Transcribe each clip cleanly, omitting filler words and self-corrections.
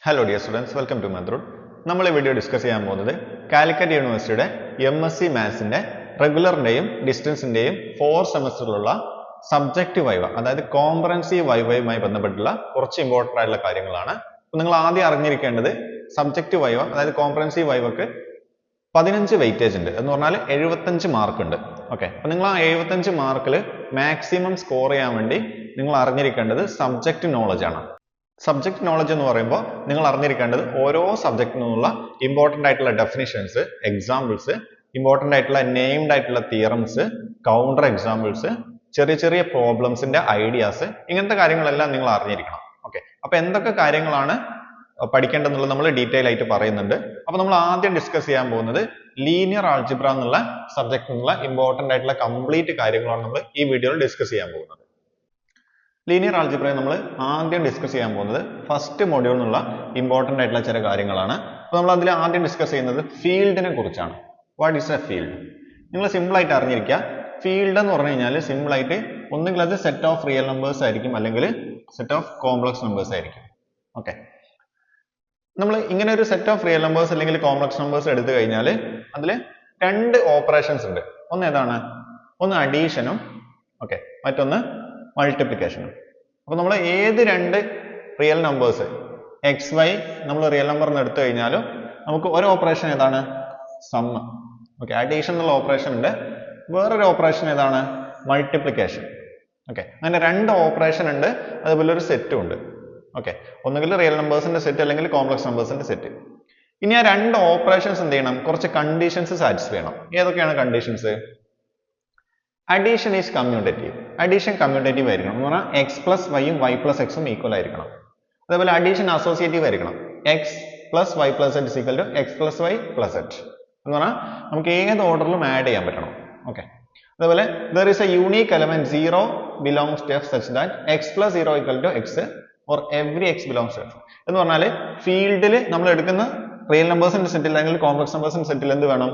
Hello dear students, welcome to Madrud. നമ്മൾ ഈ video discuss ചെയ്യാൻ പോകുന്നത് കാലിക്കറ്റ് യൂണിവേഴ്സിറ്റിയുടെ MSc മാത്സിന്റെ റെഗുലറിന്റെയും ഡിസ്റ്റൻസിന്റെയും 4 സെമസ്റ്ററിലുള്ള സബ്ജക്റ്റീവ് വൈവ അതായത് കോംപ്രഹെൻസീവ് വൈവയുമായി ബന്ധപ്പെട്ടുള്ള കുറച്ച് ഇമ്പോർട്ടന്റ് ആയിട്ടുള്ള കാര്യങ്ങളാണ്. അപ്പോൾ നിങ്ങൾ ആദ്യം അറിഞ്ഞിരിക്കേണ്ടത് സബ്ജക്റ്റീവ് വൈവ അതായത് കോംപ്രഹെൻസീവ് വൈവക്ക് 15 വെയിറ്റേജ് ഉണ്ട് എന്ന് പറഞ്ഞാൽ 75 മാർക്ക് ഉണ്ട്. ഓക്കെ, അപ്പോൾ നിങ്ങൾ ആ 75 മാർക്കിൽ മാക്സിമം സ്കോർ ചെയ്യാൻ വേണ്ടി നിങ്ങൾ അറിഞ്ഞിരിക്കേണ്ടത് സബ്ജക്റ്റ് നോളജ് ആണ്. സബ്ജക്ട് നോളജ് എന്ന് പറയുമ്പോൾ നിങ്ങൾ അറിഞ്ഞിരിക്കേണ്ടത് ഓരോ സബ്ജക്റ്റിൽ നിന്നുള്ള ഇമ്പോർട്ടൻ്റ് ആയിട്ടുള്ള ഡെഫിനിഷൻസ്, എക്സാമ്പിൾസ്, ഇമ്പോർട്ടൻ്റ് ആയിട്ടുള്ള നെയിംഡ് ആയിട്ടുള്ള തിയറംസ്, കൗണ്ടർ എക്സാമ്പിൾസ്, ചെറിയ ചെറിയ പ്രോബ്ലംസിന്റെ ഐഡിയാസ്, ഇങ്ങനത്തെ കാര്യങ്ങളെല്ലാം നിങ്ങൾ അറിഞ്ഞിരിക്കണം. ഓക്കെ, അപ്പൊ എന്തൊക്കെ കാര്യങ്ങളാണ് പഠിക്കേണ്ടതെന്നുള്ളത് നമ്മൾ ഡീറ്റെയിൽ ആയിട്ട് പറയുന്നുണ്ട്. അപ്പൊ നമ്മൾ ആദ്യം ഡിസ്കസ് ചെയ്യാൻ പോകുന്നത് ലീനിയർ ആൾജിബ്ര എന്നുള്ള സബ്ജക്റ്റിൽ നിന്നുള്ള ഇമ്പോർട്ടൻ്റ് ആയിട്ടുള്ള കംപ്ലീറ്റ് കാര്യങ്ങളാണ് നമ്മൾ ഈ വീഡിയോയിൽ ഡിസ്കസ് ചെയ്യാൻ പോകുന്നത്. ലീനിയർ ആൾജിബ്രയെ നമ്മൾ ആദ്യം ഡിസ്കസ് ചെയ്യാൻ പോകുന്നത് ഫസ്റ്റ് മൊഡ്യൂൾ എന്നുള്ള ഇമ്പോർട്ടൻ്റ് ആയിട്ടുള്ള ചില കാര്യങ്ങളാണ്. അപ്പോൾ നമ്മൾ അതിൽ ആദ്യം ഡിസ്കസ് ചെയ്യുന്നത് ഫീൽഡിനെ കുറിച്ചാണ്. What is A field? നിങ്ങൾ സിമ്പിൾ ആയിട്ട് അറിഞ്ഞിരിക്കുക. ഫീൽഡ് എന്ന് പറഞ്ഞു കഴിഞ്ഞാൽ സിമ്പിൾ ആയിട്ട് ഒന്നുകിൽ അത് സെറ്റ് ഓഫ് റിയൽ നമ്പേഴ്സ് ആയിരിക്കും, അല്ലെങ്കിൽ സെറ്റ് ഓഫ് കോംപ്ലക്സ് നമ്പേഴ്സ് ആയിരിക്കും. ഓക്കെ, നമ്മൾ ഇങ്ങനെ ഒരു സെറ്റ് ഓഫ് റിയൽ നമ്പേഴ്സ് അല്ലെങ്കിൽ കോംപ്ലക്സ് നമ്പേഴ്സ് എടുത്തു കഴിഞ്ഞാൽ അതിൽ രണ്ട് ഓപ്പറേഷൻസ് ഉണ്ട്. ഒന്ന് ഏതാണ്? ഒന്ന് അഡീഷനും ഓക്കെ, മറ്റൊന്ന് മൾട്ടിപ്ലിക്കേഷനും. അപ്പോൾ നമ്മൾ ഏത് രണ്ട് റിയൽ നമ്പേഴ്സ് എക്സ് വൈ നമ്മൾ റിയൽ നമ്പർ എന്ന് എടുത്തു കഴിഞ്ഞാലും നമുക്ക് ഒരു ഓപ്പറേഷൻ ഏതാണ്? സമ്മ്. ഓക്കെ, അഡീഷൻ എന്നുള്ള ഓപ്പറേഷൻ ഉണ്ട്. വേറൊരു ഓപ്പറേഷൻ ഏതാണ്? മൾട്ടിപ്ലിക്കേഷൻ. ഓക്കെ, അങ്ങനെ രണ്ട് ഓപ്പറേഷൻ ഉണ്ട്, അതുപോലെ ഒരു സെറ്റും ഉണ്ട്. ഓക്കെ, ഒന്നുകിൽ റിയൽ നമ്പേഴ്സിന്റെ സെറ്റ് അല്ലെങ്കിൽ കോംപ്ലക്സ് നമ്പേഴ്സിന്റെ സെറ്റ്. ഇനി ആ രണ്ട് ഓപ്പറേഷൻസ് എന്ത് ചെയ്യണം? കുറച്ച് കണ്ടീഷൻസ് സാറ്റിസ്ഫൈ ചെയ്യണം. ഏതൊക്കെയാണ് conditions? Addition is commutative. Addition commutative ആയിരിക്കണം എന്ന് പറഞ്ഞാൽ എക്സ് പ്ലസ് വൈയും വൈ പ്ലസ് എക്സും ഈക്വൽ ആയിരിക്കണം. അതേപോലെ അഡീഷൻ അസോസിയേറ്റീവ് ആയിരിക്കണം. X plus y plus z equal to x plus y plus z എന്ന് പറഞ്ഞാൽ നമുക്ക് ഏത് ഓർഡറിലും ആഡ് ചെയ്യാൻ പറ്റണം. ഓക്കെ, അതേപോലെ there is a unique element 0 belongs to F such that x plus 0 equal to x or every x belongs to F എന്ന് പറഞ്ഞാൽ ഫീൽഡിൽ നമ്മൾ എടുക്കുന്ന റിയൽ നമ്പേഴ്സിന്റെ സെറ്റിൽ അല്ലെങ്കിൽ കോംപ്ലക്സ് നമ്പേഴ്സിന്റെ സെറ്റിൽ എന്ത് വേണം?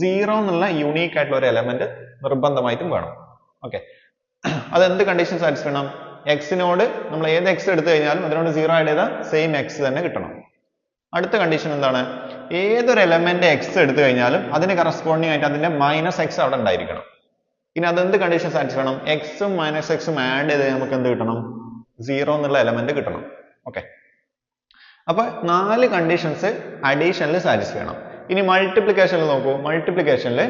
0 എന്നുള്ള യൂണീക്ക് ആയിട്ടുള്ള ഒരു എലമെന്റ് നിർബന്ധമായിട്ടും വേണം. ഓക്കെ, അതെന്ത് കണ്ടീഷൻ സാറ്റിസ്ഫൈ ചെയ്യണം? എക്സിനോട് നമ്മൾ ഏത് എക്സ് എടുത്തു കഴിഞ്ഞാലും അതിനോട് 0 ആഡ് ചെയ്താൽ സെയിം എക്സ് തന്നെ കിട്ടണം. അടുത്ത കണ്ടീഷൻ എന്താണ്? ഏതൊരു എലമെന്റ് എക്സ് എടുത്തു കഴിഞ്ഞാലും അതിന് കറസ്പോണ്ടിങ് ആയിട്ട് അതിന്റെ മൈനസ് എക്സ് അവിടെ ഉണ്ടായിരിക്കണം. ഇനി അതെന്ത് കണ്ടീഷൻ സാറ്റിസ്ഫൈ ചെയ്യണം? എക്സും മൈനസ് എക്സും ആഡ് ചെയ്ത് നമുക്ക് എന്ത് കിട്ടണം? 0 എന്നുള്ള എലമെന്റ് കിട്ടണം. ഓക്കെ, അപ്പൊ 4 കണ്ടീഷൻസ് അഡീഷനിൽ സാറ്റിസ്ഫൈ ചെയ്യണം. ഇനി മൾട്ടിപ്ലിക്കേഷനിൽ നോക്കൂ. മൾട്ടിപ്ലിക്കേഷനിൽ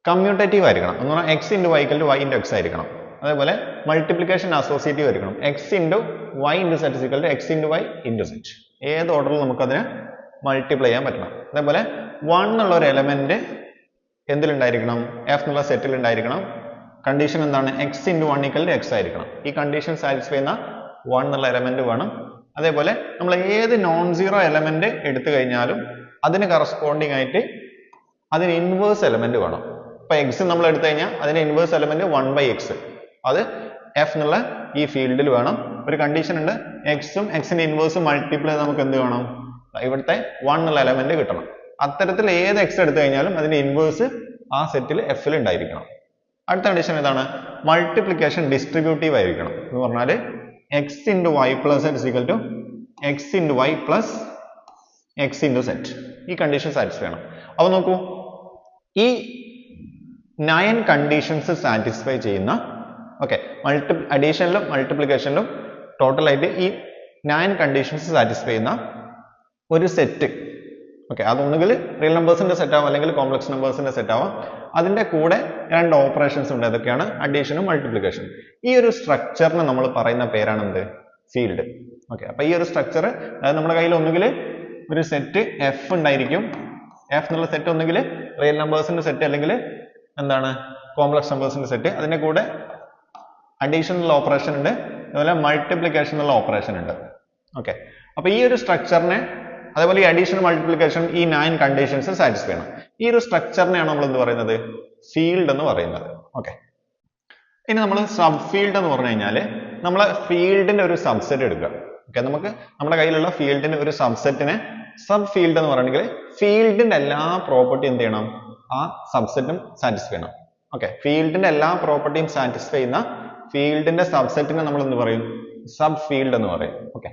കമ്മ്യൂട്ടേറ്റീവ് ആയിരിക്കണം എന്ന് പറഞ്ഞാൽ x into y equal to y into x ആയിരിക്കണം. അതേപോലെ മൾട്ടിപ്ലിക്കേഷൻ അസോസിയേറ്റീവ് ആയിരിക്കണം. X into y into z equal to x into y into z. ഏത് ഓർഡറിൽ നമുക്കതിനെ മൾട്ടിപ്ലൈ ചെയ്യാൻ പറ്റണം. അതേപോലെ 1 എന്നുള്ള ഒരു എലമെന്റ് എന്തിലുണ്ടായിരിക്കണം? എഫ് എന്നുള്ള സെറ്റിൽ ഉണ്ടായിരിക്കണം. കണ്ടീഷൻ എന്താണ്? X into 1 equal to x ആയിരിക്കണം. ഈ കണ്ടീഷൻ സാറ്റിസ്ഫൈ ചെയ്യുന്ന 1 എന്നുള്ള എലമെന്റ് വേണം. അതേപോലെ നമ്മൾ ഏത് നോൺ സീറോ എലമെന്റ് എടുത്തു കഴിഞ്ഞാലും അതിന് കറസ്പോണ്ടിങ് ആയിട്ട് അതിന് ഇൻവേഴ്സ് എലമെന്റ് വേണം. ഇപ്പൊ എക്സ് നമ്മൾ എടുത്തു കഴിഞ്ഞാൽ അതിന് ഇൻവേഴ്സ് എലമെന്റ് 1/x, അത് എഫ് എന്നുള്ള ഈ ഫീൽഡിൽ വേണം. ഒരു കണ്ടീഷൻ ഉണ്ട്, എക്സും എക്സിന്റെ ഇൻവേഴ്സും മൾട്ടിപ്ലൈ നമുക്ക് എന്ത് വേണം? ഇവിടുത്തെ 1 എന്നുള്ള എലമെന്റ് കിട്ടണം. അത്തരത്തിൽ ഏത് എക്സ് എടുത്തു കഴിഞ്ഞാലും അതിന്റെ ഇൻവേഴ്സ് ആ സെറ്റിൽ എഫിൽ ഉണ്ടായിരിക്കണം. അടുത്ത കണ്ടീഷൻ ഏതാണ്? മൾട്ടിപ്ലിക്കേഷൻ ഡിസ്ട്രിബ്യൂട്ടീവ് ആയിരിക്കണം എന്ന് പറഞ്ഞാൽ x into y plus z equal to x into y plus x into z. ഈ കണ്ടീഷൻ സാറ്റിസ്ഫൈ ചെയ്യണം. അപ്പൊ നോക്കൂ, ഈ 9 കണ്ടീഷൻസ് സാറ്റിസ്ഫൈ ചെയ്യുന്ന ഓക്കെ അഡീഷനിലും മൾട്ടിപ്ലിക്കേഷനിലും ടോട്ടലായിട്ട് ഈ 9 കണ്ടീഷൻസ് സാറ്റിസ്ഫൈ ചെയ്യുന്ന ഒരു സെറ്റ്. ഓക്കെ, അതൊന്നുകിൽ റിയൽ നമ്പേഴ്സിന്റെ സെറ്റ് ആവാം അല്ലെങ്കിൽ കോംപ്ലക്സ് നമ്പേഴ്സിന്റെ സെറ്റ് ആവാം. അതിന്റെ കൂടെ രണ്ട് ഓപ്പറേഷൻസ് ഉണ്ട്. അതൊക്കെയാണ് അഡീഷനും മൾട്ടിപ്ലിക്കേഷനും. ഈ ഒരു സ്ട്രക്ചറിന് നമ്മൾ പറയുന്ന പേരാണ് എന്ത്? ഫീൽഡ്. ഓക്കെ, അപ്പൊ ഈ ഒരു സ്ട്രക്ചർ അതായത് നമ്മുടെ കയ്യിൽ ഒന്നുകിൽ ഒരു സെറ്റ് എഫ് ഉണ്ടായിരിക്കും. എഫ് എന്നുള്ള സെറ്റ് ഒന്നുകിൽ റിയൽ നമ്പേഴ്സിന്റെ സെറ്റ് അല്ലെങ്കിൽ എന്താണ്? കോംപ്ലക്സ് നമ്പേഴ്സിന്റെ സെറ്റ്. അതിന്റെ കൂടെ അഡീഷൻ എന്നുള്ള ഓപ്പറേഷൻ ഉണ്ട്, അതുപോലെ മൾട്ടിപ്ലിക്കേഷൻ എന്നുള്ള ഓപ്പറേഷൻ ഉണ്ട്. ഓക്കെ, അപ്പൊ ഈ ഒരു സ്ട്രക്ചറിനെ അതേപോലെ ഈ അഡീഷൻ മൾട്ടിപ്ലിക്കേഷൻ ഈ 9 കണ്ടീഷൻസ് സാറ്റിസ്ഫൈ ചെയ്യണം. ഈ ഒരു സ്ട്രക്ചറിനെയാണ് നമ്മൾ എന്ത് പറയുന്നത്? ഫീൽഡ് എന്ന് പറയുന്നത്. ഓക്കെ, ഇനി നമ്മൾ സബ് ഫീൽഡ് എന്ന് പറഞ്ഞു കഴിഞ്ഞാൽ നമ്മൾ ഫീൽഡിന്റെ ഒരു സബ്സെറ്റ് എടുക്കുക. ഓക്കെ, നമുക്ക് നമ്മുടെ കയ്യിലുള്ള ഫീൽഡിന്റെ ഒരു സബ്സെറ്റിനെ സബ് ഫീൽഡ് എന്ന് പറയണമെങ്കിൽ ഫീൽഡിന്റെ എല്ലാ പ്രോപ്പർട്ടിയും എന്ത് ചെയ്യണം? ആ സബ്സെറ്റും സാറ്റിസ്ഫൈ ചെയ്യണം. ഓക്കെ, ഫീൽഡിന്റെ എല്ലാ പ്രോപ്പർട്ടിയും സാറ്റിസ്ഫൈ ചെയ്യുന്ന ഫീൽഡിന്റെ സബ്സെറ്റിനെ നമ്മൾ എന്ത് പറയും? സബ് ഫീൽഡ് എന്ന് പറയും. ഓക്കെ,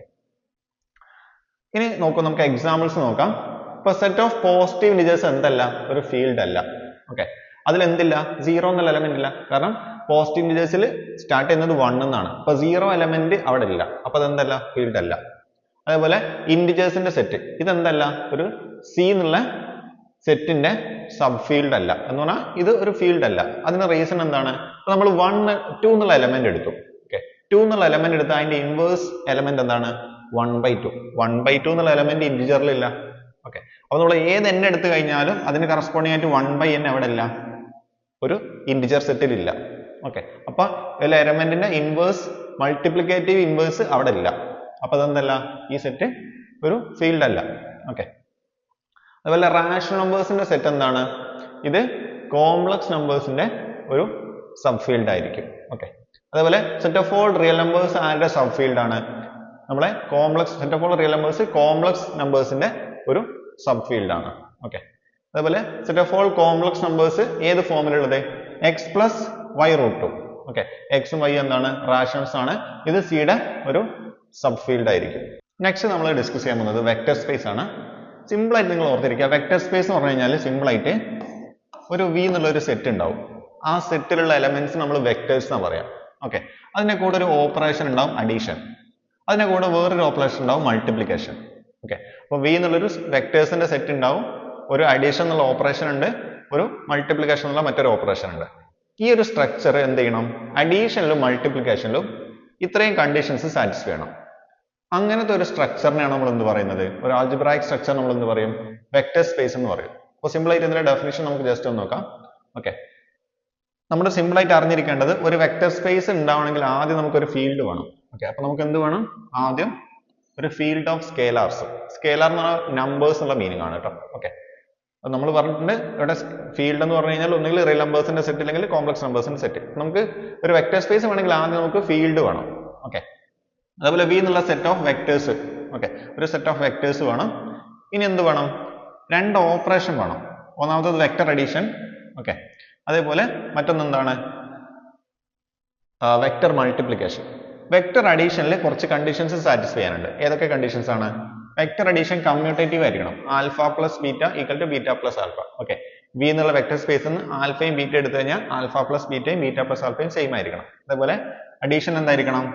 ഇനി നോക്കൂ, നമുക്ക് എക്സാമ്പിൾസ് നോക്കാം. ഇപ്പൊ സെറ്റ് ഓഫ് പോസിറ്റീവ് ഇന്റിജേഴ്സ് എന്തല്ല, ഒരു ഫീൽഡ് അല്ല. ഓക്കെ, അതിൽ എന്തില്ല, സീറോ എന്നുള്ള എലമെന്റ് ഇല്ല. കാരണം പോസിറ്റീവ് ഇന്റിജേഴ്സിൽ സ്റ്റാർട്ട് ചെയ്യുന്നത് 1 എന്നാണ്. അപ്പൊ സീറോ എലമെന്റ് അവിടെ ഇല്ല. അപ്പൊ അതെന്തല്ല, ഫീൽഡ് അല്ല. അതേപോലെ ഇന്റിജേഴ്സിന്റെ സെറ്റ് ഇതെന്തല്ല, ഒരു സി എന്നുള്ള സെറ്റിന്റെ സബ് ഫീൽഡ് അല്ല. എന്ന് പറഞ്ഞാൽ ഇത് ഒരു ഫീൽഡ് അല്ല. അതിന് റീസൺ എന്താണ്, നമ്മൾ 2 എന്നുള്ള എലമെന്റ് എടുത്തു. ഓക്കെ, 2 എന്നുള്ള എലമെന്റ് എടുത്ത് അതിന്റെ ഇൻവേഴ്സ് എലമെന്റ് എന്താണ്, 1/2. 1/2 എന്നുള്ള എലമെന്റ് ഇന്റിജറിൽ ഇല്ല. ഓക്കെ, അപ്പൊ നമ്മൾ ഏത് n എടുത്തു കഴിഞ്ഞാലും അതിന് കറസ്പോണ്ടിങ് ആയിട്ട് 1/n എവിടെ ഇല്ല, ഒരു ഇന്റിജർ സെറ്റിൽ ഇല്ല. ഓക്കെ, അപ്പൊ എലമെന്റിന്റെ ഇൻവേഴ്സ് മൾട്ടിപ്ലിക്കേറ്റീവ് ഇൻവേഴ്സ് അവിടെ ഇല്ല. അപ്പൊ അതെന്തല്ല, ഈ സെറ്റ് ഒരു ഫീൽഡ് അല്ല. ഓക്കെ, അതുപോലെ റാഷണൽ നമ്പേഴ്സിന്റെ സെറ്റ് എന്താണ്, ഇത് കോംപ്ലക്സ് നമ്പേഴ്സിന്റെ ഒരു സബ് ഫീൽഡ് ആയിരിക്കും. ഓക്കെ, അതേപോലെ set of all real numbers ആരുടെ സബ് ഫീൽഡ് ആണ്, നമ്മളെ complex set of all real numbers complex നമ്പേഴ്സിന്റെ ഒരു സബ് ഫീൽഡ് ആണ്. ഓക്കെ, അതേപോലെ set of all complex numbers ഏത് ഫോമിലുള്ളത്, X plus Y root 2. Okay, എക്സും വൈ എന്താണ്, റാഷണൽസ് ആണ്. ഇത് സിയുടെ ഒരു സബ് ഫീൽഡ് ആയിരിക്കും. നെക്സ്റ്റ് നമ്മൾ ഡിസ്കസ് ചെയ്യാൻ പോകുന്നത് വെക്ടർ സ്പേസ് ആണ്. സിമ്പിൾ ആയിട്ട് നിങ്ങൾ ഓർത്തിരിക്കുക, വെക്ടർ സ്പേസ് എന്ന് പറഞ്ഞു കഴിഞ്ഞാൽ സിമ്പിൾ ആയിട്ട് ഒരു വി എന്നുള്ള ഒരു സെറ്റ് ഉണ്ടാവും. ആ സെറ്റിലുള്ള എലമെന്റ്സ് നമ്മൾ വെക്ടേഴ്സ് എന്നാ പറയാം. ഓക്കെ, അതിന്റെ കൂടെ ഒരു ഓപ്പറേഷൻ ഉണ്ടാവും, അഡീഷൻ. അതിന്റെ കൂടെ വേറൊരു ഓപ്പറേഷൻ ഉണ്ടാവും, മൾട്ടിപ്ലിക്കേഷൻ. ഓക്കെ, അപ്പൊ വി എന്നുള്ളൊരു വെക്ടേഴ്സിന്റെ സെറ്റ് ഉണ്ടാവും, ഒരു അഡീഷൻ എന്നുള്ള ഓപ്പറേഷൻ ഉണ്ട്, ഒരു മൾട്ടിപ്ലിക്കേഷൻ എന്നുള്ള മറ്റൊരു ഓപ്പറേഷൻ ഉണ്ട്. ഈ ഒരു സ്ട്രക്ചർ എന്ത് ചെയ്യണം, അഡീഷനിലും മൾട്ടിപ്ലിക്കേഷനിലും ഇത്രയും കണ്ടീഷൻസ് സാറ്റിസ്ഫൈ ചെയ്യണം. അങ്ങനത്തെ ഒരു സ്ട്രക്ചറിനെയാണ് നമ്മൾ എന്ത് പറയുന്നത്, ഒരു ആൾജിബ്രായിക് സ്ട്രക്ചർ നമ്മൾ എന്ത് പറയും, വെക്ടർ സ്പേസ് എന്ന് പറയും. അപ്പോൾ സിമ്പിൾ ആയിട്ട് ഇതിന്റെ ഡെഫിനിഷൻ നമുക്ക് ജസ്റ്റ് ഒന്ന് നോക്കാം. ഓക്കെ, നമ്മൾ സിമ്പിൾ ആയിട്ട് അറിഞ്ഞിരിക്കേണ്ടത്, ഒരു വെക്ടർ സ്പേസ് ഉണ്ടാവണമെങ്കിൽ ആദ്യം നമുക്കൊരു ഫീൽഡ് വേണം. ഓക്കെ, അപ്പൊ നമുക്ക് എന്ത് വേണം, ആദ്യം ഒരു ഫീൽഡ് ഓഫ് സ്കേലാർസ്. സ്കേലാർ എന്ന് പറഞ്ഞാൽ നമ്പേഴ്സ് എന്നുള്ള മീനിങ് ആണ് കേട്ടോ. ഓക്കെ, നമ്മൾ പറഞ്ഞിട്ടുണ്ട് ഇവിടെ ഫീൽഡ് എന്ന് പറഞ്ഞു കഴിഞ്ഞാൽ ഒന്നുകിൽ റിയൽ നമ്പേഴ്സിന്റെ സെറ്റ് അല്ലെങ്കിൽ കോംപ്ലക്സ് നമ്പേഴ്സിന്റെ സെറ്റ്. നമുക്ക് ഒരു വെക്ടർ സ്പേസ് വേണമെങ്കിൽ ആദ്യം നമുക്ക് ഫീൽഡ് വേണം. ഓക്കെ, അതേപോലെ വി എന്നുള്ള സെറ്റ് ഓഫ് വെക്ടേഴ്സ്. ഓക്കെ, ഒരു സെറ്റ് ഓഫ് വെക്ടേഴ്സ് വേണം. ഇനി എന്ത് വേണം, രണ്ട് ഓപ്പറേഷൻ വേണം. ഒന്നാമത്തത് വെക്ടർ അഡീഷൻ. ഓക്കെ, അതേപോലെ മറ്റൊന്നെന്താണ്, വെക്ടർ മൾട്ടിപ്ലിക്കേഷൻ. വെക്ടർ അഡീഷനിൽ കുറച്ച് കണ്ടീഷൻസ് സാറ്റിസ്ഫൈ ചെയ്യാനുണ്ട്. ഏതൊക്കെ കണ്ടീഷൻസ് ആണ്, വെക്ടർ അഡീഷൻ കമ്മ്യൂട്ടേറ്റീവ് ആയിരിക്കണം. Alpha plus beta equal to beta plus alpha. Okay, V എന്നുള്ള വെക്ടർ സ്പേസിൽ നിന്ന് ആൽഫയും ബീറ്റ എടുത്തു കഴിഞ്ഞാൽ ആൽഫ പ്ലസ് ബീറ്റയും ബീറ്റ പ്ലസ് ആൽഫയും സെയിം ആയിരിക്കണം. അതേപോലെ അഡീഷൻ എന്തായിരിക്കണം,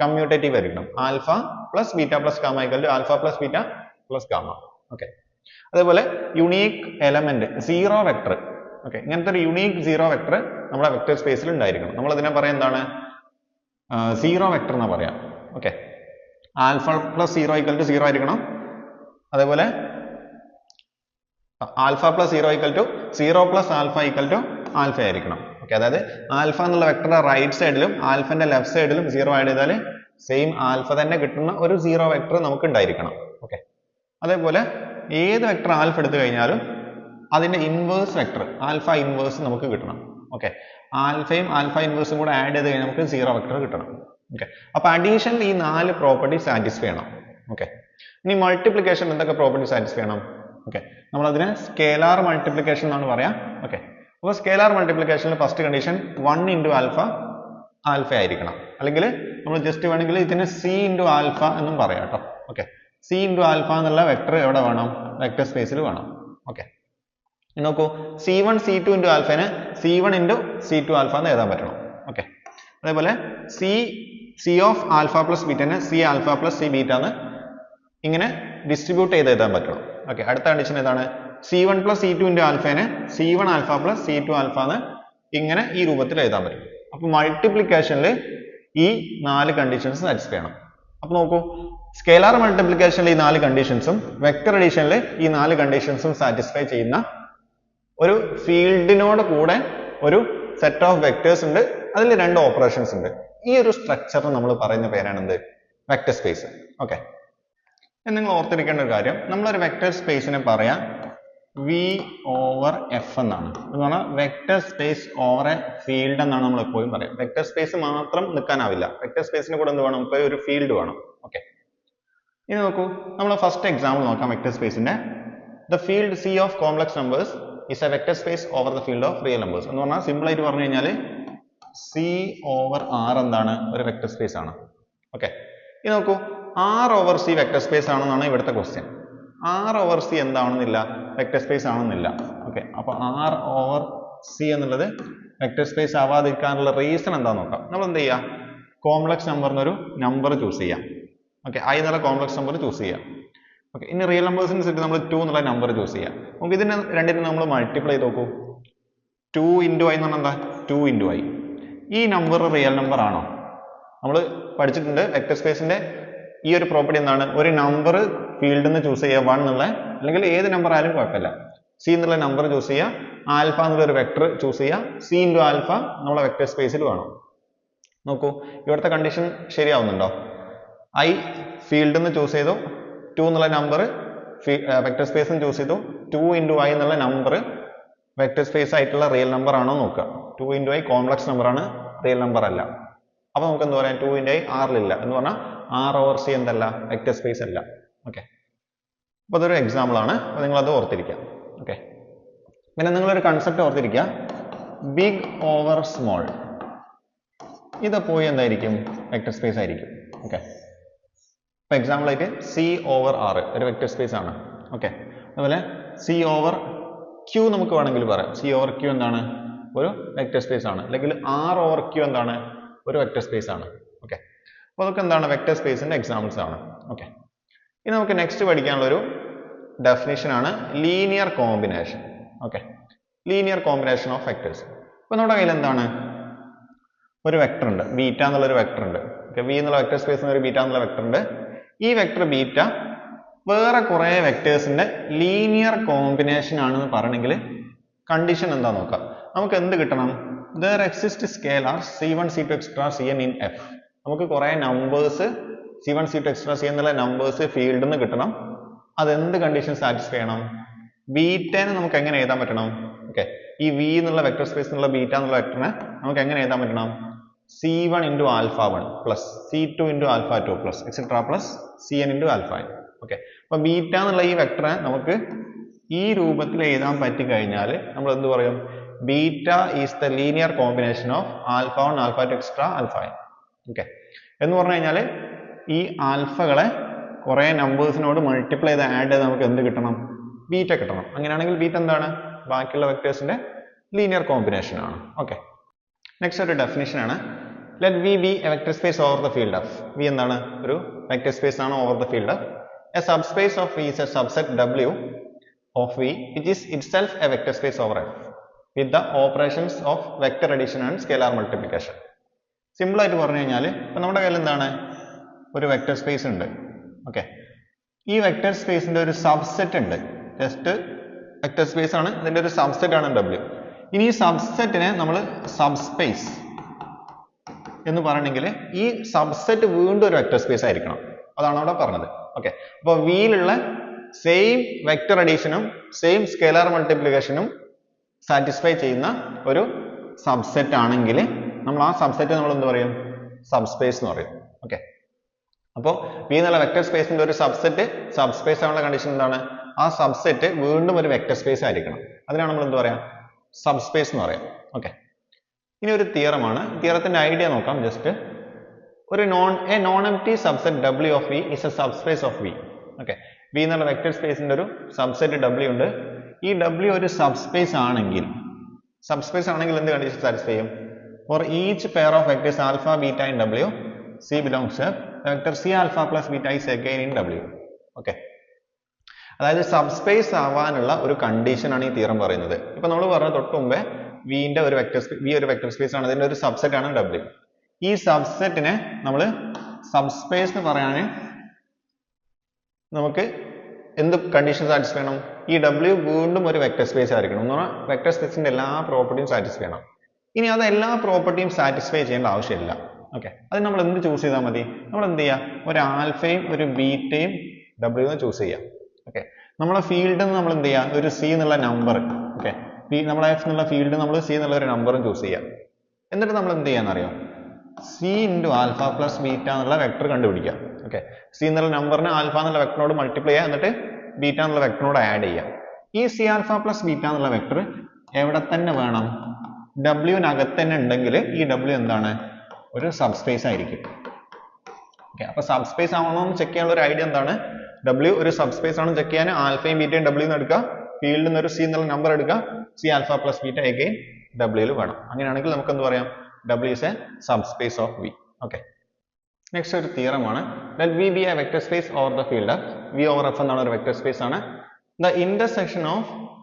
കമ്മ്യൂട്ടേറ്റീവ് ആയിരിക്കണം. Alpha plus beta plus gamma equal to alpha plus beta plus gamma. Okay, അതേപോലെ unique element zero vector. Okay, ഇങ്ങനത്തെ ഒരു യുണീക്ക് സീറോ വെക്ടർ നമ്മുടെ വെക്ടർ സ്പേസിൽ ഉണ്ടായിരിക്കണം. നമ്മൾ അതിനെ പറയാം എന്താണ്, സീറോ വെക്ടർ എന്ന് പറയാം. Okay, alpha plus zero equal to zero ആയിരിക്കണം. അതേപോലെ alpha plus zero equal to zero plus alpha equal to alpha ആയിരിക്കണം. ഓക്കെ, അതായത് ആൽഫ എന്നുള്ള വെക്ടറുടെ റൈറ്റ് സൈഡിലും ആൽഫന്റെ ലെഫ്റ്റ് സൈഡിലും സീറോ ആഡ് ചെയ്താൽ സെയിം ആൽഫ തന്നെ കിട്ടുന്ന ഒരു സീറോ വെക്ടർ നമുക്ക് ഉണ്ടായിരിക്കണം. ഓക്കെ, അതേപോലെ ഏത് വെക്ടർ ആൽഫ എടുത്തു കഴിഞ്ഞാലും അതിന്റെ ഇൻവേഴ്സ് വെക്ടർ ആൽഫ ഇൻവേഴ്സ് നമുക്ക് കിട്ടണം. ഓക്കെ, ആൽഫയും ആൽഫ ഇൻവേഴ്സും കൂടെ ആഡ് ചെയ്ത് കഴിഞ്ഞാൽ നമുക്ക് സീറോ വെക്ടർ കിട്ടണം. ഓക്കെ, അപ്പൊ അഡീഷനിൽ ഈ 4 പ്രോപ്പർട്ടി സാറ്റിസ്ഫൈ ചെയ്യണം. ഓക്കെ, ഇനി മൾട്ടിപ്ലിക്കേഷൻ എന്തൊക്കെ പ്രോപ്പർട്ടി സാറ്റിസ്ഫൈ ചെയ്യണം. ഓക്കെ, നമ്മൾ അതിനെ സ്കേലാർ മൾട്ടിപ്ലിക്കേഷൻ എന്നാണ് പറയാം. ഓക്കെ, അപ്പോൾ സ്കേലാർ മൾട്ടിപ്ലിക്കേഷനിൽ first condition 1 into alpha alpha ആയിരിക്കണം. അല്ലെങ്കിൽ നമ്മൾ ജസ്റ്റ് വേണമെങ്കിൽ ഇതിന് സി ഇൻറ്റു ആൽഫ എന്നും പറയാം കേട്ടോ. ഓക്കെ, സി ഇൻറ്റു ആൽഫ എന്നുള്ള വെക്ടർ എവിടെ വേണം, വെക്ടർ സ്പേസിൽ വേണം. ഓക്കെ, നോക്കൂ, C1 C2 ഇൻറ്റു ആൽഫനെ C1 ഇൻറ്റു C2 ആൽഫ എന്ന് എഴുതാൻ പറ്റണം. ഓക്കെ, അതേപോലെ സി ഓഫ് ആൽഫ പ്ലസ് ബീറ്റനെ C alpha plus C beta എന്ന് ഇങ്ങനെ ഡിസ്ട്രിബ്യൂട്ട് ചെയ്ത് എഴുതാൻ പറ്റണം. ഓക്കെ, അടുത്ത കണ്ടീഷൻ ഏതാണ്, C1 പ്ലസ് C2 ഇൻറ്റു ആൽഫനെ C1 alpha plus C2 alpha എന്ന് ഇങ്ങനെ ഈ രൂപത്തിൽ എഴുതാൻ പറ്റും. അപ്പൊ മൾട്ടിപ്ലിക്കേഷനിൽ ഈ 4 കണ്ടീഷൻസ് സാറ്റിസ്ഫൈ ചെയ്യണം. അപ്പൊ നോക്കൂ, സ്കേലാർ മൾട്ടിപ്ലിക്കേഷനിൽ ഈ 4 കണ്ടീഷൻസും വെക്ടർ അഡീഷനിൽ ഈ 4 കണ്ടീഷൻസും സാറ്റിസ്ഫൈ ചെയ്യുന്ന ഒരു ഫീൽഡിനോട് കൂടെ ഒരു സെറ്റ് ഓഫ് വെക്ടേഴ്സ് ഉണ്ട്, അതിൽ 2 ഓപ്പറേഷൻസ് ഉണ്ട്. ഈ ഒരു സ്ട്രക്ചർ നമ്മൾ പറയുന്ന പേരാണ് എന്ത്, വെക്ടർ സ്പേസ്. ഓക്കെ, നിങ്ങൾ ഓർത്തിരിക്കേണ്ട ഒരു കാര്യം, നമ്മളൊരു വെക്ടർ സ്പേസിനെ പറയാം വി ഓവർ എഫ് എന്നാണ്. എന്ന് പറഞ്ഞാൽ vector space over A field എന്നാണ് നമ്മൾ എപ്പോഴും പറയാം. വെക്ടർ സ്പേസ് മാത്രം നിൽക്കാനാവില്ല, വെക്ടർ സ്പേസിന് കൂടെ എന്ത് വേണം, ഇപ്പോൾ ഒരു ഫീൽഡ് വേണം. ഓക്കെ, ഇനി നോക്കൂ, നമ്മൾ ഫസ്റ്റ് എക്സാമ്പിൾ നോക്കാം വെക്ടർ സ്പേസിന്റെ. The field C of complex numbers is A vector space over the field of real numbers. എന്ന് പറഞ്ഞാൽ സിമ്പിൾ ആയിട്ട് പറഞ്ഞു കഴിഞ്ഞാൽ സി ഓവർ ആർ എന്താണ്, ഒരു വെക്ടർ സ്പേസ് ആണ്. ഓക്കെ, ഇനി നോക്കൂ, R over C vector space ആണെന്നാണ് ഇവിടുത്തെ ക്വസ്റ്റ്യൻ. ആർ ഓവർ സി എന്താണെന്നില്ല, വെക്ടർ സ്പേസ് ആണെന്നില്ല. ഓക്കെ, അപ്പൊ ആർ ഓവർ സി എന്നുള്ളത് വെക്ടർ സ്പേസ് ആവാതിരിക്കാനുള്ള റീസൺ എന്താന്ന് നോക്കാം. നമ്മൾ എന്ത് ചെയ്യാം, കോംപ്ലക്സ് നമ്പറിനൊരു നമ്പർ ചൂസ് ചെയ്യാം. ഓക്കെ, ഐ എന്നുള്ള കോംപ്ലക്സ് നമ്പർ ചൂസ് ചെയ്യാം. ഓക്കെ, ഇനി റിയൽ നമ്പേഴ്സിന് സെറ്റ് നമ്മൾ 2 എന്നുള്ള നമ്പർ ചൂസ് ചെയ്യാം. നമുക്ക് ഇതിനെ രണ്ടിനും നമ്മൾ മൾട്ടിപ്ലൈ ചെയ്ത് നോക്കൂ. 2 into i എന്ന് പറഞ്ഞാൽ എന്താ, 2 into i. ഈ നമ്പർ റിയൽ നമ്പർ ആണോ? നമ്മൾ പഠിച്ചിട്ടുണ്ട് വെക്ടർ സ്പേസിന്റെ ഈ ഒരു പ്രോപ്പർട്ടി എന്താണ്, ഒരു നമ്പർ ഫീൽഡിൽ നിന്ന് ചൂസ് ചെയ്യുക 1 എന്നുള്ള, അല്ലെങ്കിൽ ഏത് നമ്പർ ആയാലും കുഴപ്പമില്ല, സി എന്നുള്ള നമ്പർ ചൂസ് ചെയ്യുക, ആൽഫ എന്നുള്ള ഒരു വെക്ടർ ചൂസ് ചെയ്യുക, സി ഇൻറ്റു ആൽഫ നമ്മളെ വെക്ടർ സ്പേസിൽ വേണം. നോക്കൂ, ഇവിടുത്തെ കണ്ടീഷൻ ശരിയാവുന്നുണ്ടോ? ഐ ഫീൽഡിൽ നിന്ന് ചൂസ് ചെയ്തു, 2 എന്നുള്ള നമ്പർ വെക്ടർ സ്പേസിൽ ചൂസ് ചെയ്തു, 2 into i എന്നുള്ള നമ്പർ വെക്ടർ സ്പേസ് ആയിട്ടുള്ള റിയൽ നമ്പർ ആണോ നോക്കുക. 2 into i കോംപ്ലക്സ് നമ്പർ ആണ്, റിയൽ നമ്പർ അല്ല. അപ്പൊ നമുക്ക് എന്താ പറയാം, 2 into i ആറിലില്ല എന്ന് പറഞ്ഞാൽ ആർ ഓവർ സി എന്തല്ല, വെക്ടർ സ്പേസ് അല്ല. ഓക്കെ, അപ്പൊ അതൊരു എക്സാമ്പിൾ ആണ്, അപ്പൊ നിങ്ങൾ അത് ഓർത്തിരിക്കുക. ഓക്കെ, പിന്നെ നിങ്ങളൊരു കൺസെപ്റ്റ് ഓർത്തിരിക്കുക, ബിഗ് ഓവർ സ്മോൾ. ഇത് പോയി എന്തായിരിക്കും, വെക്ടർ സ്പേസ് ആയിരിക്കും. ഓക്കെ, ഇപ്പൊ എക്സാമ്പിൾ ആയിട്ട് സി ഓവർ ആർ ഒരു വെക്ടർ സ്പേസ് ആണ്. ഓക്കെ, അതുപോലെ സി ഓവർ ക്യൂ നമുക്ക് വേണമെങ്കിൽ പറയാം. സി ഓവർ ക്യൂ എന്താണ്, ഒരു വെക്ടർ സ്പേസ് ആണ്. അല്ലെങ്കിൽ ആർ ഓവർ ക്യൂ എന്താണ്, ഒരു വെക്ടർ സ്പേസ് ആണ്. ഓക്കെ, അപ്പോൾ അതൊക്കെ എന്താണ്, വെക്ടർ സ്പേസിന്റെ എക്സാമ്പിൾസ് ആണ്. ഓക്കെ, ഇനി നമുക്ക് നെക്സ്റ്റ് പഠിക്കാനുള്ള ഒരു ഡെഫിനിഷൻ ആണ് linear combination. Okay, linear combination of vectors. ഇപ്പൊ നമ്മുടെ കയ്യിൽ എന്താണ്, ഒരു വെക്ടർ ഉണ്ട്, ബീറ്റ എന്നുള്ള ഒരു വെക്ടർ ഉണ്ട്. ഓക്കെ, വി എന്നുള്ള വെക്ടർ സ്പേസിൽ ഒരു ബീറ്റ എന്നുള്ള വെക്ടർ ഉണ്ട്. ഈ വെക്ടർ ബീറ്റ വേറെ കുറെ വെക്ടേഴ്സിന്റെ ലീനിയർ കോമ്പിനേഷൻ ആണെന്ന് പറയണമെങ്കിൽ കണ്ടീഷൻ എന്താ നോക്കാം. നമുക്ക് എന്ത് കിട്ടണം, there exist scalar c1 c2 extra cn in f. നമുക്ക് കുറെ numbers c1 c2 extra cn എന്നുള്ള നമ്പേഴ്സ് ഫീൽഡിൽ നിന്ന് കിട്ടണം. അതെന്ത് കണ്ടീഷൻ സാറ്റിസ്ഫൈ ചെയ്യണം, ബീറ്റനെ നമുക്ക് എങ്ങനെ എഴുതാൻ പറ്റണം. ഓക്കെ, ഈ വി എന്നുള്ള വെക്ടർ സ്പേസ് എന്നുള്ള ബീറ്റ എന്നുള്ള വെക്ടറിനെ നമുക്ക് എങ്ങനെ എഴുതാൻ പറ്റണം, c1 into alpha 1 plus c2 into alpha 2 plus etc plus cn into alpha n. Okay, അപ്പൊ ബീറ്റ എന്നുള്ള ഈ വെക്ടറെ നമുക്ക് ഈ രൂപത്തിൽ എഴുതാൻ പറ്റി കഴിഞ്ഞാൽ നമ്മൾ എന്ത് പറയും, beta is the linear combination of alpha 1 alpha 2 extra alpha n. Okay, എന്ന് പറഞ്ഞു കഴിഞ്ഞാൽ ഈ ആൽഫകളെ കുറെ നമ്പേഴ്സിനോട് മൾട്ടിപ്ലൈ ചെയ്ത് ആഡ് ചെയ്ത് നമുക്ക് എന്ത് കിട്ടണം, ബീറ്റ കിട്ടണം. അങ്ങനെയാണെങ്കിൽ ബീറ്റ എന്താണ്, ബാക്കിയുള്ള വെക്ടേഴ്സിന്റെ ലീനിയർ കോമ്പിനേഷൻ ആണ്. ഓക്കെ, നെക്സ്റ്റ് ഒരു ഡെഫിനിഷൻ ആണ്, let V be a vector space over the field of. V എന്താണ്, ഒരു വെക്ടർ സ്പേസ് ആണ് over the field of. A subspace of V is a subset W of V which is itself a vector space over F with the operations of vector addition and scalar multiplication. Simple ആയിട്ട് പറഞ്ഞു കഴിഞ്ഞാൽ ഇപ്പൊ നമ്മുടെ കയ്യിൽ എന്താണ്, ഒരു vector space ഉണ്ട്. Okay, ഈ വെക്ടർ സ്പേസിന്റെ ഒരു സബ്സെറ്റ് ഉണ്ട്, ജസ്റ്റ് വെക്ടർ സ്പേസ് ആണ്, ഇതിന്റെ ഒരു സബ്സെറ്റ് ആണ് W. ഇനി ഈ സബ്സെറ്റിനെ നമ്മൾ സബ്സ്പേസ് എന്ന് പറയണമെങ്കിൽ ഈ സബ്സെറ്റ് വീണ്ടും ഒരു വെക്ടർ സ്പേസ് ആയിരിക്കണം. അതാണ് അവിടെ പറഞ്ഞത്. ഓക്കെ, അപ്പോൾ വിയിലുള്ള സെയിം വെക്ടർ അഡീഷനും സെയിം സ്കേലാർ മൾട്ടിപ്ലിക്കേഷനും സാറ്റിസ്ഫൈ ചെയ്യുന്ന ഒരു സബ്സെറ്റ് ആണെങ്കിൽ നമ്മൾ ആ സബ്സെറ്റ് നമ്മൾ എന്ത് പറയും, സബ്സ്പേസ് എന്ന് പറയും. ഓക്കെ, അപ്പോൾ വി എന്നുള്ള വെക്ടർ സ്പേസിന്റെ ഒരു സബ്സെറ്റ് സബ്സ്പേസ് ആവുന്ന കണ്ടീഷൻ എന്താണ്, ആ സബ്സെറ്റ് വീണ്ടും ഒരു വെക്ടർ സ്പേസ് ആയിരിക്കണം. അതിനാണ് നമ്മൾ എന്ത് പറയാം, സബ്സ്പേസ് എന്ന് പറയാം. ഓക്കെ, ഇനി ഒരു തിയറമാണ്. തിയറത്തിന്റെ ഐഡിയ നോക്കാം. ജസ്റ്റ് ഒരു non empty subset W of V is a subspace of V. Okay, V എന്നുള്ള വെക്ടർ സ്പേസിന്റെ ഒരു സബ്സെറ്റ് W ഉണ്ട്. ഈ W ഒരു സബ്സ്പേസ് ആണെങ്കിൽ എന്ത് കണ്ടീഷൻ സാറ്റിസ്ഫൈ ചെയ്യും, for each pair of vectors alpha beta in W C belongs to vector C alpha plus beta is again in W. Okay, അതായത് സബ്സ്പേസ് ആവാനുള്ള ഒരു കണ്ടീഷൻ ആണ് ഈ തിയറം പറയുന്നത്. ഇപ്പൊ നമ്മൾ പറഞ്ഞ തൊട്ട് മുമ്പേ വിന്റെ ഒരു വെക്ടർ സ്പേസ് ആണ്, അതിന്റെ ഒരു സബ്സെറ്റ് ആണ് W. ഈ സബ്സെറ്റിനെ നമ്മൾ സബ്സ്പേസ് എന്ന് പറയാൻ നമുക്ക് എന്ത് കണ്ടീഷൻ സാറ്റിസ്ഫൈ ചെയ്യണം, ഈ W വീണ്ടും ഒരു വെക്ടർ സ്പേസ് ആയിരിക്കണം എന്ന് പറഞ്ഞാൽ വെക്ടർ സ്പേസിന്റെ എല്ലാ പ്രോപ്പർട്ടിയും സാറ്റിസ്ഫൈ ചെയ്യണം. ഇനി അത് എല്ലാ പ്രോപ്പർട്ടിയും സാറ്റിസ്ഫൈ ചെയ്യേണ്ട ആവശ്യമില്ല. ഓക്കെ, അത് നമ്മൾ എന്ത് ചൂസ് ചെയ്താൽ മതി, നമ്മൾ എന്ത് ചെയ്യാം, ഒരു ആൽഫയും ഒരു ബീറ്റയും W എന്ന് ചൂസ് ചെയ്യാം. ഓക്കെ, നമ്മളെ ഫീൽഡിൽ നിന്ന് നമ്മൾ എന്ത് ചെയ്യാം, ഒരു C എന്നുള്ള നമ്പർ, ഓക്കെ, നമ്മളെ F എന്നുള്ള ഫീൽഡ് നമ്മൾ C എന്നുള്ള ഒരു നമ്പറും ചൂസ് ചെയ്യാം. എന്നിട്ട് നമ്മൾ എന്ത് ചെയ്യാന്നറിയോ, C into alpha plus beta എന്നുള്ള വെക്ടർ കണ്ടുപിടിക്കാം. ഓക്കെ, C എന്നുള്ള നമ്പറിനെ ആൽഫ എന്നുള്ള വെക്ടറിനോട് മൾട്ടിപ്ലൈ ചെയ്യുക, എന്നിട്ട് ബീറ്റ എന്നുള്ള വെക്ടറിനോട് ആഡ് ചെയ്യാം. ഈ C ആൽഫ പ്ലസ് ബീറ്റ എന്നുള്ള വെക്ടർ എവിടെ തന്നെ വേണം, W നകത്ത് തന്നെ ഉണ്ടെങ്കിൽ ഈ W എന്താണ്, ഒരു സബ്സ്പേസ് ആയിരിക്കും. ഓക്കെ, അപ്പൊ സബ് സ്പേസ് ആണോ എന്ന് ചെക്ക് ചെയ്യാനുള്ള ഒരു ഐഡിയ എന്താണ്? W ഒരു സബ് സ്പേസ് ആണെന്ന് ചെക്ക് ചെയ്യാൻ ആൽഫയും ബീറ്റയും W എന്ന് എടുക്കുക, ഫീൽഡിൽ നിന്ന് ഒരു C എന്നുള്ള നമ്പർ എടുക്കുക, C alpha plus beta again W ൽ വേണം. അങ്ങനെയാണെങ്കിൽ നമുക്ക് എന്ത് പറയാം? W is a subspace of V. Okay, next ഒരു തിയറം ആണ്. Let V be a vector space over the field F. V over F എന്നാണ് ഒരു വെക്ടർ സ്പേസ് ആണ്. The intersection of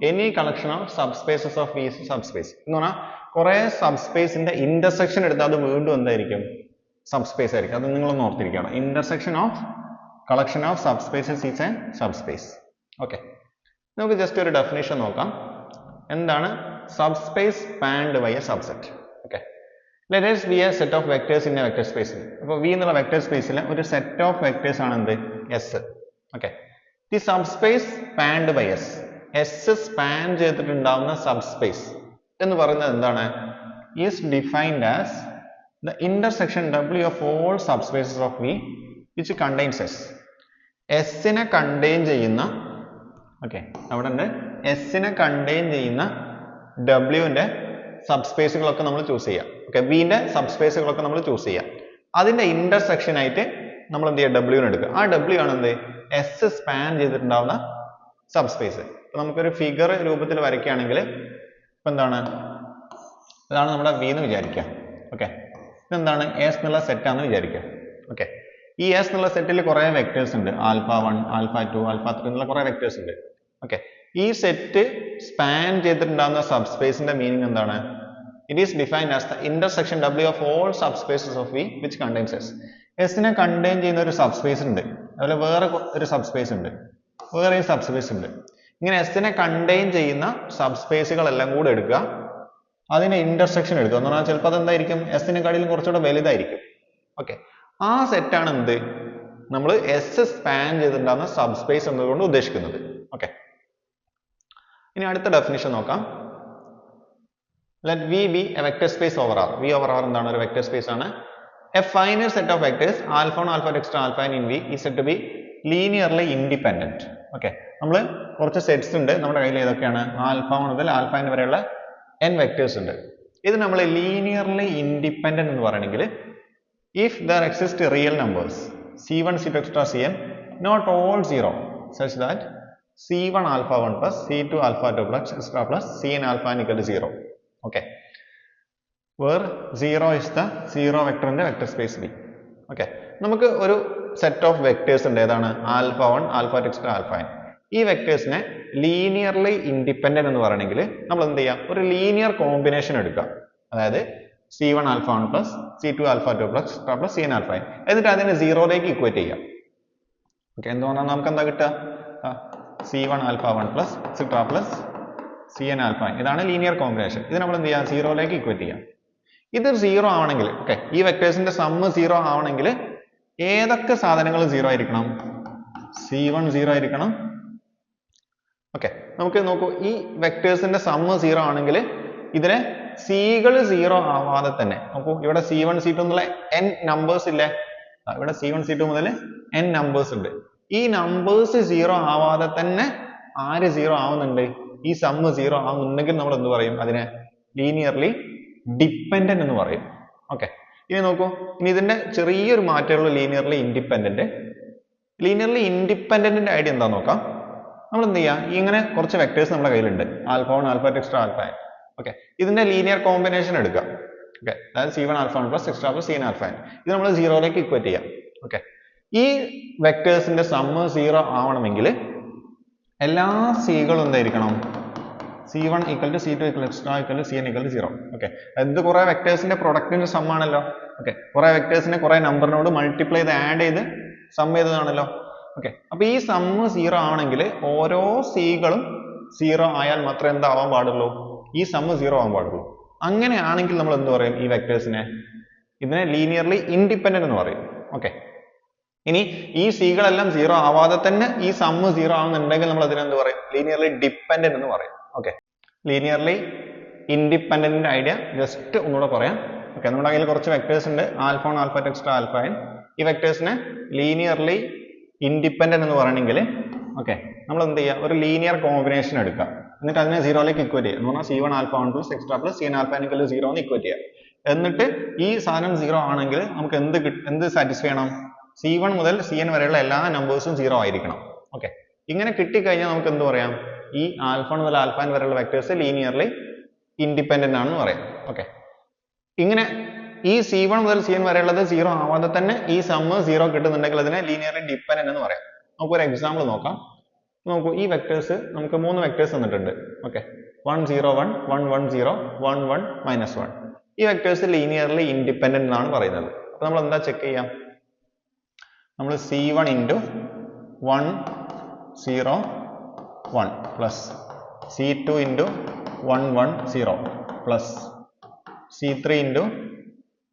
any collection of subspaces of V is a subspace. എന്ന് പറഞ്ഞാൽ കുറെ സബ്സ്പേസിന്റെ intersection എടുത്താൽ അത് വീണ്ടും എന്തായിരിക്കും? സബ്സ്പേസ് ആയിരിക്കും. അത് നിങ്ങളൊന്ന് ഓർത്തിരിക്കണം. Intersection of collection of subspaces is a subspace. Okay, നമുക്ക് ജസ്റ്റ് ഒരു ഡെഫിനിഷൻ നോക്കാം. എന്താണ് subspace spanned by a subset? Okay, let us be a set of vectors in a vector space. അപ്പോൾ V എന്നുള്ള വെക്ടർ സ്പേസിലെ ഒരു സെറ്റ് ഓഫ് വെക്ടേഴ്സ് ആണ് എന്ത്? S. Okay, the subspace spanned by S. S span ചെയ്തിട്ടുണ്ടാവുന്ന subspace എന്ന് പറയുന്നത് എന്താണ്? Is defined as the intersection W of all subspaces of V which contains S. S നെ കണ്ടെയ്ൻ ചെയ്യുന്ന, ഓക്കെ അവിടെ ഉണ്ട്, S നെ കണ്ടെയ്ൻ ചെയ്യുന്ന W ന്റെ സബ്സ്പേസുകളൊക്കെ നമ്മൾ ചൂസ് ചെയ്യാം. ഓക്കെ, V ന്റെ സബ്സ്പേസുകളൊക്കെ നമ്മൾ ചൂസ് ചെയ്യാം. അതിന്റെ ഇന്റർസെക്ഷൻ ആയിട്ട് നമ്മൾ എന്ത് ചെയ്യുക? W നെ എടുക്കുക. ആ W ആണ് എന്ത്? S സ്പാൻ ചെയ്തിട്ടുണ്ടാവുന്ന സബ്സ്പേസ്. അപ്പൊ നമുക്കൊരു ഫിഗർ രൂപത്തിൽ വരയ്ക്കുകയാണെങ്കിൽ ഇപ്പൊ എന്താണ്? ഇതാണ് നമ്മുടെ V എന്ന് വിചാരിക്കുക. ഓക്കെ, ഇതെന്താണ്? S എന്നുള്ള സെറ്റ് ആണെന്ന് വിചാരിക്കുക. ഓക്കെ, ഈ S എന്നുള്ള സെറ്റിൽ കുറെ വെക്ടേഴ്സ് ഉണ്ട്. ആൽഫ 1, ആൽഫ 2, ആൽഫ 3 എന്നുള്ള കുറെ വെക്ടേഴ്സ് ഉണ്ട്. ഓക്കെ, ഈ സെറ്റ് സ്പാൻ ചെയ്തിട്ടുണ്ടാകുന്ന സബ്സ്പേസിന്റെ മീനിങ് എന്താണ്? It is defined as the intersection W of all subspaces of V which contains S. S നെ കണ്ടെയ്ൻ ചെയ്യുന്ന ഒരു സബ്സ്പേസ് ഉണ്ട്, അതുപോലെ വേറെ ഒരു സബ്സ്പേസ് ഉണ്ട്, വേറെയും സബ്സ്പേസ് ഉണ്ട്. ഇങ്ങനെ S നെ കണ്ടെയ്ൻ ചെയ്യുന്ന സബ്സ്പേസുകളെല്ലാം കൂടെ എടുക്കുക, അതിന്റെ ഇന്റർസെക്ഷൻ എടുക്കുക എന്ന് പറഞ്ഞാൽ ചിലപ്പോൾ അതെന്തായിരിക്കും? S നെക്കാട്ടിലും കുറച്ചുകൂടെ വലുതായിരിക്കും. ഓക്കെ, ആ സെറ്റാണ് എന്ത്? നമ്മൾ S സ്പാൻ ചെയ്തിട്ടുണ്ടാകുന്ന സബ്സ്പേസ് എന്നതുകൊണ്ട് ഉദ്ദേശിക്കുന്നത്. ഓക്കെ, ഇനി അടുത്ത ഡെഫിനിഷൻ നോക്കാം. Let V be a vector space over R. V over R എന്താണ്? ഒരു വെക്ടർ സ്പേസ് ആണ്. A finite set of vectors alpha 1, alpha extra alpha in V is said to be linearly independent. Okay, നമ്മൾ കുറച്ച് sets ഉണ്ട് നമ്മുടെ കയ്യിൽ. ഏതൊക്കെയാണ്? Alpha മുതൽ ആൽഫ വരെയുള്ള n വെക്ടേഴ്സ് ഉണ്ട്. ഇത് നമ്മൾ ലീനിയർലി ഇൻഡിപെൻഡന്റ് എന്ന് പറയണമെങ്കിൽ if there exist real numbers C1, C2, extra Cn not all 0 such that C1 alpha 1 plus C2 alpha 2 plus extra plus Cn alpha n equal to 0. Okay, where 0 is the 0 vector in the vector space V. Okay, നമുക്ക് ഒരു set of vectors ഉണ്ട്. ഏതാണ്? Alpha 1, alpha extra alpha n. ഈ വെക്ടേഴ്സിനെ linearly independent എന്ന് പറയണമെങ്കിൽ നമ്മൾ എന്ത് ചെയ്യാം? ഒരു ലീനിയർ കോമ്പിനേഷൻ എടുക്കുക. അതായത് C1 alpha 1 plus C2 alpha 2 plus extra plus Cn alpha n. എന്നിട്ട് അതിനെ 0ലേക്ക് ഇക്വേറ്റ് ചെയ്യാം. ഓക്കെ, എന്ന് പറഞ്ഞാൽ നമുക്ക് എന്താ കിട്ടുക? C1 alpha 1 plus extra plus Cn alpha n. ഇതാണ് ലീനിയർ കോമ്പിനേഷൻ. ഇത് നമ്മൾ എന്ത് ചെയ്യാം? 0ലേക്ക് ഇക്വേറ്റ് ചെയ്യാം. ഇത് 0 ആവണമെങ്കിൽ, ഓക്കെ, ഈ വെക്ടേഴ്സിന്റെ സമ്മ് 0 ആവണമെങ്കിൽ ഏതൊക്കെ സാധനങ്ങൾ 0 ആയിരിക്കണം? C1 0 ആയിരിക്കണം. ഓക്കെ, നമുക്ക് നോക്കൂ, ഈ വെക്ടേഴ്സിന്റെ സമ്മ് 0 ആണെങ്കിൽ ഇതിനെ സികൾ 0 ആവാതെ തന്നെ നോക്കൂ, ഇവിടെ C1 C2 എന്നുള്ള n നമ്പേഴ്സ് ഇല്ലേ? ഇവിടെ C1 C2 മുതൽ n നമ്പേഴ്സ് ഉണ്ട്. ഈ നമ്പേഴ്സ് 0 ആവാതെ തന്നെ ആര് 0 ആവുന്നുണ്ട്? ഈ സമ്മ് 0 ആവുന്നുണ്ടെങ്കിൽ നമ്മൾ എന്ത് പറയും? അതിനെ ലീനിയർലി ഡിപ്പെൻഡന്റ് എന്ന് പറയും. ഓക്കെ, ഇനി നോക്കൂ, ഇനി ഇതിന്റെ ചെറിയൊരു മാറ്റമുള്ള ലീനിയർലി ഇൻഡിപെൻഡന്റ്. ലീനിയർലി ഇൻഡിപെൻഡന്റിന്റെ ഐഡിയ എന്താ നോക്കാം. നമ്മൾ എന്ത് ചെയ്യാം? ഇങ്ങനെ കുറച്ച് വെക്ടേഴ്സ് നമ്മുടെ കയ്യിലുണ്ട്. Alpha 1, alpha extra alpha n. Okay, ഇതിന്റെ ലീനിയർ കോമ്പിനേഷൻ എടുക്കുക. ഓക്കെ, അതായത് C1 alpha 1 plus extra plus Cn alpha n. ഇത് നമ്മൾ 0ലേക്ക് ഇക്വേറ്റ് ചെയ്യാം. ഓക്കെ, ഈ വെക്ടേഴ്സിന്റെ സമ്മ് 0 ആവണമെങ്കിൽ എല്ലാ സികളും എന്തായിരിക്കണം? C1 equal to C2 equal to extra equal to Cn equal to 0. Okay, ഇത് കുറെ വെക്ടേഴ്സിന്റെ പ്രൊഡക്റ്റിന്റെ സം ആണല്ലോ. ഓക്കെ, കുറെ വെക്ടേഴ്സിനെ കുറെ നമ്പറിനോട് മൾട്ടിപ്ലൈ ചെയ്ത് ആഡ് ചെയ്ത് സം ചെയ്തതാണല്ലോ. ഓക്കെ, അപ്പൊ ഈ സമ്മ് 0 ആവണമെങ്കിൽ ഓരോ സികളും 0 ആയാൽ മാത്രമേ എന്താവാൻ പാടുള്ളൂ? ഈ സമ്മ് 0 ആവാൻ പാടുള്ളൂ. അങ്ങനെയാണെങ്കിൽ നമ്മൾ എന്ത് പറയും? ഈ വെക്ടേഴ്സിനെ ഇതിനെ ലീനിയർലി ഇൻഡിപെൻഡന്റ് എന്ന് പറയും. ഓക്കെ, ഇനി ഈ സികളെല്ലാം 0 ആവാതെ തന്നെ ഈ സമ്മ് 0 ആവുന്നുണ്ടെങ്കിൽ നമ്മൾ അതിനെ എന്ത് പറയും? ലീനിയർലി ഡിപ്പെൻഡന്റ് എന്ന് പറയും. ഓക്കെ, ലീനിയർലി ഇൻഡിപെൻഡന്റിന്റെ ഐഡിയ ജസ്റ്റ് ഒന്നുകൂടെ പറയാം. ഓക്കെ, നമ്മുടെ കയ്യിൽ കുറച്ച് വെക്ടേഴ്സ് ഉണ്ട്. Alpha 1, alpha extra alpha n. ഈ വെക്ടേഴ്സിനെ ലീനിയർലി ഇൻഡിപെൻഡന്റ് എന്ന് പറയണമെങ്കിൽ ഓക്കെ, നമ്മൾ എന്ത് ചെയ്യുക? ഒരു ലീനിയർ കോമ്പിനേഷൻ എടുക്കുക. എന്നിട്ട് അതിനെ 0ലേക്ക് ഇക്വേറ്റ് ചെയ്യുക. എന്ന് പറഞ്ഞാൽ C1 alpha 1 plus extra plus Cn alpha n equal to 0 എന്ന് ഇക്വേറ്റ് ചെയ്യുക. എന്നിട്ട് ഈ സാധനം 0 ആണെങ്കിൽ നമുക്ക് എന്ത് സാറ്റിസ്ഫൈ ചെയ്യണം? C1 മുതൽ Cn വരെയുള്ള എല്ലാ നമ്പേഴ്സും 0 ആയിരിക്കണം. ഓക്കെ, ഇങ്ങനെ കിട്ടിക്കഴിഞ്ഞാൽ നമുക്ക് എന്ത് പറയാം? ഈ ആൽഫ മുതൽ ആൽഫ n വരെയുള്ള വെക്ടേഴ്സ് ലീനിയർലി ഇൻഡിപെൻഡന്റ് ആണെന്ന് പറയാം. ഓക്കെ, ഇങ്ങനെ ഈ C1 മുതൽ Cn വരെയുള്ളത് 0 ആവാതെ തന്നെ ഈ സമ്മ് 0 കിട്ടുന്നുണ്ടെങ്കിൽ അതിനെ ലീനിയർലി ഡിപെൻഡന്റ് എന്ന് പറയാം. നമുക്ക് ഒരു എക്സാമ്പിൾ നോക്കാം. നോക്കൂ, ഈ വെക്ടേഴ്സ് നമുക്ക് 3 വെക്ടേഴ്സ് തന്നിട്ടുണ്ട്. ഓക്കെ, 1 0 1 1 1 0 1 1 -1. ഈ വെക്ടേഴ്സ് ലീനിയർലി ഇൻഡിപെൻഡന്റ് എന്നാണ് പറയുന്നത്. അപ്പോൾ നമ്മൾ എന്താ ചെക്ക് ചെയ്യാം? നമ്മൾ C1 into 1 0 1 plus C2 into 1 1 0 plus C3 into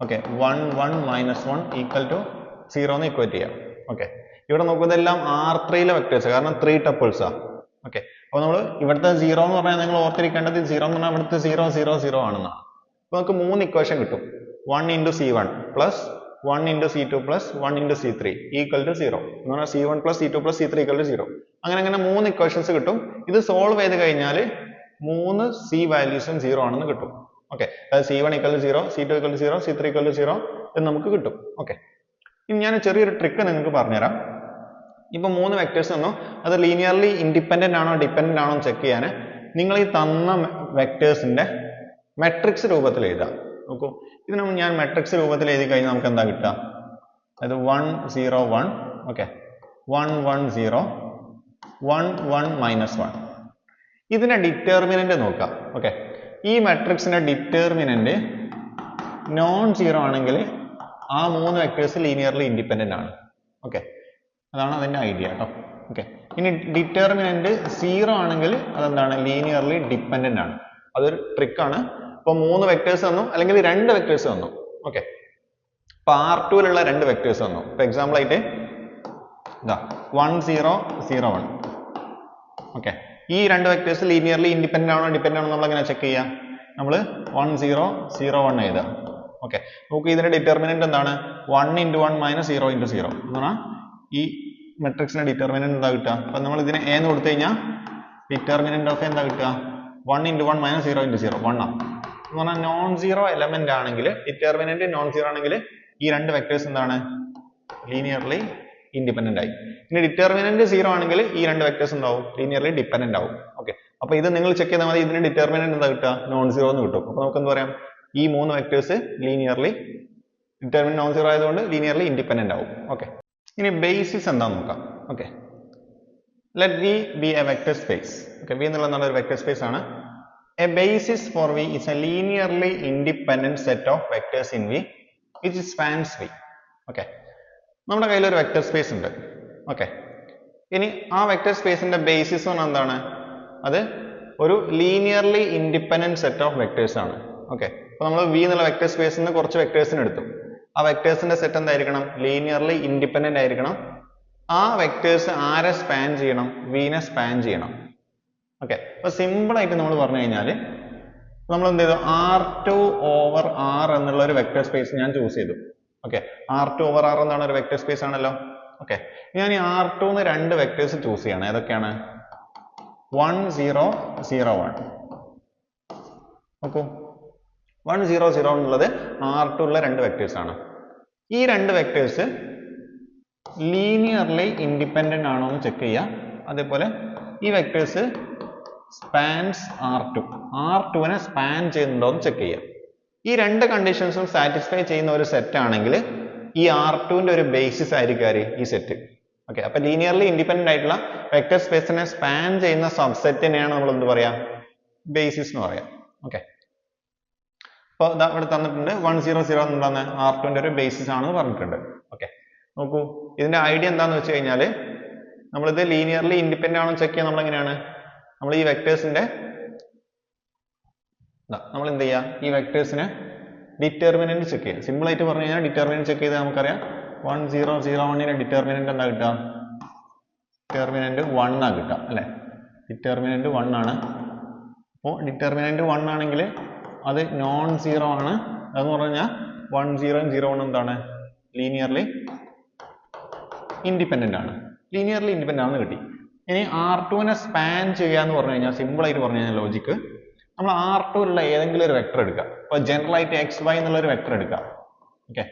1 1 -1 equal to 0 എന്ന് ഇക്വേറ്റ് ചെയ്യാം. ഓക്കെ, ഇവിടെ നോക്കുക, ഇതെല്ലാം R3 വെക്ടേഴ്സ്, കാരണം 3 ടപ്പിൾസ് ആണ്. ഓക്കെ, അപ്പോൾ നമ്മൾ ഇവിടുത്തെ 0 എന്ന് പറഞ്ഞാൽ നിങ്ങൾ ഓർത്തിരിക്കേണ്ടത് 0 എന്ന് പറഞ്ഞാൽ ഇവിടുത്തെ 0 0 0 ആണെന്നാണ്. അപ്പോൾ നമുക്ക് 3 ഇക്വേഷൻ കിട്ടും. 1 into C1 plus 1 into C2 plus 1 into C3 equal to 0 എന്ന് പറഞ്ഞാൽ C1 plus C2 plus C3 equal to 0. അങ്ങനെ 3 ഇക്വേഷൻസ് കിട്ടും. ഇത് സോൾവ് ചെയ്ത് കഴിഞ്ഞാൽ 3 C വാല്യൂസും 0 ആണെന്ന് കിട്ടും. ഓക്കെ, അതായത് C1 equal to 0, C2 equal to 0, C3 equal to 0 എന്ന് നമുക്ക് കിട്ടും. ഓക്കെ, ഇനി ഞാൻ ചെറിയൊരു ട്രിക്ക് നിങ്ങൾക്ക് പറഞ്ഞുതരാം. ഇപ്പോൾ 3 വെക്ടേഴ്സ് തന്നു, അത് ലീനിയർലി ഇൻഡിപെൻഡന്റ് ആണോ ഡിപെൻഡന്റ് ആണോ ചെക്ക് ചെയ്യാൻ നിങ്ങൾ ഈ തന്ന വെക്ടേഴ്സിന്റെ മെട്രിക്സ് രൂപത്തിൽ എഴുതാം. നോക്കൂ, ഇതിന് ഞാൻ മെട്രിക്സ് രൂപത്തിൽ എഴുതി കഴിഞ്ഞാൽ നമുക്ക് എന്താ കിട്ടുക? അതായത് 1 0 1 1 1 0 1 1 -1. ഇതിന്റെ ഡിറ്റർമിനന്റ് നോക്കാം. ഓക്കെ, ഈ മെട്രിക്സിന്റെ ഡിറ്റർമിനന്റ് നോൺ സീറോ ആണെങ്കിൽ ആ 3 വെക്ടേഴ്സ് ലീനിയർലി ഇൻഡിപെൻഡന്റ് ആണ്. ഓക്കെ, അതാണ് അതിന്റെ ഐഡിയ കേട്ടോ. ഓക്കെ, ഇനി ഡിറ്റർമിനന്റ് 0 ആണെങ്കിൽ അതെന്താണ്? ലീനിയർലി ഡിപെൻഡന്റ് ആണ്. അതൊരു ട്രിക്കാണ്. ഇപ്പോൾ 3 വെക്ടേഴ്സ് തന്നു, അല്ലെങ്കിൽ 2 വെക്ടേഴ്സ് തന്നു. ഓക്കെ, ഇപ്പൊ R2ലുള്ള 2 വെക്ടേഴ്സ് തന്നു. ഇപ്പൊ എക്സാമ്പിൾ ആയിട്ട് ഇതാ 1 0 0 1. ഓക്കെ, ഈ 2 വെക്ടേഴ്സ് ലീനിയർലി ഇൻഡിപെൻഡന്റ് ആണോ ഡിപെൻഡന്റ് ആണോ നമ്മൾ എങ്ങനെ ചെക്ക് ചെയ്യാം? നമ്മൾ 1 0 0 1 എഴുതാം. ഓക്കെ, നമുക്ക് ഇതിന്റെ ഡിറ്റർമിനന്റ് എന്താണ്? 1 into 1 minus 0 into 0 എന്ന് പറഞ്ഞാൽ ഈ മെട്രിക്സിന്റെ ഡിറ്റർമിനന്റ് എന്താ കിട്ടുക? അപ്പൊ നമ്മൾ ഇതിനെ A എന്ന് കൊടുത്തു കഴിഞ്ഞാൽ ഡിറ്റർമിനന്റ് ഓഫ് എന്താ കിട്ടുക? 1 into 1 minus 0 into 0 1 ആണ്. എന്ന് പറഞ്ഞാൽ നോൺ സീറോ എലമെന്റ് ആണെങ്കിൽ, ഡിറ്റർമിനന്റ് നോൺ സീറോ ആണെങ്കിൽ ഈ 2 വെക്ടേഴ്സ് എന്താണ്? ലീനിയർലി ഇൻഡിപെൻഡന്റ് ആയി. ഇനി ഡിറ്റർമിനന്റ് 0 ആണെങ്കിൽ ഈ 2 വെക്ടേഴ്സ് ഉണ്ടാവും ലീനിയർലി ഡിപെൻഡന്റ് ആവും. ഓക്കെ, അപ്പൊ ഇത് നിങ്ങൾ ചെക്ക് ചെയ്താൽ മതി. ഇതിന്റെ ഡിറ്റർമിനന്റ് എന്താ കിട്ടുക? നോൺ സീറോ എന്ന് കിട്ടും. അപ്പൊ നമുക്ക് എന്താ പറയാം? ഈ 3 vectors linearly determinant non zero ആയതുകൊണ്ട് ലീനിയർലി ഇൻഡിപെൻഡന്റ് ആവും. ഓക്കെ, ഇനി ബേസിസ് എന്താന്ന് നോക്കാം. Okay, let V be a vector space. Okay, V എന്നുള്ള ഒരു വെക്ടർ സ്പേസ് ആണ്. A basis for V is a linearly independent set of vectors in V which spans V. Okay, നമ്മുടെ കയ്യിൽ ഒരു വെക്ടർ സ്പേസ് ഉണ്ട്. Okay, ഇനി ആ vector സ്പേസിന്റെ ബേസിസ് എന്താണ്? അത് ഒരു linearly independent set of vectors ആണ്. ഓക്കെ, അപ്പൊ നമ്മൾ V എന്നുള്ള വെക്ടർ സ്പേസിൽ നിന്ന് കുറച്ച് വെക്ടേഴ്സിന് എടുത്തു. ആ വെക്ടേഴ്സിന്റെ സെറ്റ് എന്തായിരിക്കണം? ലീനിയർലി ഇൻഡിപെൻഡന്റ് ആയിരിക്കണം. ആ വെക്ടേഴ്സ് ആരെ സ്പാൻ ചെയ്യണം? വീനെ സ്പാൻ ചെയ്യണം. ഓക്കെ, അപ്പൊ സിമ്പിൾ ആയിട്ട് നമ്മൾ പറഞ്ഞു കഴിഞ്ഞാൽ നമ്മൾ എന്ത് ചെയ്തു? R2 over R എന്നുള്ള ഒരു വെക്ടർ സ്പേസ് ഞാൻ ചൂസ് ചെയ്തു. ഓക്കെ, R2 over R എന്താണ്? ഒരു വെക്ടർ സ്പേസ് ആണല്ലോ. ഓക്കെ, ഞാൻ ഈ R2 ന്ന് 2 വെക്ടേഴ്സ് ചൂസ് ചെയ്യണം. ഏതൊക്കെയാണ്? 1 0 0 1. നോക്കൂ, 1 0 0 എന്നുള്ളത് R2 ഉള്ള 2 വെക്ടേഴ്സ് ആണ്. ഈ 2 വെക്ടേഴ്സ് ലീനിയർലി ഇൻഡിപെൻഡന്റ് ആണോ എന്ന് ചെക്ക് ചെയ്യാം. അതേപോലെ ഈ വെക്ടേഴ്സ് സ്പാൻസ് R2 സ്പാൻ ചെയ്യുന്നുണ്ടോ എന്ന് ചെക്ക് ചെയ്യാം. ഈ 2 കണ്ടീഷൻസും സാറ്റിസ്ഫൈ ചെയ്യുന്ന ഒരു സെറ്റ് ആണെങ്കിൽ ഈ R2 ന്റെ ഒരു ബേസിസ് ആയിരിക്കും ഈ സെറ്റ്. ഓക്കെ, അപ്പൊ ലീനിയർലി ഇൻഡിപെൻഡന്റ് ആയിട്ടുള്ള വെക്ടർ സ്പേസിനെ സ്പാൻ ചെയ്യുന്ന സബ്സെറ്റിനെയാണ് നമ്മൾ എന്ത് പറയാ? ബേസിസ് എന്ന് പറയാം. ഓക്കെ, അപ്പോൾ ഇവിടെ തന്നിട്ടുണ്ട് 1 0 0 എന്താണ്? R2 ന്റെ ഒരു ബേസിസ് ആണെന്ന് പറഞ്ഞിട്ടുണ്ട്. ഓക്കെ, നോക്കൂ, ഇതിന്റെ ഐഡിയ എന്താന്ന് വെച്ച് കഴിഞ്ഞാൽ നമ്മളിത് ലീനിയർലി ഇൻഡിപെൻഡന്റ് ആണോ ചെക്ക് ചെയ്യാൻ നമ്മൾ എങ്ങനെയാണ്? നമ്മൾ ഈ വെക്ടേഴ്സിന്റെ നമ്മൾ എന്ത് ചെയ്യുക? ഈ വെക്ടേഴ്സിനെ ഡിറ്റർമിനന്റ് ചെക്ക് ചെയ്യാം. സിമ്പിൾ ആയിട്ട് പറഞ്ഞു കഴിഞ്ഞാൽ ഡിറ്റർമിനന്റ് ചെക്ക് ചെയ്താൽ നമുക്കറിയാം 1 0 0 1 ഡിറ്റർമിനന്റ് എന്താ കിട്ടുക? ഡിറ്റർമിനന്റ് 1 ആ കിട്ടുക അല്ലെ? ഡിറ്റർമിനന്റ് 1 ആണ്. അപ്പോൾ ഡിറ്റർമിനന്റ് 1 ആണെങ്കിൽ അത് നോൺ സീറോ ആണ്. അതെന്ന് പറഞ്ഞു കഴിഞ്ഞാൽ 1 0 0 1 എന്താണ്? ലീനിയർലി ഇൻഡിപെൻഡന്റ് ആണ്. ലീനിയർലി ഇൻഡിപെൻഡന്റ് ആണെന്ന് കിട്ടി. ഇനി R2 സ്പാൻ ചെയ്യാന്ന് പറഞ്ഞു കഴിഞ്ഞാൽ സിമ്പിൾ ആയിട്ട് പറഞ്ഞു കഴിഞ്ഞാൽ ലോജിക്ക് നമ്മൾ R2 ഉള്ള ഏതെങ്കിലും ഒരു വെക്ടർ എടുക്കുക. ഇപ്പൊ ജനറൽ ആയിട്ട് XY എന്നുള്ള ഒരു വെക്ടർ എടുക്കുക. ഓക്കെ,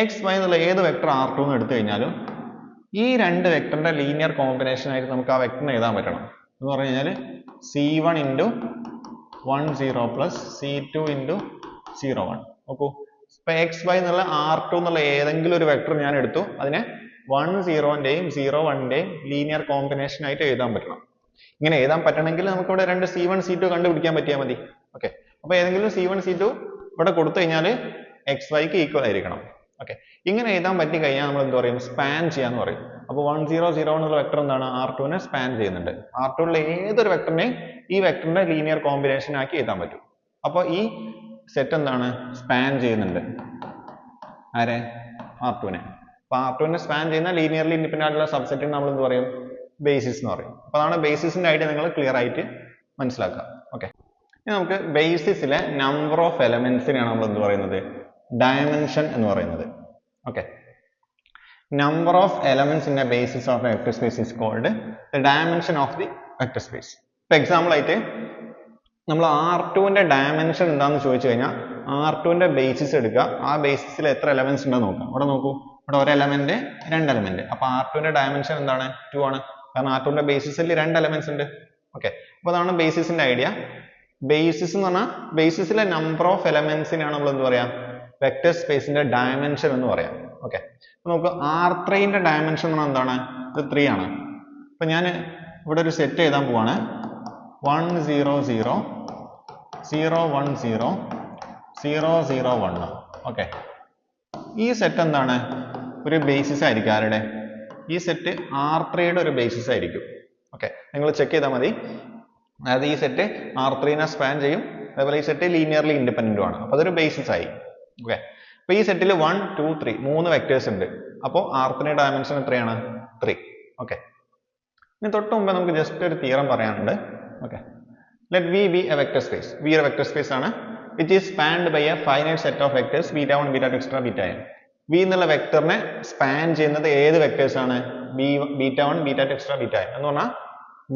എക്സ് വൈ എന്നുള്ള ഏത് വെക്ടർ R2 എന്ന് എടുത്തു കഴിഞ്ഞാലും ഈ രണ്ട് വെക്ടറിന്റെ ലീനിയർ കോമ്പിനേഷൻ ആയിട്ട് നമുക്ക് ആ വെക്ടറിനെ എഴുതാൻ പറ്റണം. എന്ന് പറഞ്ഞു കഴിഞ്ഞാൽ C1 into 1 0 plus C2 into 0 1. നോക്കൂ, ഇപ്പൊ എക്സ് വൈ എന്നുള്ള R2 എന്നുള്ള ഏതെങ്കിലും ഒരു വെക്ടർ ഞാൻ എടുത്തു, അതിനെ 1 0ന്റെയും 0 1ന്റെയും ലീനിയർ കോമ്പിനേഷൻ ആയിട്ട് എഴുതാൻ പറ്റണം. ഇങ്ങനെ എഴുതാൻ പറ്റണമെങ്കിൽ നമുക്ക് ഇവിടെ രണ്ട് C1 C2 കണ്ടുപിടിക്കാൻ പറ്റിയാൽ മതി. ഓക്കെ, അപ്പൊ ഏതെങ്കിലും C1 C2 ഇവിടെ കൊടുത്തു കഴിഞ്ഞാൽ എക്സ് വൈക്ക് ഈക്വൽ ആയിരിക്കണം. ഓക്കെ, ഇങ്ങനെ എഴുതാൻ പറ്റി കഴിഞ്ഞാൽ നമ്മൾ എന്ത് പറയും? സ്പാൻ ചെയ്യാന്ന് പറയും. അപ്പോൾ 1 0 0 എന്നുള്ള വെക്ടർ എന്താണ്? R2 നെ സ്പാൻ ചെയ്യുന്നുണ്ട്. R2 ഉള്ള ഏതൊരു വെക്ടറിനെയും ഈ വെക്ടറിന്റെ ലീനിയർ കോമ്പിനേഷൻ ആക്കി എഴുതാൻ പറ്റും. അപ്പോൾ ഈ സെറ്റ് എന്താണ്? സ്പാൻ ചെയ്യുന്നുണ്ട്. ആരെ? R2 നെ. അപ്പോൾ R2 നെ സ്പാൻ ചെയ്യുന്ന ലീനിയർലി ഇൻഡിപെൻഡന്റ് ആയിട്ടുള്ള സബ്സെറ്റിന് നമ്മൾ എന്ത് പറയും? ബേസിസ് എന്ന് പറയും. അപ്പോൾ അതാണ് ബേസിസിന്റെ ഐഡിയ നിങ്ങൾ ക്ലിയർ ആയിട്ട് മനസ്സിലാക്കുക. ഓക്കെ, ഇനി നമുക്ക് ബേസിസിലെ നമ്പർ ഓഫ് എലമെന്റ്സിനെയാണ് നമ്മൾ എന്ത് പറയുന്നത്? ഡയമെൻഷൻ എന്ന് പറയുന്നത്. Okay, number of elements in a basis of a vector space is called the dimension of the vector space. For example ആയിട്ട് നമ്മൾ R2 ന്റെ ഡയമെൻഷൻ എന്താണെന്ന് ചോദിച്ചു കഴിഞ്ഞാൽ R2 ന്റെ ബേസിസ് എടുക്കുക, ആ ബേസിസിൽ എത്ര എലമെന്റ്സ് ഉണ്ടെന്ന് നോക്കാം. ഇവിടെ നോക്കൂ, ഇവിടെ ഒരു എലമെന്റ്, രണ്ട് എലമെന്റ്. അപ്പോൾ R2 ന്റെ ഡയമെൻഷൻ എന്താണ്? 2 ആണ്. കാരണം R2 ന്റെ ബേസിസിൽ രണ്ട് എലമെന്റ്സ് ഉണ്ട്. ഓക്കെ, അപ്പോൾ അതാണ് ബേസിസിന്റെ ഐഡിയ. ബേസിസ് എന്ന് പറഞ്ഞാൽ ബേസിസിലെ നമ്പർ ഓഫ് എലമെന്റ്സിനാണ് നമ്മൾ എന്ത് പറയാ? വെക്ടർ സ്പേസിന്റെ ഡയമെൻഷൻ എന്ന് പറയാം. ഓക്കെ, അപ്പൊ നമുക്ക് R3 ന്റെ ഡയമെൻഷൻ എന്ന് പറഞ്ഞാൽ എന്താണ്? ഇത് 3 ആണ്. അപ്പൊ ഞാൻ ഇവിടെ ഒരു സെറ്റ് എഴുതാൻ പോവാണ്. 1 0 0 0 1 0 0 0 1. ഓക്കെ, ഈ സെറ്റ് എന്താണ്? ഒരു ബേസിസ് ആയിരിക്കും. ആരുടെ? ഈ സെറ്റ് R3 യുടെ ഒരു ബേസിസ് ആയിരിക്കും. ഓക്കെ, നിങ്ങൾ ചെക്ക് ചെയ്താൽ മതി. അതായത് ഈ സെറ്റ് R3 നെ സ്പാൻ ചെയ്യും, അതേപോലെ ഈ സെറ്റ് ലീനിയർലി ഇൻഡിപെൻഡന്റും ആണ്. അപ്പൊ അതൊരു ബേസിസ് ആയി. ഓക്കെ, അപ്പൊ ഈ സെറ്റിൽ 1 2 3 മൂന്ന് വെക്ടേഴ്സ് ഉണ്ട്. അപ്പോൾ R3 ഡയമെൻഷൻ എത്രയാണ്? 3. ഓക്കെ, ഇനി തൊട്ട് മുമ്പ് നമുക്ക് ജസ്റ്റ് ഒരു തിയറം പറയാനുണ്ട്. Okay, let V be a vector space. V ഒരു വെക്ടർ സ്പേസ് ആണ് which is spanned by a finite set of vectors beta 1 beta 2 etc beta n. V എന്നുള്ള വെക്ടറിനെ സ്പാൻ ചെയ്യുന്നത് ഏത് വെക്ടേഴ്സ് ആണ്? beta 1 beta 2 etc beta n എന്ന് പറഞ്ഞാൽ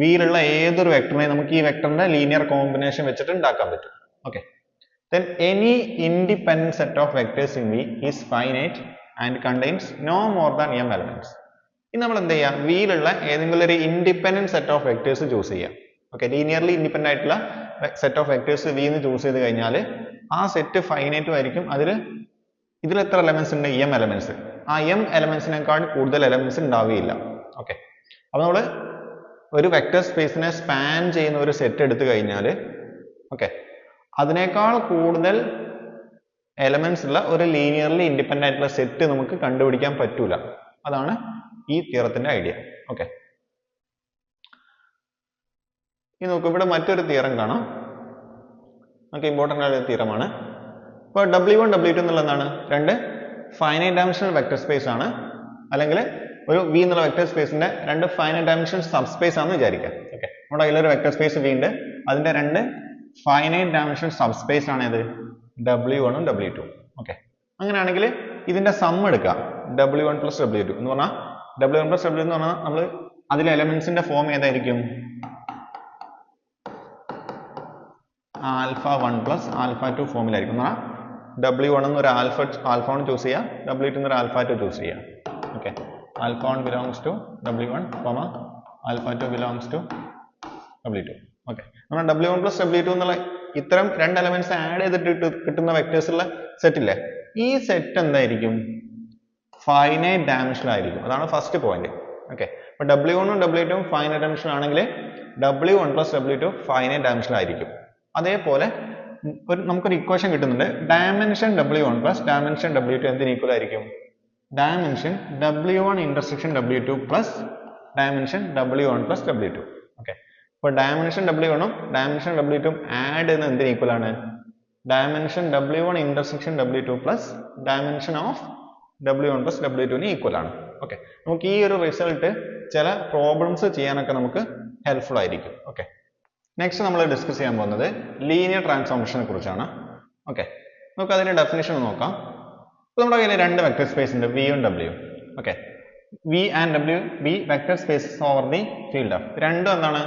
V യിലുള്ള ഏതൊരു വെക്ടറിനെ നമുക്ക് ഈ വെക്ടറിന്റെ ലീനിയർ കോമ്പിനേഷൻ വെച്ചിട്ട് ഉണ്ടാക്കാൻ പറ്റും. Okay, then any independent set of vectors in V is finite and contains no more than m elements. ഇനി നമ്മൾ എന്ത് ചെയ്യാം? V യിലുള്ള ഏതെങ്കിലും ഒരു independent set of vectors choose ചെയ്യാം. ഓക്കെ, ലീനിയർലി ഇൻഡിപെൻഡന്റ് ആയിട്ടുള്ള സെറ്റ് ഓഫ് വെക്ടേഴ്സ് V എന്ന് ചൂസ് ചെയ്ത് കഴിഞ്ഞാൽ ആ സെറ്റ് ഫൈനൈറ്റും ആയിരിക്കും. ഇതിൽ എത്ര എലമെന്റ്സ് ഉണ്ട്? m elements. ആ m എലമെന്റ്സിനേക്കാൾ കൂടുതൽ എലമെന്റ്സ് ഉണ്ടാവുകയില്ല. ഓക്കെ, അപ്പോൾ നമ്മൾ ഒരു വെക്ടർ സ്പേസിനെ സ്പാൻ ചെയ്യുന്ന ഒരു സെറ്റ് എടുത്തു കഴിഞ്ഞാൽ ഓക്കെ, അതിനേക്കാൾ കൂടുതൽ എലമെന്റ്സ് ഉള്ള ഒരു ലീനിയർലി ഇൻഡിപെൻഡന്റ് ആയിട്ടുള്ള സെറ്റ് നമുക്ക് കണ്ടുപിടിക്കാൻ പറ്റൂല. അതാണ് ഈ തിയറത്തിന്റെ ഐഡിയ. ഓക്കെ, ഇനി നമുക്ക് ഇവിടെ മറ്റൊരു തിയറം കാണാം. നമുക്ക് ഇമ്പോർട്ടന്റ് ആയ തിയറമാണ്. ഇപ്പോൾ W1 W2 എന്നുള്ള എന്താണ്? രണ്ട് ഫൈനൈറ്റ് ഡയമെൻഷണൽ വെക്ടർ സ്പേസ് ആണ്. അല്ലെങ്കിൽ ഒരു V എന്നുള്ള വെക്ടർ സ്പേസിന്റെ രണ്ട് ഫൈനൈറ്റ് ഡയമെൻഷണൽ സബ് സ്പേസ് ആണെന്ന് വിചാരിക്കാം. ഓക്കെ, നമ്മുടെ കയ്യിലൊരു വെക്ടർ സ്പേസ് V ഉണ്ട്, അതിന്റെ രണ്ട് ഫൈനൈറ്റ് ഡയമെൻഷണൽ സബ് സ്പേസ് ആണ് ഇത് W1 ഉം W2. ഓക്കെ, അങ്ങനെയാണെങ്കിൽ ഇതിന്റെ സം എടുക്കാം. W1 plus W2 എന്ന് പറഞ്ഞാൽ W1 plus W2 എന്ന് പറഞ്ഞാൽ നമ്മൾ അതിലെ എലമെന്റ്സിന്റെ ഫോം ഏതായിരിക്കും? α1 plus α2 ഫോമിലായിരിക്കും. എന്നാൽ W1 എന്ന് ഒരു α1 ചൂസ് ചെയ്യാം, W2 എന്ന് ഒരു α2 ചൂസ് ചെയ്യാം. Okay, α1 belongs to W1, α2 belongs to W2. Okay, നമ്മൾ W1 plus W2 എന്നുള്ള ഇത്തരം രണ്ട് എലമെന്റ്സ് ആഡ് ചെയ്തിട്ട് കിട്ടുന്ന വെക്ടേഴ്സ് ഉള്ള സെറ്റ് ഇല്ലേ, ഈ സെറ്റ് എന്തായിരിക്കും? ഫൈനൈറ്റ് ഡയമെൻഷണൽ ആയിരിക്കും. അതാണ് ഫസ്റ്റ് പോയിന്റ്. ഓക്കെ, അപ്പൊ W1 ഉം W2 ഉം ഫൈനൈറ്റ് ഡയമെൻഷണൽ ആണെങ്കിൽ W1 plus W2 finite dimensional ആയിരിക്കും. അതേപോലെ നമുക്കൊരു ഇക്വേഷൻ കിട്ടുന്നുണ്ട്. Dimension W1 plus dimension W2 എന്തിന് ഈക്വൽ ആയിരിക്കും? Dimension W1 intersection W2 plus dimension W1 plus W2. Okay, അപ്പോൾ ഡയമെൻഷൻ W1 ഉം ഡയമെൻഷൻ W2 ഉം ആഡ് ചെയ്യുന്നത് എന്തിന് ഈക്വൽ ആണ്? Dimension W1 intersection W2 plus dimension of W1 plus W2 ന് equal ആണ്. ഓക്കെ, നമുക്ക് ഈ ഒരു റിസൾട്ട് ചില പ്രോബ്ലംസ് ചെയ്യാനൊക്കെ നമുക്ക് ഹെൽപ്ഫുൾ ആയിരിക്കും. ഓക്കെ, നെക്സ്റ്റ് നമ്മൾ ഡിസ്കസ് ചെയ്യാൻ പോകുന്നത് ലീനിയർ ട്രാൻസ്ഫോർമേഷനെ കുറിച്ചാണ്. ഓക്കെ, നമുക്ക് അതിന്റെ ഡെഫിനിഷൻ നോക്കാം. ഇപ്പോൾ നമ്മുടെ കയ്യിൽ രണ്ട് വെക്ടർ സ്പേസ് ഉണ്ട്, V ഉം W. Okay, V and W, V vector space over the field of. രണ്ടും എന്താണ്?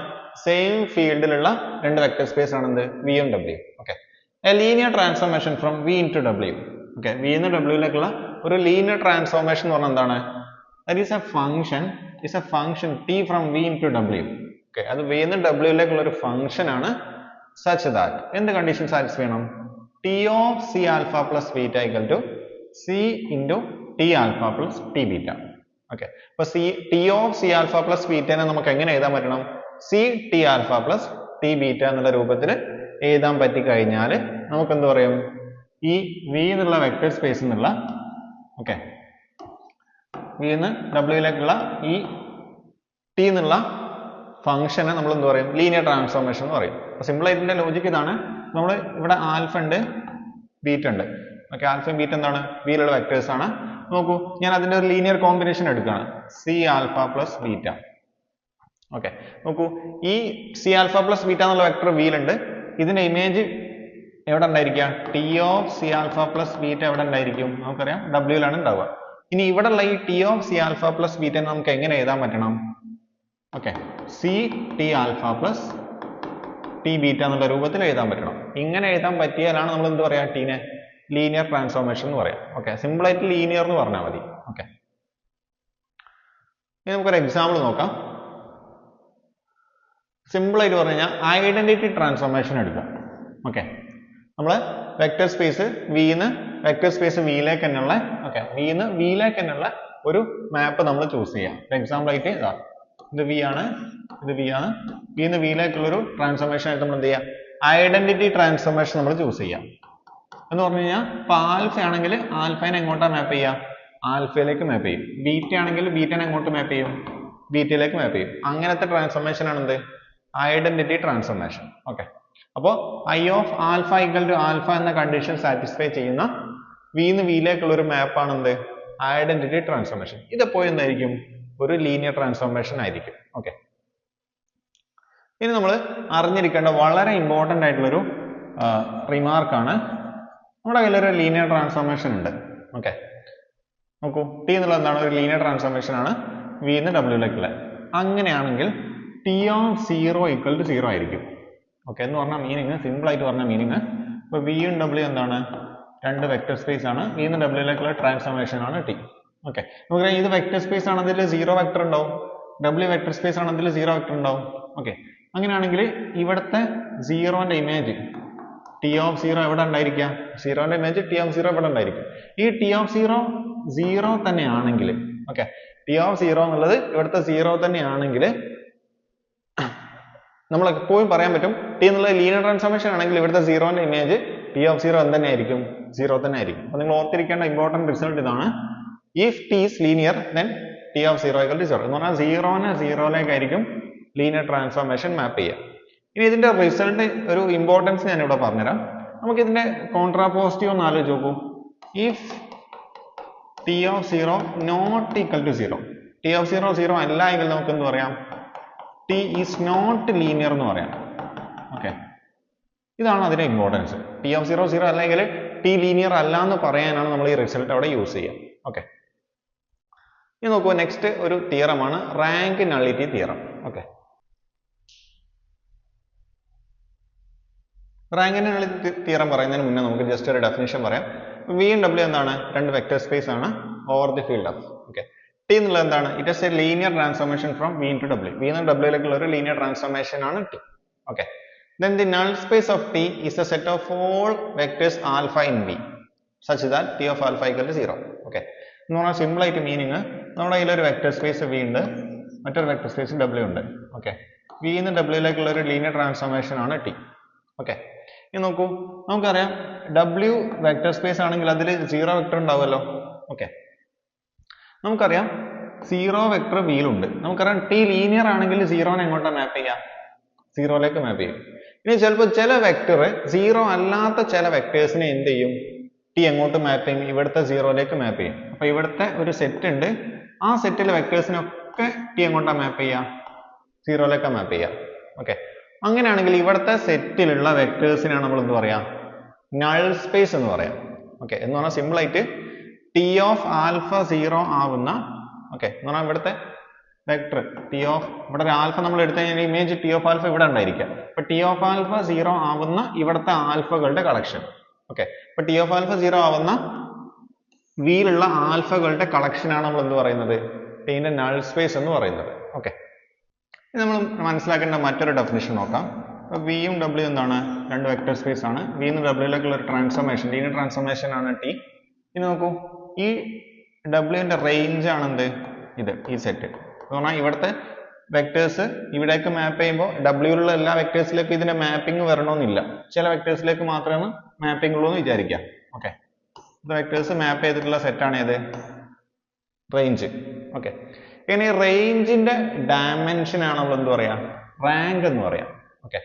സെയിം ഫീൽഡിലുള്ള രണ്ട് വെക്ടർ സ്പേസ് ആണെന്ത്? V ഉം W. Okay, a linear transformation from V into W. Okay, V നിന്ന് ഡബ്ല്യൂയിലേക്കുള്ള ഒരു ലീനിയർ ട്രാൻസ്ഫോർമേഷൻ എന്ന് പറഞ്ഞാൽ എന്താണ്? That is a function T from V into W. Okay, അത് വി നിന്ന് ഡബ്ല്യൂയിലേക്കുള്ള ഒരു ഫംഗ്ഷൻ ആണ് സച്ച് ദാറ്റ് എന്ത് കണ്ടീഷൻ സാറ്റിസ്ഫൈ ചെയ്യണം? T of C alpha plus beta equal to C into T alpha plus T beta. Okay, അപ്പൊ T of C alpha plus ബീറ്റനെ നമുക്ക് എങ്ങനെ എഴുതാൻ പറ്റണം? C T alpha plus T beta എന്നുള്ള രൂപത്തിൽ എഴുതാൻ പറ്റി കഴിഞ്ഞാൽ നമുക്ക് എന്ത് പറയും? ഈ വി എന്നുള്ള വെക്ടർ സ്പേസ് എന്നുള്ള ഓക്കെ വി എന്ന് ഡബ്ല്യൂയിലേക്കുള്ള ഈ ടി എന്നുള്ള ഫംഗ്ഷനെ നമ്മൾ എന്ത് പറയും? ലീനിയർ ട്രാൻസ്ഫോർമേഷൻ എന്ന് പറയും. അപ്പൊ സിമ്പിൾ ആയിട്ട് ഇതിന്റെ ലോജിക്ക് ഇതാണ്. നമ്മൾ ഇവിടെ ആൽഫ ഉണ്ട്, ബീറ്റ ഉണ്ട്. ഓക്കെ, ആൽഫയും ബീറ്റ എന്താണ്? വിയിലുള്ള വെക്ടേഴ്സ് ആണ്. നോക്കൂ, ഞാൻ അതിന്റെ ഒരു ലീനിയർ കോമ്പിനേഷൻ എടുക്കുകയാണ്, C alpha plus beta. Okay, നോക്കൂ, ഈ സി ആൽഫ പ്ലസ് ബീറ്റ എന്നുള്ള വെക്ടർ വിയിലുണ്ട്. ഇതിന്റെ ഇമേജ് എവിടെ ഉണ്ടായിരിക്കുക? T of C alpha plus beta എവിടെ ഉണ്ടായിരിക്കും? നമുക്കറിയാം ഡബ്ല്യൂയിലാണ് ഉണ്ടാവുക. ഇനി ഇവിടെ ഉള്ള ഈ T of C alpha plus beta നമുക്ക് എങ്ങനെ എഴുതാൻ പറ്റണം? Okay, C T alpha plus T beta എന്നുള്ള രൂപത്തിൽ എഴുതാൻ പറ്റണം. ഇങ്ങനെ എഴുതാൻ പറ്റിയാലാണ് നമ്മൾ എന്ത് പറയാ? ടീനെ ലീനിയർ ട്രാൻസ്ഫോർമേഷൻ എന്ന് പറയാം. ഓക്കെ, സിമ്പിൾ ആയിട്ട് ലീനിയർ എന്ന് പറഞ്ഞാൽ മതി. ഓക്കെ, ഇനി നമുക്കൊരു എക്സാമ്പിൾ നോക്കാം. സിമ്പിൾ ആയിട്ട് പറഞ്ഞു കഴിഞ്ഞാൽ ഐഡന്റിറ്റി ട്രാൻസ്ഫോർമേഷൻ എടുക്കാം. ഓക്കെ, നമ്മൾ വെക്ടർ സ്പേസ് വിന്ന് വെക്ടർ സ്പേസ് വിയിലേക്ക് തന്നെയുള്ള ഓക്കെ വിന്ന് വിയിലേക്ക് തന്നെയുള്ള ഒരു മാപ്പ് നമ്മൾ ചൂസ് ചെയ്യാം. ഫോർ എക്സാമ്പിൾ ആയിട്ട് ഇതാ, ഇത് വി ആണ്, ഇത് വി ആണ്. വിന്ന് വിയിലേക്കുള്ള ഒരു ട്രാൻസ്ഫോർമേഷൻ ആയിട്ട് നമ്മൾ എന്ത് ചെയ്യാം? ഐഡന്റിറ്റി ട്രാൻസ്ഫോർമേഷൻ നമ്മൾ ചൂസ് ചെയ്യാം. എന്ന് പറഞ്ഞു കഴിഞ്ഞാൽ ഇപ്പൊ ആൽഫ ആണെങ്കിൽ ആൽഫനെ എങ്ങോട്ടാ മാപ്പ് ചെയ്യാം? ആൽഫയിലേക്ക് മാപ്പ് ചെയ്യും. ബീറ്റ ആണെങ്കിൽ ബീറ്റനെ എങ്ങോട്ട് മാപ്പ് ചെയ്യും? ബീറ്റയിലേക്ക് മാപ്പ് ചെയ്യും. അങ്ങനത്തെ ട്രാൻസ്ഫോർമേഷൻ ആണ് എന്ത്? Identity transformation. ഓക്കെ, അപ്പോൾ I of alpha equal to alpha എന്ന കണ്ടീഷൻ സാറ്റിസ്ഫൈ ചെയ്യുന്ന വിന്ന് വിയിലേക്കുള്ള ഒരു മാപ്പ് ആണ് എന്ത്? Identity transformation. ഇതെപ്പോഴും എന്തായിരിക്കും? ഒരു ലീനിയർ ട്രാൻസ്ഫോർമേഷൻ ആയിരിക്കും. ഓക്കെ, ഇനി നമ്മൾ അറിഞ്ഞിരിക്കേണ്ട വളരെ ഇമ്പോർട്ടന്റ് ആയിട്ടുള്ളൊരു റിമാർക്കാണ്. നമ്മുടെ കയ്യിലൊരു ലീനിയർ ട്രാൻസ്ഫോർമേഷൻ ഉണ്ട്. ഓക്കെ, നോക്കൂ, ടി എന്നുള്ളത് എന്താണ്? ഒരു ലീനിയർ ട്രാൻസ്ഫോർമേഷൻ ആണ് വി എന്ന് ഡബ്ല്യൂയിലേക്കുള്ള. അങ്ങനെയാണെങ്കിൽ T of zero equal to zero ആയിരിക്കും. ഓക്കെ, എന്ന് പറഞ്ഞാൽ മീനിങ്, സിമ്പിൾ ആയിട്ട് പറഞ്ഞ മീനിങ്, ഇപ്പൊ വിയും ഡബ്ല്യു എന്താണ്? രണ്ട് വെക്ടർ സ്പേസ് ആണ്. വി എന്ന് ഡബ്ല്യൂയിലേക്കുള്ള ട്രാൻസ്ഫോർമേഷൻ ആണ് ടി. ഓക്കെ, നമുക്കറിയാം ഇത് വെക്ടർ സ്പേസ് ആണ്, അതിൽ സീറോ വെക്ടർ ഉണ്ടാവും. ഡബ്ല്യു വെക്ടർ സ്പേസ് ആണ്, അതിൽ സീറോ വെക്ടർ ഉണ്ടാവും. ഓക്കെ, അങ്ങനെയാണെങ്കിൽ ഇവിടുത്തെ സീറോന്റെ ഇമേജ് ടി ഓഫ് സീറോ എവിടെ ഉണ്ടായിരിക്കുക? സീറോന്റെ ഇമേജ് ടി ഓഫ് സീറോ എവിടെ ഉണ്ടായിരിക്കും? ഈ ടി ഓഫ് സീറോ സീറോ തന്നെയാണെങ്കിൽ ഓക്കെ, ടി ഓഫ് സീറോ എന്നുള്ളത് ഇവിടുത്തെ സീറോ തന്നെയാണെങ്കിൽ നമ്മൾ എപ്പോഴും പറയാൻ പറ്റും ടി എന്നുള്ളത് ലീനിയർ ട്രാൻസ്ഫോർമേഷൻ ആണെങ്കിൽ ഇവിടുത്തെ സീറോന്റെ ഇമേജ് ടി ഓഫ് സീറോ എന്ത് തന്നെയായിരിക്കും? സീറോ തന്നെ ആയിരിക്കും. അപ്പൊ നിങ്ങൾ ഓർത്തിരിക്കേണ്ട ഇമ്പോർട്ടന്റ് റിസൾട്ട് ഇതാണ്. If T is linear then T of zero equal to zero. എന്ന് പറഞ്ഞാൽ സീറോനെ സീറോയിലേക്കായിരിക്കും ലീനിയർ ട്രാൻസ്ഫോർമേഷൻ മാപ്പ് ചെയ്യുക. ഇനി ഇതിന്റെ റിസൾട്ട് ഒരു ഇമ്പോർട്ടൻസ് ഞാൻ ഇവിടെ പറഞ്ഞുതരാം. നമുക്ക് ഇതിന്റെ കോൺട്രാപോസിറ്റീവ് ഒന്ന് ആലോചിച്ച് നോക്കൂ. If T of zero not equal to zero, T of zero zero അല്ല എങ്കിൽ നമുക്ക് എന്ത് പറയാം? ടി ഈസ് നോട്ട് ലീനിയർ എന്ന് പറയാം. ഓക്കെ, ഇതാണ് അതിന്റെ importance. T of zero zero അല്ലെങ്കിൽ ടി ലീനിയർ അല്ല എന്ന് പറയാനാണ് നമ്മൾ ഈ റിസൾട്ട് അവിടെ യൂസ് ചെയ്യുക. ഓക്കെ, ഇനി നോക്കൂ, നെക്സ്റ്റ് ഒരു തിയറമാണ് rank nullity theorem. Okay, rank nullity theorem പറയുന്നതിന് മുന്നേ നമുക്ക് ജസ്റ്റ് ഒരു ഡെഫിനിഷൻ പറയാം. വി ആൻഡ് ഡബ്ല്യു എന്താണ്? രണ്ട് വെക്ടർ സ്പേസ് ആണ് over the field of. Okay, T എന്നുള്ളത് എന്താണ്? It is a linear transformation from V to W. V നിന്ന് ഡബ്ല്യൂയിലേക്കുള്ള ഒരു ലീനിയർ ട്രാൻസ്ഫോർമേഷൻ ആണ് T. Okay, then the null space of T is a set of all vectors alpha in V such that T of alpha equal to 0. Okay, എന്ന് പറഞ്ഞാൽ simple ആയിട്ട് meaning, നമ്മുടെ കയ്യിൽ ഒരു വെക്ടർ സ്പേസ് വി ഉണ്ട്, മറ്റൊരു vector space W ഉണ്ട്. Okay, V നിന്ന് ഡബ്ല്യൂയിലേക്കുള്ള ഒരു ലീനിയർ ട്രാൻസ്ഫോർമേഷൻ ആണ് ടി. ഓക്കെ, ഇനി നോക്കൂ, നമുക്കറിയാം ഡബ്ല്യു വെക്ടർ സ്പേസ് ആണെങ്കിൽ അതിൽ സീറോ വെക്ടർ ഉണ്ടാവുമല്ലോ. ഓക്കെ, നമുക്കറിയാം സീറോ വെക്ടർ വിയിലുണ്ട്. നമുക്കറിയാം ടി ലീനിയർ ആണെങ്കിൽ സീറോനെ എങ്ങോട്ടാണ് മാപ്പ് ചെയ്യുക? സീറോയിലേക്ക് മാപ്പ് ചെയ്യും. ഇനി ചിലപ്പോൾ ചില വെക്ടർ സീറോ അല്ലാത്ത ചില വെക്ടേഴ്സിനെ എന്ത് ചെയ്യും? ടി എങ്ങോട്ട് മാപ്പ് ചെയ്യും? ഇവിടുത്തെ സീറോയിലേക്ക് മാപ്പ് ചെയ്യും. അപ്പൊ ഇവിടുത്തെ ഒരു സെറ്റ് ഉണ്ട്, ആ സെറ്റിലെ വെക്ടേഴ്സിനൊക്കെ ടി എങ്ങോട്ടാ മാപ്പ് ചെയ്യുക? സീറോയിലേക്ക് മാപ്പ് ചെയ്യുക. ഓക്കെ, അങ്ങനെയാണെങ്കിൽ ഇവിടുത്തെ സെറ്റിലുള്ള വെക്ടേഴ്സിനാണ് നമ്മൾ എന്ത് പറയാ? നൾ സ്പേസ് എന്ന് പറയാം. ഓക്കെ, എന്ന് പറഞ്ഞാൽ സിമ്പിൾ ആയിട്ട് ടി ഓഫ് ആൽഫ സീറോ ആവുന്ന ഓക്കെ എന്ന് പറഞ്ഞാൽ ഇവിടുത്തെ വെക്ടർ ടി ഓഫ് ഇവിടെ ഒരു ആൽഫ നമ്മൾ എടുത്തു കഴിഞ്ഞാൽ ഇമേജ് ടി ഓഫ് ആൽഫ ഇവിടെ ഉണ്ടായിരിക്കാം. അപ്പൊ ടി ഓഫ് ആൽഫ സീറോ ആവുന്ന ഇവിടുത്തെ ആൽഫകളുടെ കളക്ഷൻ. ഓക്കെ, അപ്പൊ ടി ഓഫ് ആൽഫ സീറോ ആവുന്ന വിയിലുള്ള ആൽഫകളുടെ കളക്ഷനാണ് നമ്മൾ എന്ത് പറയുന്നത്, ടീന്റെ നൾ സ്പേസ് എന്ന് പറയുന്നത്. ഓക്കെ, ഇത് നമ്മൾ മനസ്സിലാക്കേണ്ട മറ്റൊരു ഡെഫിനിഷൻ നോക്കാം. വിയും ഡബ്ല്യു എന്താണ്, രണ്ട് വെക്ടർ സ്പേസ് ആണ്. വി നിന്ന് ഡബ്ല്യൂയിലേക്കുള്ള ഒരു ട്രാൻസ്ഫോർമേഷൻ, ടീന്റെ ട്രാൻസ്ഫോർമേഷൻ ആണ് ടി. ഇനി നോക്കൂ, ഈ ഡബ്ല്യുവിന്റെ റേഞ്ച് ആണ് എന്ത്, ഇത് ഈ സെറ്റ് എന്ന് പറഞ്ഞാൽ ഇവിടുത്തെ വെക്ടേഴ്സ് ഇവിടേക്ക് മാപ്പ് ചെയ്യുമ്പോൾ ഡബ്ല്യൂയിലുള്ള എല്ലാ വെക്ടേഴ്സിലേക്കും ഇതിന്റെ മാപ്പിംഗ് വരണമെന്നില്ല. ചില വെക്ടേഴ്സിലേക്ക് മാത്രമേ മാപ്പിംഗ് ഉള്ളൂ എന്ന് വിചാരിക്കാം. ഓക്കെ, ഇത് വെക്ടേഴ്സ് മാപ്പ് ചെയ്തിട്ടുള്ള സെറ്റാണ് ഏത്, റേഞ്ച്. ഓക്കെ, ഇനി റേഞ്ചിന്റെ ഡയമെൻഷൻ ആണ് നമ്മൾ എന്ത് പറയാ, റാങ്ക് എന്ന് പറയാം. ഓക്കെ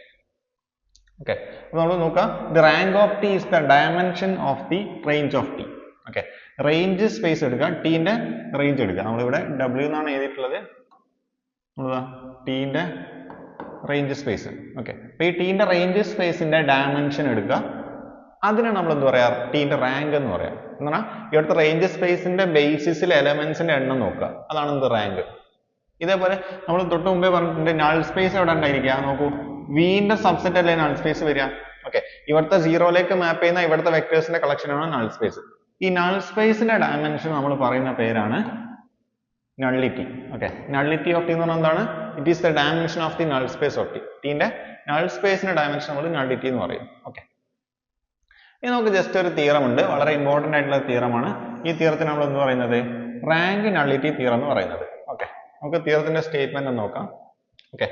ഓക്കെ, അപ്പൊ നമ്മൾ നോക്കാം, the rank of T is the dimension of the range of T. Okay, range space എടുക്കുക, ടീന്റെ റേഞ്ച് എടുക്കുക. നമ്മളിവിടെ ഡബ്ല്യു എന്നാണ് എഴുതിയിട്ടുള്ളത്, ടീന്റെ റേഞ്ച് സ്പേസ്. ഓക്കെ, അപ്പൊ ഈ ടീന്റെ റേഞ്ച് സ്പേസിന്റെ ഡയമെൻഷൻ എടുക്കുക, അതിനെ നമ്മൾ എന്ത് പറയാ, ടീന്റെ റാങ്ക് എന്ന് പറയാം. എന്ന് പറഞ്ഞാൽ ഇവിടുത്തെ റേഞ്ച് സ്പേസിന്റെ ബേസിസിൽ എലമെന്റ്സിന്റെ എണ്ണം നോക്കുക, അതാണ് എന്ത്, റാങ്ക്. ഇതേപോലെ നമ്മൾ തൊട്ട് മുമ്പേ പറഞ്ഞിട്ടുണ്ട്, നൾ സ്പേസ് എവിടെ ഉണ്ടായിരിക്കുക, നോക്കൂ, വിന്റെ സബ്സെറ്റ് അല്ലേ നൾ സ്പേസ് വരിക. ഓക്കെ, ഇവിടുത്തെ സീറോയിലേക്ക് മാപ്പ് ചെയ്യുന്ന ഇവിടുത്തെ വെക്ടേഴ്സിന്റെ കളക്ഷൻ ആണ് നൾ സ്പേസ്. ഈ നൾ സ്പേസിന്റെ ഡയമെൻഷൻ നമ്മൾ പറയുന്ന പേരാണ് nullity. Okay, nullity of T എന്ന് പറഞ്ഞാൽ എന്താണ്, it is the dimension of the null space of T. ടീന്റെ നൾ സ്പേസിന്റെ ഡയമെൻഷൻ നമ്മൾ നള്ളിറ്റി എന്ന് പറയും. ഓക്കെ, ഇനി നമുക്ക് ജസ്റ്റ് ഒരു തിയറം ഉണ്ട്, വളരെ ഇമ്പോർട്ടന്റ് ആയിട്ടുള്ള തിയറമാണ്. ഈ തിയറത്തിന് നമ്മൾ എന്ത് പറയുന്നത്, റാങ്ക് നള്ളിറ്റി തിയറം എന്ന് പറയുന്നത്. ഓക്കെ, നമുക്ക് തിയറത്തിന്റെ സ്റ്റേറ്റ്മെന്റ് ഒന്ന് നോക്കാം. ഓക്കെ,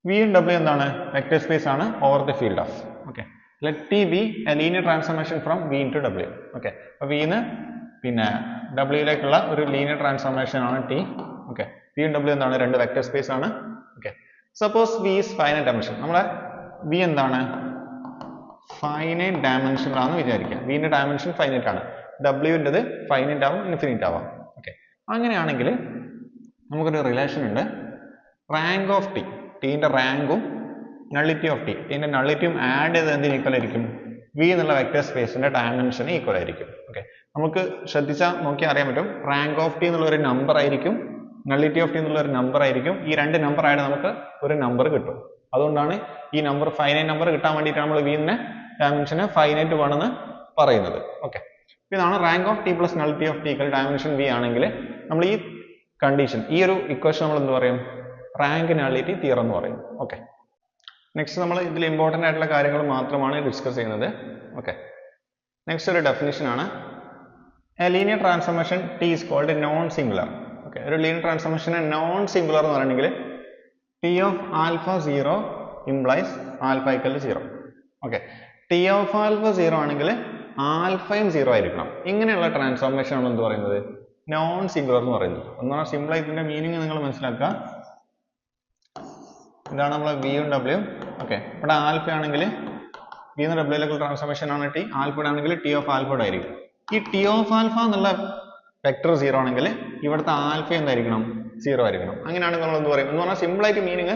വി ആൻഡ് ഡബ്ല്യു എന്താണ്, വെക്ടർ സ്പേസ് ആണ് over the field of. Okay, let T be a linear transformation from V into W. Okay, അപ്പോൾ വിന്ന് പിന്നെ ഡബ്ല്യൂയിലേക്കുള്ള ഒരു ലീനിയർ ട്രാൻസ്ഫോർമേഷൻ ആണ് T. Okay, V and W എന്താണ്, രണ്ട് വെക്ടർ സ്പേസ് ആണ്. Okay, suppose V is finite dimension, നമ്മളെ വി എന്താണ്, ഫൈനൈറ്റ് ഡയമെൻഷനിലാണെന്ന് വിചാരിക്കുക. വിന്റെ ഡയമെൻഷൻ ഫൈനൈറ്റ് ആണ്, ഡബ്ല്യുവിൻ്റെത് ഫൈനൈറ്റ് ആവും, ഇൻഫിനിറ്റ് ആവാം. ഓക്കെ, അങ്ങനെയാണെങ്കിൽ നമുക്കൊരു റിലേഷൻ ഉണ്ട്, റാങ്ക് ഓഫ് ടി, ടീന്റെ റാങ്കും നള്ളിറ്റി ഓഫ് ടി, ടീന്റെ നള്ളിറ്റിയും ആഡ് ചെയ്ത് എന്തിന് ഈക്വൽ ആയിരിക്കും, വി എന്നുള്ള വെക്ടർ സ്പേസിന്റെ ഡയമെൻഷന് ഈക്വൽ ആയിരിക്കും. ഓക്കെ, നമുക്ക് ശ്രദ്ധിച്ചാൽ നോക്കിയാൽ അറിയാൻ പറ്റും, റാങ്ക് ഓഫ് ടി എന്നുള്ള ഒരു നമ്പർ ആയിരിക്കും, നള്ളിറ്റി ഓഫ് ടി എന്നുള്ള ഒരു നമ്പർ ആയിരിക്കും. ഈ രണ്ട് നമ്പർ ആയിട്ട് നമുക്ക് ഒരു നമ്പർ കിട്ടും. അതുകൊണ്ടാണ് ഈ നമ്പർ ഫൈനൈറ്റ് നമ്പർ കിട്ടാൻ വേണ്ടിയിട്ടാണ് നമ്മൾ വിന്റെ ഡയമെൻഷന് ഫൈനൈറ്റ് വേണമെന്ന് പറയുന്നത്. ഓക്കെ, ഇതാണ് rank of T plus nullity of T equal dimension V ആണെങ്കിൽ നമ്മൾ ഈ കണ്ടീഷൻ, ഈ ഒരു ഇക്വേഷൻ നമ്മൾ എന്ത് പറയും, റാങ്ക് നള്ളിറ്റി തിയറം എന്ന് പറയും. ഓക്കെ, നെക്സ്റ്റ് നമ്മൾ ഇതിൽ ഇമ്പോർട്ടൻ്റ് ആയിട്ടുള്ള കാര്യങ്ങൾ മാത്രമാണ് ഡിസ്കസ് ചെയ്യുന്നത്. ഓക്കെ, നെക്സ്റ്റ് ഒരു ഡെഫിനിഷൻ ആണ്, a linear transformation T is called non singular. Okay, ഒരു ലീനിയർ ട്രാൻസ്ഫോർമേഷൻ നോൺ സിംഗുലർ എന്ന് പറയണമെങ്കിൽ T of alpha 0 implies alpha equal to 0. Okay, T of alpha 0 ആണെങ്കിൽ ആൽഫയും 0 ആയിരിക്കണം. ഇങ്ങനെയുള്ള ട്രാൻസ്ഫോർമേഷൻ ആണ് എന്ത് പറയുന്നത്, നോൺ സിംഗുലർ എന്ന് പറയുന്നത്. എന്നാൽ സിമ്പിൾ ആയിട്ട് ഇതിന്റെ മീനിങ് നിങ്ങൾ മനസ്സിലാക്കുക. ഇതാണ് നമ്മളെ വിയും ഡബ്ല്യു. ഓക്കെ, ഇവിടെ ആൽഫ ആണെങ്കിൽ വി എന്ന ഡബ്ല്യൂയിലേക്കുള്ള ട്രാൻസ്ഫോർമേഷൻ ആണ് ടി, ആൽഫയുടെ ആണെങ്കിൽ ടി ഓഫ് ആൽഫയുടെ ആയിരിക്കും. ഈ ടി ഓഫ് ആൽഫ എന്നുള്ള വെക്ടർ 0 ആണെങ്കിൽ ഇവിടുത്തെ ആൽഫ എന്തായിരിക്കണം, 0 ആയിരിക്കണം. അങ്ങനെയാണെങ്കിൽ നമ്മൾ എന്ത് പറയും എന്ന് പറഞ്ഞാൽ സിമ്പിൾ ആയിട്ട് മീനിങ്,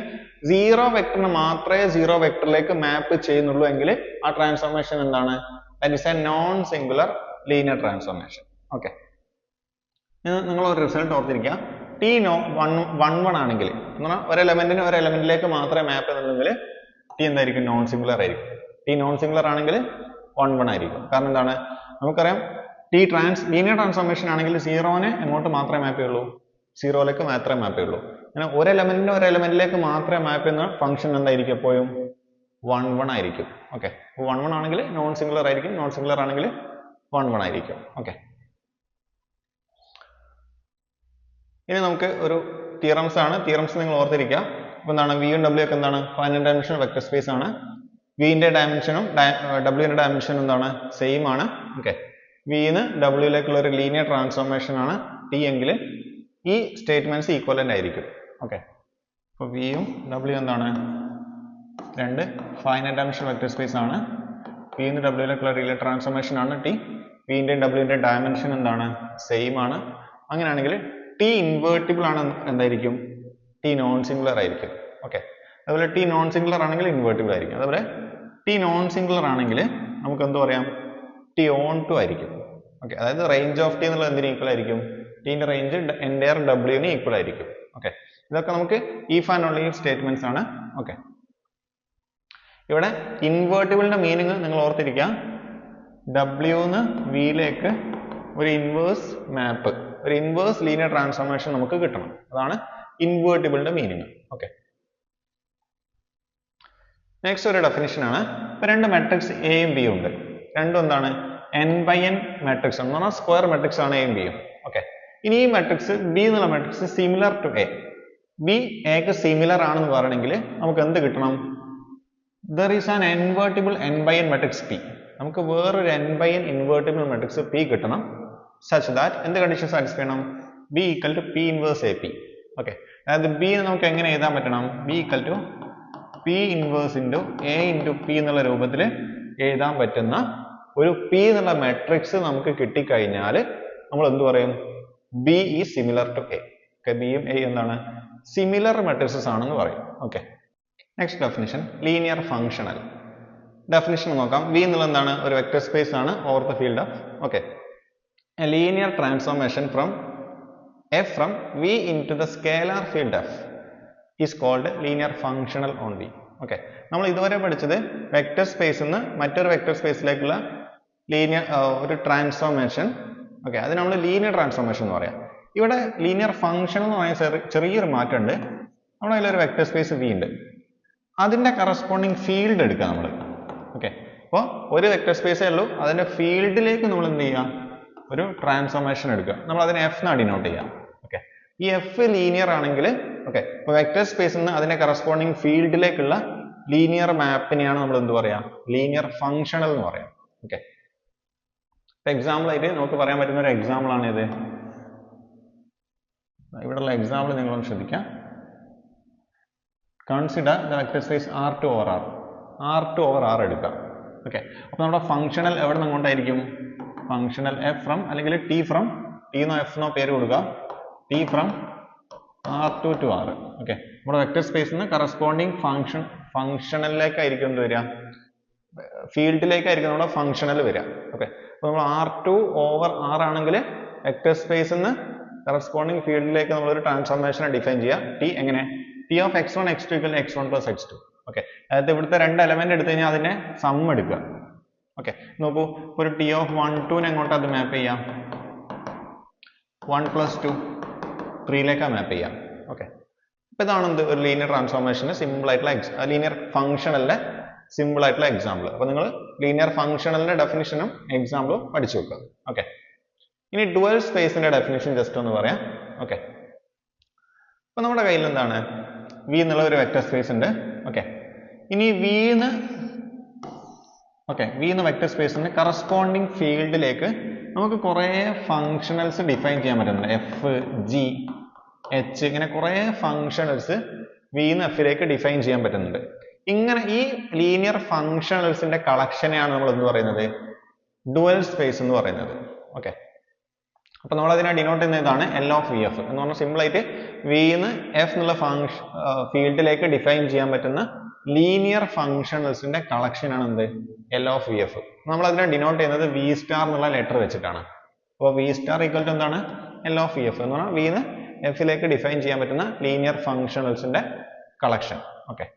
0 വെക്ടറിന് മാത്രമേ 0 വെക്ടറിലേക്ക് മാപ്പ് ചെയ്യുന്നുള്ളൂ എങ്കിൽ ആ ട്രാൻസ്ഫോർമേഷൻ എന്താണ്, that is A non singular linear transformation. Okay, നിങ്ങൾ ഒരു റിസൾട്ട് ഓർത്തിരിക്കുക, ടി 1 ആണെങ്കിൽ എന്ന് പറഞ്ഞാൽ ഒരു എലമെന്റിലേക്ക് മാത്രമേ മാപ്പ് ചെയ്യുന്നുള്ളെങ്കിൽ ടി എന്തായിരിക്കും, നോൺ സിംഗുലർ ആയിരിക്കും. ടി നോൺ സിംഗുലർ ആണെങ്കിൽ 1 ആയിരിക്കും. കാരണം എന്താണ്, നമുക്കറിയാം ടി ലീനിയർ ട്രാൻസ്ഫോർമേഷൻ ആണെങ്കിൽ 0നെ എങ്ങോട്ട് മാത്രമേ മാപ്പ് ചെയ്യുള്ളൂ, 0ലേക്ക് മാത്രമേ മാപ്പ് ചെയ്യുള്ളൂ. അങ്ങനെ ഒരു എലമെന്റിലേക്ക് മാത്രമേ മാപ്പ് ചെയ്യുന്ന ഫംഗ്ഷൻ എന്തായിരിക്കും, എപ്പോഴും 1 ആയിരിക്കും. ഓക്കെ, 1 ആണെങ്കിൽ നോൺ സിംഗുലർ ആയിരിക്കും, നോൺ സിംഗുലർ ആണെങ്കിൽ 1 ആയിരിക്കും. ഓക്കെ, ഇനി നമുക്ക് ഒരു തിയറംസ് ആണ്, തിയറംസ് നിങ്ങൾ ഓർത്തിരിക്കുക. അപ്പൊ എന്താണ്, വിയും ഡബ്ല്യു ഒക്കെ എന്താണ്, ഫൈനൈറ്റ് ഡയമെൻഷൻ വെക്ടർ സ്പേസ് ആണ്. വിന്റെ ഡയമെൻഷനും ഡബ്ല്യുവിന്റെ ഡയമെൻഷനും എന്താണ്, സെയിം ആണ്. ഓക്കെ, വിന്ന് ഡബ്ല്യുയിലേക്കുള്ള ഒരു ലീനിയർ ട്രാൻസ്ഫോർമേഷൻ ആണ് ടി എങ്കിൽ ഈ സ്റ്റേറ്റ്മെന്റ്സ് ഈക്വലന്റ് ആയിരിക്കും. ഓക്കെ, അപ്പോൾ വിയും ഡബ്ല്യു എന്താണ്, രണ്ട് ഫൈനൈറ്റ് ഡയമെൻഷൻ വെക്ടർ സ്പേസ് ആണ്. വിന്ന് ഡബ്ല്യുയിലേക്കുള്ള ലീനിയർ ട്രാൻസ്ഫോർമേഷൻ ആണ് ടി, വിന്റെയും ഡബ്ല്യുവിന്റെ ഡയമെൻഷൻ എന്താണ്, സെയിം ആണ്. അങ്ങനെയാണെങ്കിൽ ടി ഇൻവേർട്ടിബിൾ ആണ്, എന്തായിരിക്കും, ടി നോൺ സിംഗുലർ ആയിരിക്കും. ഓക്കെ, അതുപോലെ ടി നോൺ സിംഗുലർ ആണെങ്കിൽ ഇൻവേർട്ടിബിൾ ആയിരിക്കും. അതുപോലെ ടി നോൺ സിംഗുലർ ആണെങ്കിൽ നമുക്ക് എന്ത് പറയാം, ടി ഓൺ ടു ആയിരിക്കും. ഓക്കെ, അതായത് റേഞ്ച് ഓഫ് ടി എന്നുള്ളത് എന്തിന് ഈക്വൽ ആയിരിക്കും, ടിന്റെ റേഞ്ച് എൻറ്റയർ ഡബ്ല്യുവിന് ഈക്വൽ ആയിരിക്കും. ഓക്കെ, ഇതൊക്കെ നമുക്ക് ഈഫ് ആൻഡ് ഓൺലി സ്റ്റേറ്റ്മെന്റ്സ് ആണ്. ഓക്കെ, ഇവിടെ ഇൻവേർട്ടിബിളിന്റെ മീനിങ് നിങ്ങൾ ഓർത്തിരിക്കുക, ഡബ്ല്യൂന്ന് വിയിലേക്ക് ഒരു ഇൻവേഴ്സ് മാപ്പ്, ഒരു ഇൻവേഴ്സ് ലീനിയർ ട്രാൻസ്ഫോർമേഷൻ നമുക്ക് കിട്ടണം. അതാണ് ഇൻവേർട്ടിബിളിന്റെ മീനിങ്. ഓക്കെ, നെക്സ്റ്റ് ഒരു ഡെഫിനിഷൻ ആണ്. ഇപ്പൊ രണ്ട് മെട്രിക്സ് എയും ബിയും ഉണ്ട്. രണ്ടും എന്താണ്? n/n മെട്രിക്സ് എന്ന് പറഞ്ഞാൽ സ്ക്വയർ മെട്രിക്സ് ആണ് എയും ബിയും. ഓക്കെ, ഇനി ഈ മെട്രിക്സ് ബി എന്നുള്ള matrix similar to A, B എക്ക് സിമിലർ ആണെന്ന് പറയണമെങ്കിൽ നമുക്ക് എന്ത് കിട്ടണം? There is an invertible n/n matrix P. നമുക്ക് വേറൊരു n/n ഇൻവേർട്ടിബിൾ മെട്രിക്സ് പി കിട്ടണം. സച്ച് ദാറ്റ് എന്ത് കണ്ടീഷൻ സാറ്റിസ്ഫൈ ചെയ്യണം? B equal to P inverse A P. Okay, അതായത് ബി നമുക്ക് എങ്ങനെ എഴുതാൻ പറ്റണം? B equal to P inverse into A into P എന്നുള്ള രൂപത്തിൽ എഴുതാൻ പറ്റുന്ന ഒരു പി എന്നുള്ള മെട്രിക്സ് നമുക്ക് കിട്ടിക്കഴിഞ്ഞാൽ നമ്മൾ എന്ത് പറയും? B is similar to A. Okay, ബിയും എ എന്താണ്? സിമിലർ മെട്രിക്സസ് ആണെന്ന് പറയും. Okay, next definition linear functional. Definition നോക്കാം. വി എന്നുള്ളത് എന്താണ്? ഒരു വെക്ടർ സ്പേസ് ആണ് over the field of. Okay, a linear transformation from F from V into the scalar field F is called linear functional on V. Okay, നമ്മൾ ഇതുവരെ പഠിച്ചത് vector സ്പേസിൽ നിന്ന് മറ്റൊരു വെക്ടർ സ്പേസിലേക്കുള്ള ലീനിയർ ഒരു ട്രാൻസ്ഫോർമേഷൻ. ഓക്കെ, അത് നമ്മൾ ലീനിയർ ട്രാൻസ്ഫോർമേഷൻ എന്ന് പറയാം. ഇവിടെ ലീനിയർ ഫംഗ്ഷൻ എന്ന് പറയുന്ന ചെറിയൊരു മാറ്റമുണ്ട്. നമ്മുടെ അതിലൊരു വെക്ടർ സ്പേസ് വി ഉണ്ട്, അതിന്റെ കറസ്പോണ്ടിങ് ഫീൽഡ് എടുക്കുക നമ്മൾ. ഓക്കെ, അപ്പോൾ ഒരു വെക്ടർ സ്പേസേ ഉള്ളൂ, അതിന്റെ ഫീൽഡിലേക്ക് നമ്മൾ എന്ത് ചെയ്യുക? ഒരു ട്രാൻസ്ഫോർമേഷൻ എടുക്കുക. നമ്മൾ അതിനെ എഫ് എന്നാണ് ഡിനോട്ട് ചെയ്യുക. ഓക്കെ, ഈ എഫ് ലീനിയർ ആണെങ്കിൽ ഓക്കെ, ഇപ്പോൾ വെക്ടർ സ്പേസിൽ നിന്ന് അതിന്റെ കറസ്പോണ്ടിങ് ഫീൽഡിലേക്കുള്ള ലീനിയർ മാപ്പിനെയാണ് നമ്മൾ എന്ത് പറയാം? ലീനിയർ ഫംഗ്ഷണൽ എന്ന് പറയാം. ഓക്കെ, ഇപ്പൊ എക്സാമ്പിൾ ആയിട്ട് നമുക്ക് പറയാൻ പറ്റുന്ന ഒരു എക്സാമ്പിൾ ആണ് ഇത്. ഇവിടെയുള്ള എക്സാമ്പിൾ നിങ്ങളൊന്ന് ശ്രദ്ധിക്കാം. Consider the vector space R2 over R. R2 over R എടുക്കാം. ഓക്കെ, അപ്പോൾ നമ്മുടെ ഫംഗ്ഷണൽ എവിടെ നിന്ന് അങ്ങോട്ടായിരിക്കും? ഫംഗ്ഷണൽ എഫ് ഫ്രം അല്ലെങ്കിൽ ടി ഫ്രം, ടി എന്നോ എഫ് എന്നോ പേര് കൊടുക്കുക, T from R2 to R. Okay, നമ്മുടെ വെക്ടർ സ്പേസിൽ നിന്ന് കറസ്പോണ്ടിങ് ഫംഗ്ഷണലിലേക്കായിരിക്കും എന്ത് വരിക? ഫീൽഡിലേക്കായിരിക്കും നമ്മുടെ ഫംഗ്ഷണൽ വരിക. ഓക്കെ, അപ്പോൾ നമ്മൾ R2 over R ആണെങ്കിൽ വെക്ടർ സ്പേസിൽ നിന്ന് കറസ്പോണ്ടിങ് ഫീൽഡിലേക്ക് നമ്മളൊരു ട്രാൻസ്ഫോർമേഷൻ ഡിഫൈൻ ചെയ്യുക. ടി എങ്ങനെ? T of x1 x2 equal to x1 plus x2. Okay, അതായത് ഇവിടുത്തെ രണ്ട് എലമെന്റ് എടുത്തു കഴിഞ്ഞാൽ അതിനെ സം എടുക്കുക. ഓക്കെ, നോക്കൂ, ഒരു ടി ഓഫ് 1 2 എങ്ങോട്ട് അത് മാപ്പ് ചെയ്യാം? 1 plus 2 3ലേക്കാണ് മാപ്പ് ചെയ്യാം. ഓക്കെ, അപ്പൊ ഇതാണ് എന്ത്? ഒരു ലീനിയർ ട്രാൻസ്ഫോർമേഷന് സിമ്പിൾ ആയിട്ടുള്ള ലീനിയർ ഫംഗ്ഷണലിന്റെ സിമ്പിൾ ആയിട്ടുള്ള എക്സാമ്പിൾ. അപ്പൊ നിങ്ങൾ ലീനിയർ ഫംഗ്ഷണലിന്റെ ഡെഫിനിഷനും എക്സാമ്പിളും പഠിച്ചു വെക്കുക. ഓക്കെ, ഇനി ഡുവൽ സ്പേസിന്റെ ഡെഫിനിഷൻ ജസ്റ്റ് ഒന്ന് പറയാം. ഓക്കെ, അപ്പൊ നമ്മുടെ കയ്യിൽ എന്താണ്? വി എന്നുള്ള ഒരു വെക്ടർ സ്പേസ് ഉണ്ട്. ഓക്കെ, ഇനി വി എന്ന വെക്ടർ സ്പേസിന്റെ കറസ്പോണ്ടിങ് ഫീൽഡിലേക്ക് നമുക്ക് കുറെ ഫംഗ്ഷണൽസ് ഡിഫൈൻ ചെയ്യാൻ പറ്റുന്നുണ്ട്. എഫ്, ജി, എച്ച്, ഇങ്ങനെ കുറെ ഫംഗ്ഷണൽസ് വി എന്ന് എഫിലേക്ക് ഡിഫൈൻ ചെയ്യാൻ പറ്റുന്നുണ്ട്. ഇങ്ങനെ ഈ ലീനിയർ ഫംഗ്ഷണൽസിന്റെ കളക്ഷനെയാണ് നമ്മൾ എന്ത് പറയുന്നത്? ഡുവൽ സ്പേസ് എന്ന് പറയുന്നത്. ഓക്കെ, അപ്പൊ നമ്മൾ അതിനെ ഡിനോട്ട് ചെയ്യുന്ന ഇതാണ് എൽ ഓഫ് വി എഫ് എന്ന് പറഞ്ഞാൽ സിമ്പിൾ ആയിട്ട് വി എന്ന് എഫ് എന്നുള്ള ഫീൽഡിലേക്ക് ഡിഫൈൻ ചെയ്യാൻ പറ്റുന്ന ലീനിയർ ഫംഗ്ഷണൽസിന്റെ കളക്ഷൻ ആണ് എന്ത്? L of V F. നമ്മൾ അതിനെ ഡിനോട്ട് ചെയ്യുന്നത് വി സ്റ്റാർ എന്നുള്ള ലെറ്റർ വെച്ചിട്ടാണ്. അപ്പോൾ വി സ്റ്റാർ ഈക്വൽ ടു എന്താണ്? എൽ ഓഫ് വി എഫ് എന്ന് പറഞ്ഞാൽ വി എന്ന് എഫിലേക്ക് ഡിഫൈൻ ചെയ്യാൻ പറ്റുന്ന ലീനിയർ ഫംഗ്ഷണൽസിന്റെ കളക്ഷൻ. ഓക്കെ,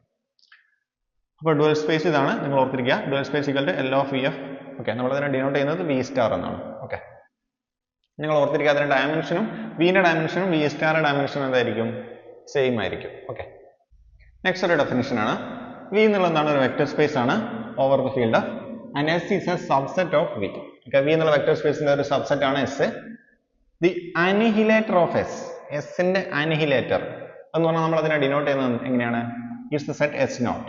അപ്പോൾ ഡുവൽ സ്പേസ് ഇതാണ്, നിങ്ങൾ ഓർത്തിരിക്കുക. Dual space equal to L of V F. Okay, നമ്മൾ അതിനെ ഡിനോട്ട് ചെയ്യുന്നത് വി സ്റ്റാർ എന്നാണ്. ഓക്കെ, നിങ്ങൾ ഓർത്തിരിക്കുക, അതിന്റെ ഡയമെൻഷനും വിന്റെ ഡയമെൻഷനും വി സ്റ്റാറിന്റെ ഡയമെൻഷനും എന്തായിരിക്കും? സെയിം ആയിരിക്കും. ഓക്കെ, നെക്സ്റ്റ് ഒരു ഡെഫിനിഷൻ ആണ്. വി എന്നുള്ളത് എന്താണ്? ഒരു വെക്ടർ സ്പേസ് ആണ് over the field of and S is a subset of V. Okay, V എന്നുള്ള വെക്ടർ സ്പേസിന്റെ ഒരു സബ്സെറ്റ് ആണ് S. The annihilator of S, എസിന്റെ അനിഹിലേറ്റർ എന്ന് പറഞ്ഞാൽ നമ്മൾ അതിനെ ഡിനോട്ട് ചെയ്യുന്നത് എങ്ങനെയാണ്? It's the set S naught.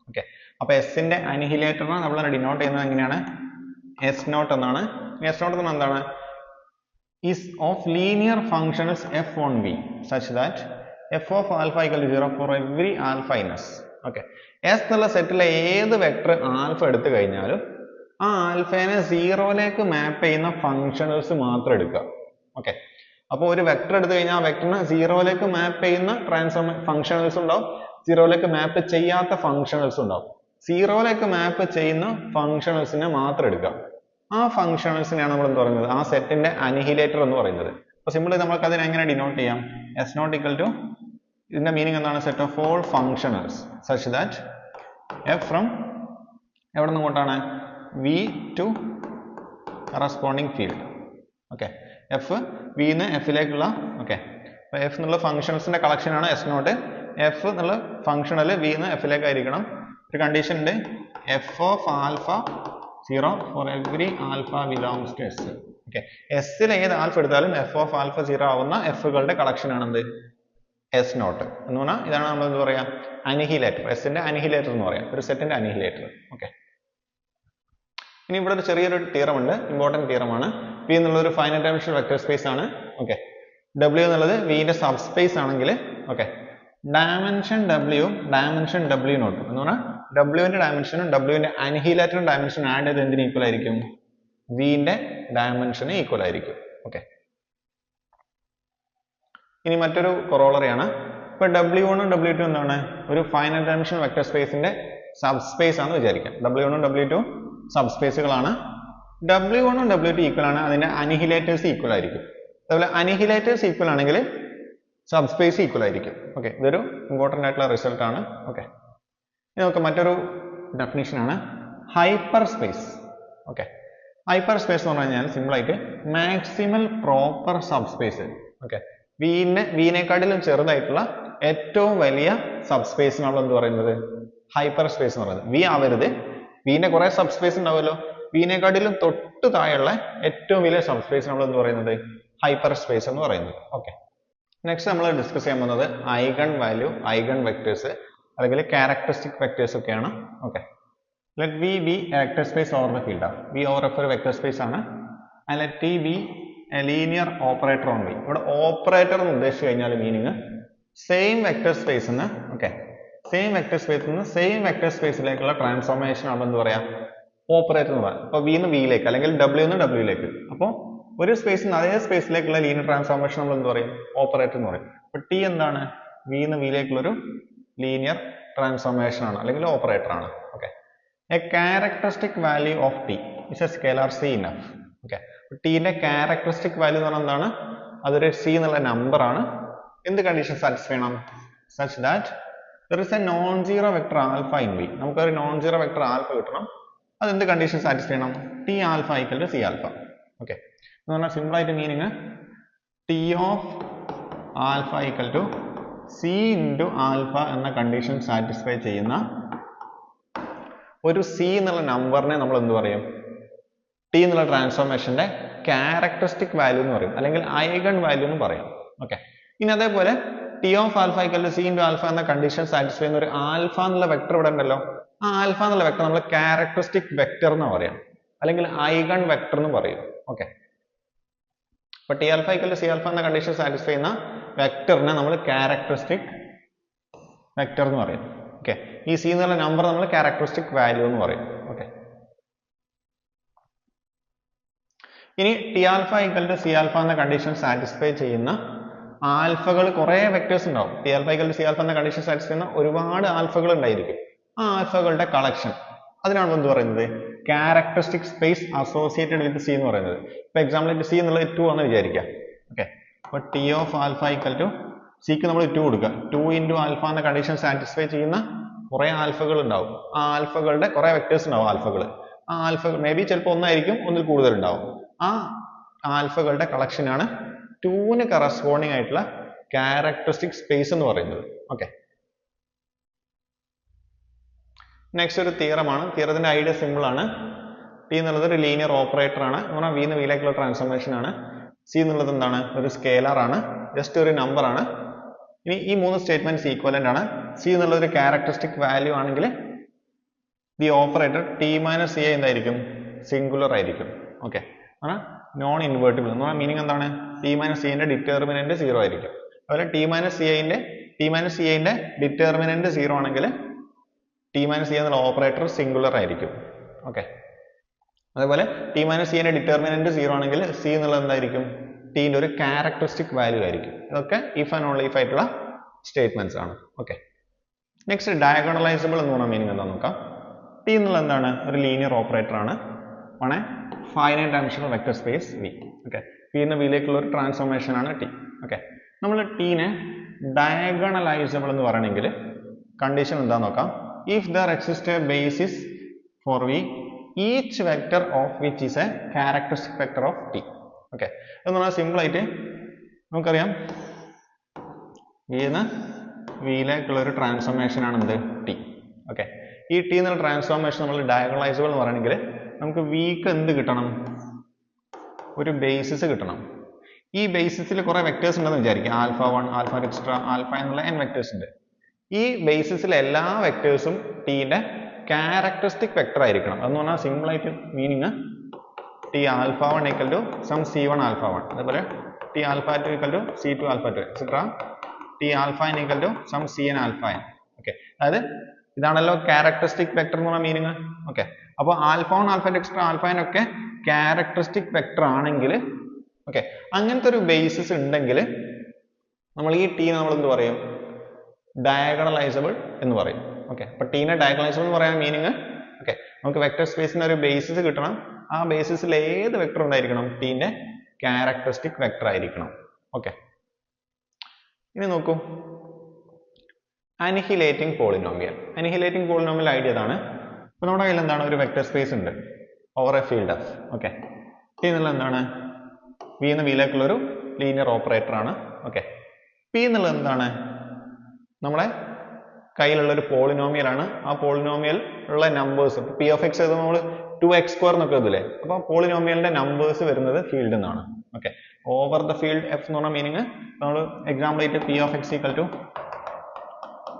Okay, അപ്പൊ എസിന്റെ അനിഹിലേറ്ററിനെ നമ്മൾ അതിനെ ഡിനോട്ട് ചെയ്യുന്നത് എങ്ങനെയാണ്? എസ് നോട്ട് എന്നാണ്. എസ് നോട്ട് എന്ന് എന്താണ്? is of linear functions f on v such that f of alpha equal to 0 for every alpha in s. Okay, s എന്നുള്ള സെറ്റിലെ ഏത് വെക്ടർ ആൽഫ എടുത്തു കഴിഞ്ഞാലും ആ ആൽഫേനെ സീറോയിലേക്ക് മാപ്പ് ചെയ്യുന്ന ഫംഗ്ഷണൽസ് മാത്രം എടുക്കുക. ഓക്കെ, അപ്പോൾ ഒരു വെക്ടർ എടുത്തു കഴിഞ്ഞാൽ ആ വെക്ടറിനെ സീറോയിലേക്ക് മാപ്പ് ചെയ്യുന്ന ഫംഗ്ഷണൽസ് ഉണ്ടാവും, സീറോയിലേക്ക് മാപ്പ് ചെയ്യാത്ത ഫംഗ്ഷണൽസ് ഉണ്ടാവും. സീറോയിലേക്ക് മാപ്പ് ചെയ്യുന്ന ഫംഗ്ഷണൽസിനെ മാത്രം എടുക്കുക. ആ ഫംഗ്ഷണൽസിനെയാണ് നമ്മൾ എന്ത് പറയുന്നത്? ആ സെറ്റിന്റെ അനിഹിലേറ്റർ എന്ന് പറയുന്നത്. അപ്പൊ സിമ്പിളി നമുക്ക് അതിനെ എങ്ങനെ ഡിനോട്ട് ചെയ്യാം? എസ് നോട്ട് ഈക്വൽ ടു, ഇതിന്റെ മീനിങ് എന്താണ്? Set of all functionals such that F from എവിടെ നിന്ന് ഇങ്ങോട്ടാണ്? V to corresponding field. Okay. F വിന്ന് എഫിലേക്കുള്ള ഓക്കെ. അപ്പോൾ എഫ് എന്നുള്ള ഫംഗ്ഷൻസിന്റെ കളക്ഷൻ ആണ് എസ് നോട്ട്. എഫ് എന്നുള്ള ഫംഗ്ഷണൽ വിന്ന് എഫിലേക്കായിരിക്കണം. ഒരു കണ്ടീഷൻ ഉണ്ട്, F of alpha 0 for every alpha belongs to S. Okay. എസ്സിൽ ഏത് ആൽഫ എടുത്താലും എഫ് ഓഫ് ആൽഫ 0 ആവുന്ന എഫുകളുടെ കളക്ഷൻ ആണ് എന്ത്, എസ് നോട്ട് എന്ന് പറഞ്ഞാൽ ഇതാണ് നമ്മൾ എന്ത് പറയാ, അനിഹിലേറ്റർ. എസിന്റെ അനിഹിലേറ്റർ എന്ന് പറയാം, ഒരു സെറ്റിന്റെ അനിഹിലേറ്റർ. ഓക്കെ. ഇനി ഇവിടെ ഒരു ചെറിയൊരു തിയറം ഉണ്ട്, ഇമ്പോർട്ടന്റ് തിയറം ആണ്. പി എന്നുള്ള ഒരു ഫൈനൈറ്റ് ഡയമെൻഷണൽ വെക്റ്റർ സ്പേസ് ആണ്. ഓക്കെ. ഡബ്ല്യു എന്നുള്ളത് വിന്റെ സബ് സ്പേസ് ആണെങ്കിൽ ഓക്കെ, ഡയമെൻഷൻ ഡബ്ല്യു നോട്ട് എന്ന് പറഞ്ഞാൽ ഡബ്ല്യുവിന്റെ ഡയമെൻഷനും ഡബ്ല്യുവിന്റെ അനിഹിലേറ്ററും ഡയമെൻഷനും ആഡ് ചെയ്ത് എന്തിന് ഈക്വൽ ആയിരിക്കും, വിന്റെ ഡയമെൻഷന് ഈക്വൽ ആയിരിക്കും. ഓക്കെ. ഇനി മറ്റൊരു കൊറോളറിയാണ്. ഇപ്പൊ W1 ഉം W2 എന്താണ്, ഒരു ഫൈനൈറ്റ് ഡയമെൻഷണൽ വെക്റ്റർ സ്പേസിന്റെ സബ് സ്പേസ് ആണെന്ന് വിചാരിക്കാം. W1 ഉം W2 സബ് സ്പേസുകളാണ്. W1 ഉം W2 ഈക്വൽ ആണ്, അതിന്റെ അനിഹിലേറ്റേഴ്സ് ഈക്വൽ ആയിരിക്കും. അതുപോലെ അനിഹിലേറ്റേഴ്സ് ഈക്വൽ ആണെങ്കിൽ സബ് സ്പേസ് ഈക്വൽ ആയിരിക്കും. ഓക്കെ. ഇതൊരു ഇമ്പോർട്ടന്റ് ആയിട്ടുള്ള റിസൾട്ട് ആണ്. ഓക്കെ. ഇനി നമുക്ക് മറ്റൊരു ഡെഫിനിഷൻ ആണ് hyper space. Okay. Hyper space എന്ന് പറഞ്ഞു കഴിഞ്ഞാൽ സിമ്പിൾ ആയിട്ട് maximal proper sub space. Okay. വിനെക്കാട്ടിലും ചെറുതായിട്ടുള്ള ഏറ്റവും വലിയ സബ് സ്പേസ് നമ്മൾ എന്ത് പറയുന്നത്, ഹൈപ്പർ സ്പേസ് എന്ന് പറയുന്നത്. വി ആവരുത്, വിന്റെ കുറെ സബ് സ്പേസ് ഉണ്ടാവുമല്ലോ, വിനെക്കാട്ടിലും തൊട്ട് താഴെയുള്ള ഏറ്റവും വലിയ സബ് സ്പേസ് നമ്മൾ എന്ത് പറയുന്നത്, ഹൈപ്പർ സ്പേസ് എന്ന് പറയുന്നത്. ഓക്കെ. നെക്സ്റ്റ് നമ്മൾ ഡിസ്കസ് ചെയ്യാൻ പോകുന്നത് ഐഗൺ വാല്യൂ, ഐഗൺ വെക്ടേഴ്സ് അല്ലെങ്കിൽ ക്യാരക്ടറിസ്റ്റിക് വെക്ടേഴ്സ് ഒക്കെയാണ്. Okay. Let V be a vector space over the field. V over F ഒരു വെക്ടർ സ്പേസ് ആണ്. And let T be a linear operator on V. ഇവിടെ operator എന്ന് ഉദ്ദേശിച്ചു കഴിഞ്ഞാൽ meaning same vector space നിന്ന് okay, same vector സ്പേസിൽ നിന്ന് same vector സ്പേസിലേക്കുള്ള transformation ആണ് എന്ത് പറയാം, ഓപ്പറേറ്റർ എന്ന് പറയാം. അപ്പോൾ വിന്ന് വിയിലേക്ക് അല്ലെങ്കിൽ ഡബ്ല്യൂന്ന് ഡബ്ല്യൂയിലേക്ക്. അപ്പോൾ ഒരു സ്പേസിൽ നിന്ന് അതേ സ്പേസിലേക്കുള്ള ലീനിയർ ട്രാൻസ്ഫോർമേഷൻ നമ്മൾ എന്ത് പറയും, ഓപ്പറേറ്റർ എന്ന് പറയും. അപ്പോൾ ടി എന്താണ്, വിന്ന് വിയിലേക്കുള്ളൊരു ലീനിയർ ട്രാൻസ്ഫോർമേഷൻ ആണ് അല്ലെങ്കിൽ ഓപ്പറേറ്റർ ആണ്. Okay. A characteristic value of T is a scalar C in F. Okay. ടിന്റെ ക്യാരക്ടറിസ്റ്റിക് വാല്യൂ എന്ന് പറഞ്ഞാൽ എന്താണ്, അതൊരു സി എന്നുള്ള നമ്പർ ആണ്. എന്ത് കണ്ടീഷൻ സാറ്റിസ്ഫൈ ചെയ്യണം, such that there is a non zero vector alpha in V. നമുക്കൊരു നോൺ സീറോ വെക്ടർ ആൽഫ കിട്ടണം. അത് എന്ത് കണ്ടീഷൻ സാറ്റിസ്ഫൈ ചെയ്യണം, T alpha equal to C alpha. Okay. എന്ന് പറഞ്ഞാൽ സിമ്പിൾ ആയിട്ട് meaning T of alpha equal to C into alpha എന്ന condition satisfy ചെയ്യുന്ന ഒരു സി എന്നുള്ള നമ്പറിനെ നമ്മൾ എന്ത് പറയും, ടി എന്നുള്ള ട്രാൻസ്ഫോർമേഷന്റെ ക്യാരക്ടറിസ്റ്റിക് വാല്യൂ എന്ന് പറയും അല്ലെങ്കിൽ ഐഗൺ വാല്യൂ എന്ന് പറയും. ഓക്കെ. ഇനി അതേപോലെ T of alpha equal to C into alpha എന്ന കണ്ടീഷൻ സാറ്റിസ്ഫൈ ചെയ്യുന്ന ഒരു ആൽഫ എന്നുള്ള വെക്ടർ ഇവിടെ ഉണ്ടല്ലോ, ആ ആൽഫ എന്നുള്ള വെക്ടർ നമ്മൾ ക്യാരക്ടറിസ്റ്റിക് വെക്ടർ എന്ന് പറയാം അല്ലെങ്കിൽ ഐഗൺ വെക്ടർ എന്ന് പറയും. ഓക്കെ. അപ്പൊ T alpha equal to C alpha എന്ന കണ്ടീഷൻ സാറ്റിസ്ഫൈ ചെയ്യുന്ന വെക്ടറിനെ നമ്മൾ ക്യാരക്ടറിസ്റ്റിക് വെക്ടർ എന്ന് പറയും. ഓക്കെ. ഈ സി എന്നുള്ള നമ്പർ നമ്മൾ ക്യാരക്ടറിസ്റ്റിക് വാല്യൂ എന്ന് പറയും. ഓക്കെ. ഇനി T alpha equal to C alpha എന്ന കണ്ടീഷൻ സാറ്റിസ്ഫൈ ചെയ്യുന്ന ആൽഫകൾ കുറെ വെക്ടേഴ്സ് ഉണ്ടാവും. T alpha equal to C alpha എന്ന കണ്ടീഷൻ സാറ്റിസ്ഫൈ ചെയ്യുന്ന ഒരുപാട് ആൽഫകൾ ഉണ്ടായിരിക്കും. ആ ആൽഫകളുടെ കളക്ഷൻ, അതിനാണ് എന്ത് പറയുന്നത്, characteristic space associated with C എന്ന് പറയുന്നത്. ഇപ്പൊ എക്സാമ്പിൾ സി എന്നുള്ളത് 2 ആണെന്ന് വിചാരിക്കാം. ഓക്കെ. അപ്പൊ T of alpha equal to സിക്ക് നമ്മൾ 2 കൊടുക്കുക. 2 ഇൻറ്റു ആൽഫ എന്ന കണ്ടീഷൻ സാറ്റിസ്ഫൈ ചെയ്യുന്ന കുറെ ആൽഫകൾ ഉണ്ടാവും. ആ ആൽഫകളുടെ കുറെ വെക്ടേഴ്സ് ഉണ്ടാവും ആൽഫകൾ. ആ ആൽഫകൾ മേ ബി ചിലപ്പോൾ ഒന്നായിരിക്കും, ഒന്നിൽ കൂടുതൽ ഉണ്ടാവും. ആ ആൽഫകളുടെ കളക്ഷനാണ് 2ന് കറസ്പോണ്ടിങ് ആയിട്ടുള്ള ക്യാരക്ടറിസ്റ്റിക് സ്പേസ് എന്ന് പറയുന്നത്. ഓക്കെ. നെക്സ്റ്റ് ഒരു തിയറമാണ്. തിയറത്തിന്റെ ഐഡിയ സിമ്പിൾ ആണ്. ടി എന്നുള്ളത് ഒരു ലീനിയർ ഓപ്പറേറ്റർ ആണ്. എന്ന് പറഞ്ഞാൽ വിന്ന് വിയിലേക്കുള്ള ട്രാൻസ്ഫോർമേഷൻ ആണ്. സി എന്നുള്ളത് എന്താണ്, ഒരു സ്കേലാർ ആണ്, ജസ്റ്റ് ഒരു നമ്പർ ആണ്. ഇനി ഈ 3 സ്റ്റേറ്റ്മെന്റ്സ് ഈക്വലന്റ് ആണ്. സി എന്നുള്ളത് ഒരു ക്യാരക്ടറിസ്റ്റിക് വാല്യൂ ആണെങ്കിൽ the operator T minus C എന്തായിരിക്കും, സിംഗുലർ ആയിരിക്കും. ഓക്കെ. നോൺ ഇൻവേർട്ടിബിൾ എന്ന് പറഞ്ഞാൽ മീനിങ് എന്താണ്, ടി മൈനസ് സിന്റെ ഡിറ്റർമിനന്റ് 0 ആയിരിക്കും. അതുപോലെ ടി മൈനസ് സിന്റെ ഡിറ്റർമിനന്റ് 0 ആണെങ്കിൽ ടി മൈനസ് സി എന്നുള്ള ഓപ്പറേറ്റർ സിംഗുലർ ആയിരിക്കും. ഓക്കെ. അതേപോലെ ടി മൈനസ് സിന്റെ ഡിറ്റർമിനന്റ് 0 ആണെങ്കിൽ സി എന്നുള്ളത് എന്തായിരിക്കും, ടിന്റെ ഒരു ക്യാരക്ടറിസ്റ്റിക് വാല്യൂ ആയിരിക്കും. ഇതൊക്കെ ഇഫ് ആൻഡ് ഓൺലി ഇഫ് ആയിട്ടുള്ള സ്റ്റേറ്റ്മെന്റ്സ് ആണ്. ഓക്കെ. നെക്സ്റ്റ് ഡയഗണലൈസബിൾ എന്ന് പറഞ്ഞ മീനിങ് എന്താ നോക്കാം. ടി എന്നുള്ളത് എന്താണ്, ഒരു ലീനിയർ ഓപ്പറേറ്റർ ആണ്. ആണ് finite dimensional vector space V. Okay. വിന്ന് വിയിലേക്കുള്ള ഒരു ട്രാൻസ്ഫോർമേഷൻ ആണ് ടി. ഓക്കെ. നമ്മൾ ടീനെ ഡയഗണലൈസബിൾ എന്ന് പറയണമെങ്കിൽ കണ്ടീഷൻ എന്താ നോക്കാം. If there exist a basis for V each vector of which is a characteristic vector of T. Okay എന്ന് പറഞ്ഞാൽ സിമ്പിൾ ആയിട്ട് നമുക്കറിയാം വിന്ന് വിയിലേക്കുള്ള ഒരു ട്രാൻസ്ഫോർമേഷൻ ആണ് എന്ത് ടി. ഓക്കെ ഈ ടി എന്നുള്ള ട്രാൻസ്ഫോർമേഷൻ നമ്മൾ ഡയഗണലൈസബിൾ എന്ന് പറയണമെങ്കിൽ നമുക്ക് വിക്ക് എന്ത് കിട്ടണം, ഒരു ബേസിസ് കിട്ടണം. ഈ ബേസിസിൽ കുറെ വെക്ടേഴ്സ് ഉണ്ടെന്ന് വിചാരിക്കുക, ആൽഫ 1 ആൽഫ എക്സ്ട്രാ ആൽഫ എന്നുള്ള n വെക്ടേഴ്സ് ഉണ്ട്. ഈ ബേസിസിലെ എല്ലാ വെക്ടേഴ്സും ടിയുടെ ക്യാരക്ടറിസ്റ്റിക് വെക്ടർ ആയിരിക്കണം. എന്ന് പറഞ്ഞാൽ സിമ്പിൾ ആയിട്ട് meaning T alpha 1 equal to some c1 alpha 1, അതേപോലെ T alpha 2 equal to c2 alpha 2 etcetera T alpha n equal to some cn alpha n. Okay അതായത് ഇതാണല്ലോ ക്യാരക്ടറിസ്റ്റിക് വെക്ടർ എന്ന് പറഞ്ഞ മീനിങ്. ഓക്കെ അപ്പോൾ alpha 1 alpha extra alpha n ഒക്കെ characteristic vector ആണെങ്കിൽ, okay അങ്ങനത്തെ ഒരു ബേസിസ് ഉണ്ടെങ്കിൽ നമ്മൾ ഈ ടി നമ്മൾ എന്ത് പറയും, ഡയഗണലൈസബിൾ എന്ന് പറയും. ഓക്കെ അപ്പൊ ടീനെ ഡയഗണലൈസബിൾ എന്ന് പറയാൻ മീനിങ്, ഓക്കെ നമുക്ക് വെക്ടർ സ്പേസിന് ഒരു ബേസിസ് കിട്ടണം, ആ ബേസിസിൽ ഏത് വെക്ടർ ഉണ്ടായിരിക്കണം, ടീന്റെ ക്യാരക്ടറിസ്റ്റിക് വെക്ടർ ആയിരിക്കണം. ഓക്കെ ഇനി നോക്കൂ, അനിഹിലേറ്റിംഗ് പോളിനോമിയൽ. അനിഹിലേറ്റിംഗ് പോളിനോമിയൽ ഐഡിയ ഇതാണ്. അപ്പൊ നമ്മുടെ കയ്യിൽ എന്താണ്, ഒരു വെക്ടർ സ്പേസ് ഉണ്ട് over A field F. Okay T എന്നുള്ള എന്താണ്, വി എന്ന വിയിലേക്കുള്ള ഒരു ലീനിയർ ഓപ്പറേറ്റർ ആണ്. ഓക്കെ പി എന്നുള്ളത് എന്താണ്, നമ്മളെ കയ്യിലുള്ള ഒരു പോളിനോമിയൽ ആണ്. ആ പോളിനോമിയൽ ഉള്ള നമ്പേഴ്സ് പി ഓഫ് എക്സ് എഴുതുമ്പോൾ നമ്മൾ 2x² എന്നൊക്കെ എഴുതില്ലേ, അപ്പൊ പോളിനോമിയലിന്റെ നമ്പേഴ്സ് വരുന്നത് ഫീൽഡ് എന്നാണ്. Okay over the field F എന്ന് പറഞ്ഞ മീനിങ് നമ്മൾ എക്സാമ്പിൾ ആയിട്ട് p of x equal to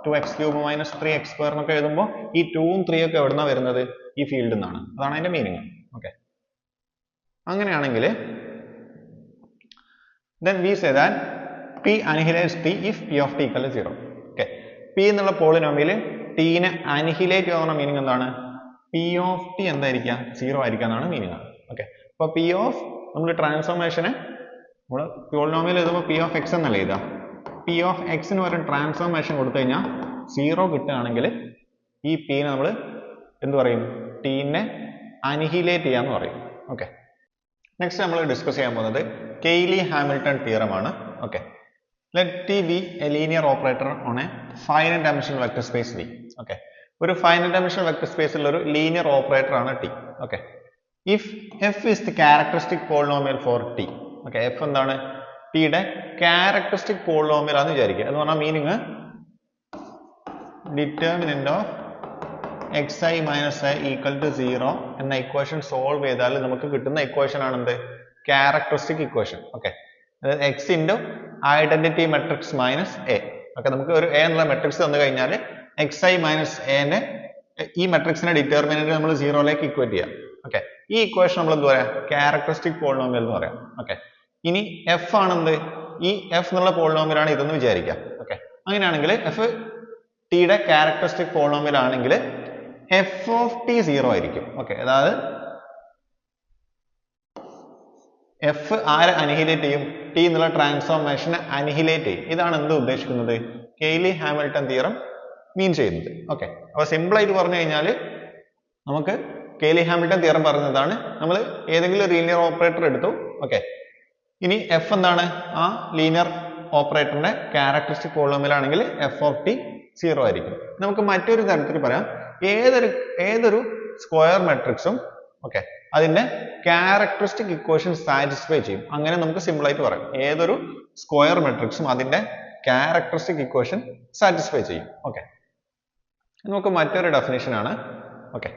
2x³ minus 3x² എന്നൊക്കെ എഴുതുമ്പോൾ ഈ 2ഉം 3 ഒക്കെ എവിടുന്ന വരുന്നത്, ഈ ഫീൽഡ് എന്നാണ്. അതാണ് അതിന്റെ മീനിങ്. ഓക്കെ അങ്ങനെയാണെങ്കിൽ then we say that p annihilates t if p of t equal to 0. Okay p എന്നുള്ള പോളിനോമിയൽ ടീനെ അനിഹിലേറ്റ് ചെയ്യുന്ന മീനിങ് എന്താണ്, p of t എന്തായിരിക്കുക, 0 ആയിരിക്കുക എന്നാണ് മീനിങ്. ഓക്കെ അപ്പൊ p of നമ്മൾ ട്രാൻസ്ഫോർമേഷന് നമ്മൾ പോളിനോമിയൽ എഴുതുമ്പോൾ p of x എന്നല്ല എഴുതുക, p of x ന് പകരം ട്രാൻസ്ഫോർമേഷൻ കൊടുത്തു കഴിഞ്ഞാൽ 0 കിട്ടുകയാണെങ്കിൽ ഈ p നെ നമ്മൾ എന്ത് പറയും, ടീനെ അനിഹിലേറ്റ് ചെയ്യാന്ന് പറയും. ഓക്കെ നെക്സ്റ്റ് നമ്മൾ ഡിസ്കസ് ചെയ്യാൻ പോകുന്നത് കെയ്ലി ഹാമിൽട്ടൺ തിയറം ആണ്. Okay let T be a linear operator on a finite dimensional vector space V. Okay ഒരു ഫൈനൈറ്റ് ഡൈമെൻഷണൽ വെക്ടർ സ്പേസിൽ ഒരു ലീനിയർ ഓപ്പറേറ്റർ ആണ് T. Okay if F is the characteristic polynomial for T. Okay F എന്താണ്, ടിയുടെ characteristic polynomial ആണെന്ന് വിചാരിക്കുക. എന്ന് പറഞ്ഞാൽ meaning determinant of xi minus i equal to 0 എന്ന ഇക്വേഷൻ സോൾവ് ചെയ്താൽ നമുക്ക് കിട്ടുന്ന ഇക്വേഷൻ ആണ് എന്ത്, ക്യാരക്ടറിസ്റ്റിക് ഇക്വേഷൻ. ഓക്കെ അതായത് x into identity matrix minus A. Okay നമുക്ക് ഒരു എ എന്നുള്ള മെട്രിക്സ് തന്നു കഴിഞ്ഞാൽ xi മൈനസ് എനെ ഈ മെട്രിക്സിന്റെ ഡിറ്റർമിനന്റ് നമ്മൾ 0ലേക്ക് ഇക്വേറ്റ് ചെയ്യാം. ഓക്കെ ഈ ഇക്വേഷൻ നമ്മൾ എന്ത് പറയാം, ക്യാരക്ടറിസ്റ്റിക് പോളിനോമിയൽ എന്ന് പറയാം. ഓക്കെ ഇനി എഫ് ആണെന്ത്, ഈ എഫ് എന്നുള്ള പോളിനോമിയൽ ആണ് ഇതെന്ന് വിചാരിക്കാം. ഓക്കെ അങ്ങനെയാണെങ്കിൽ എഫ് ടിയുടെ ക്യാരക്ടറിസ്റ്റിക് പോളിനോമിയൽ ആണെങ്കിൽ എഫ് ഓഫ് ടി 0 ആയിരിക്കും. ഓക്കെ അതായത് എഫ് ആരെ അനിഹിലേറ്റ് ചെയ്യും, ടി എന്നുള്ള ട്രാൻസ്ഫോർമേഷനെ അനിഹിലേറ്റ് ചെയ്യും. ഇതാണ് എന്ത് ഉദ്ദേശിക്കുന്നത്, കെയ്ലി ഹാമിൽട്ടൺ തിയറം മീൻ ചെയ്യുന്നത്. ഓക്കെ അപ്പൊ സിമ്പിൾ ആയിട്ട് പറഞ്ഞു കഴിഞ്ഞാൽ നമുക്ക് കെയ്ലി ഹാമിൽട്ടൺ തിയറം പറഞ്ഞതാണ്, നമ്മൾ ഏതെങ്കിലും ഒരു ലീനിയർ ഓപ്പറേറ്റർ എടുത്തു. ഓക്കെ ഇനി എഫ് എന്താണ്, ആ ലീനിയർ ഓപ്പറേറ്ററിന്റെ ക്യാരക്ടറിസ്റ്റിക് പോളിനോമിയൽ ആണെങ്കിൽ എഫ് ഓഫ് ടി 0 ആയിരിക്കും. നമുക്ക് മറ്റൊരു തരത്തിൽ പറയാം, ഏതൊരു സ്ക്വയർ മെട്രിക്സും ഓക്കെ അതിന്റെ ക്യാരക്ടറിസ്റ്റിക് ഇക്വേഷൻ സാറ്റിസ്ഫൈ ചെയ്യും. അങ്ങനെ നമുക്ക് സിമ്പിൾ ആയിട്ട് പറയാം, ഏതൊരു സ്ക്വയർ മെട്രിക്സും അതിന്റെ ക്യാരക്ടറിസ്റ്റിക് ഇക്വേഷൻ സാറ്റിസ്ഫൈ ചെയ്യും. ഓക്കെ നമുക്ക് മറ്റൊരു ഡെഫിനിഷൻ ആണ്. ഓക്കെ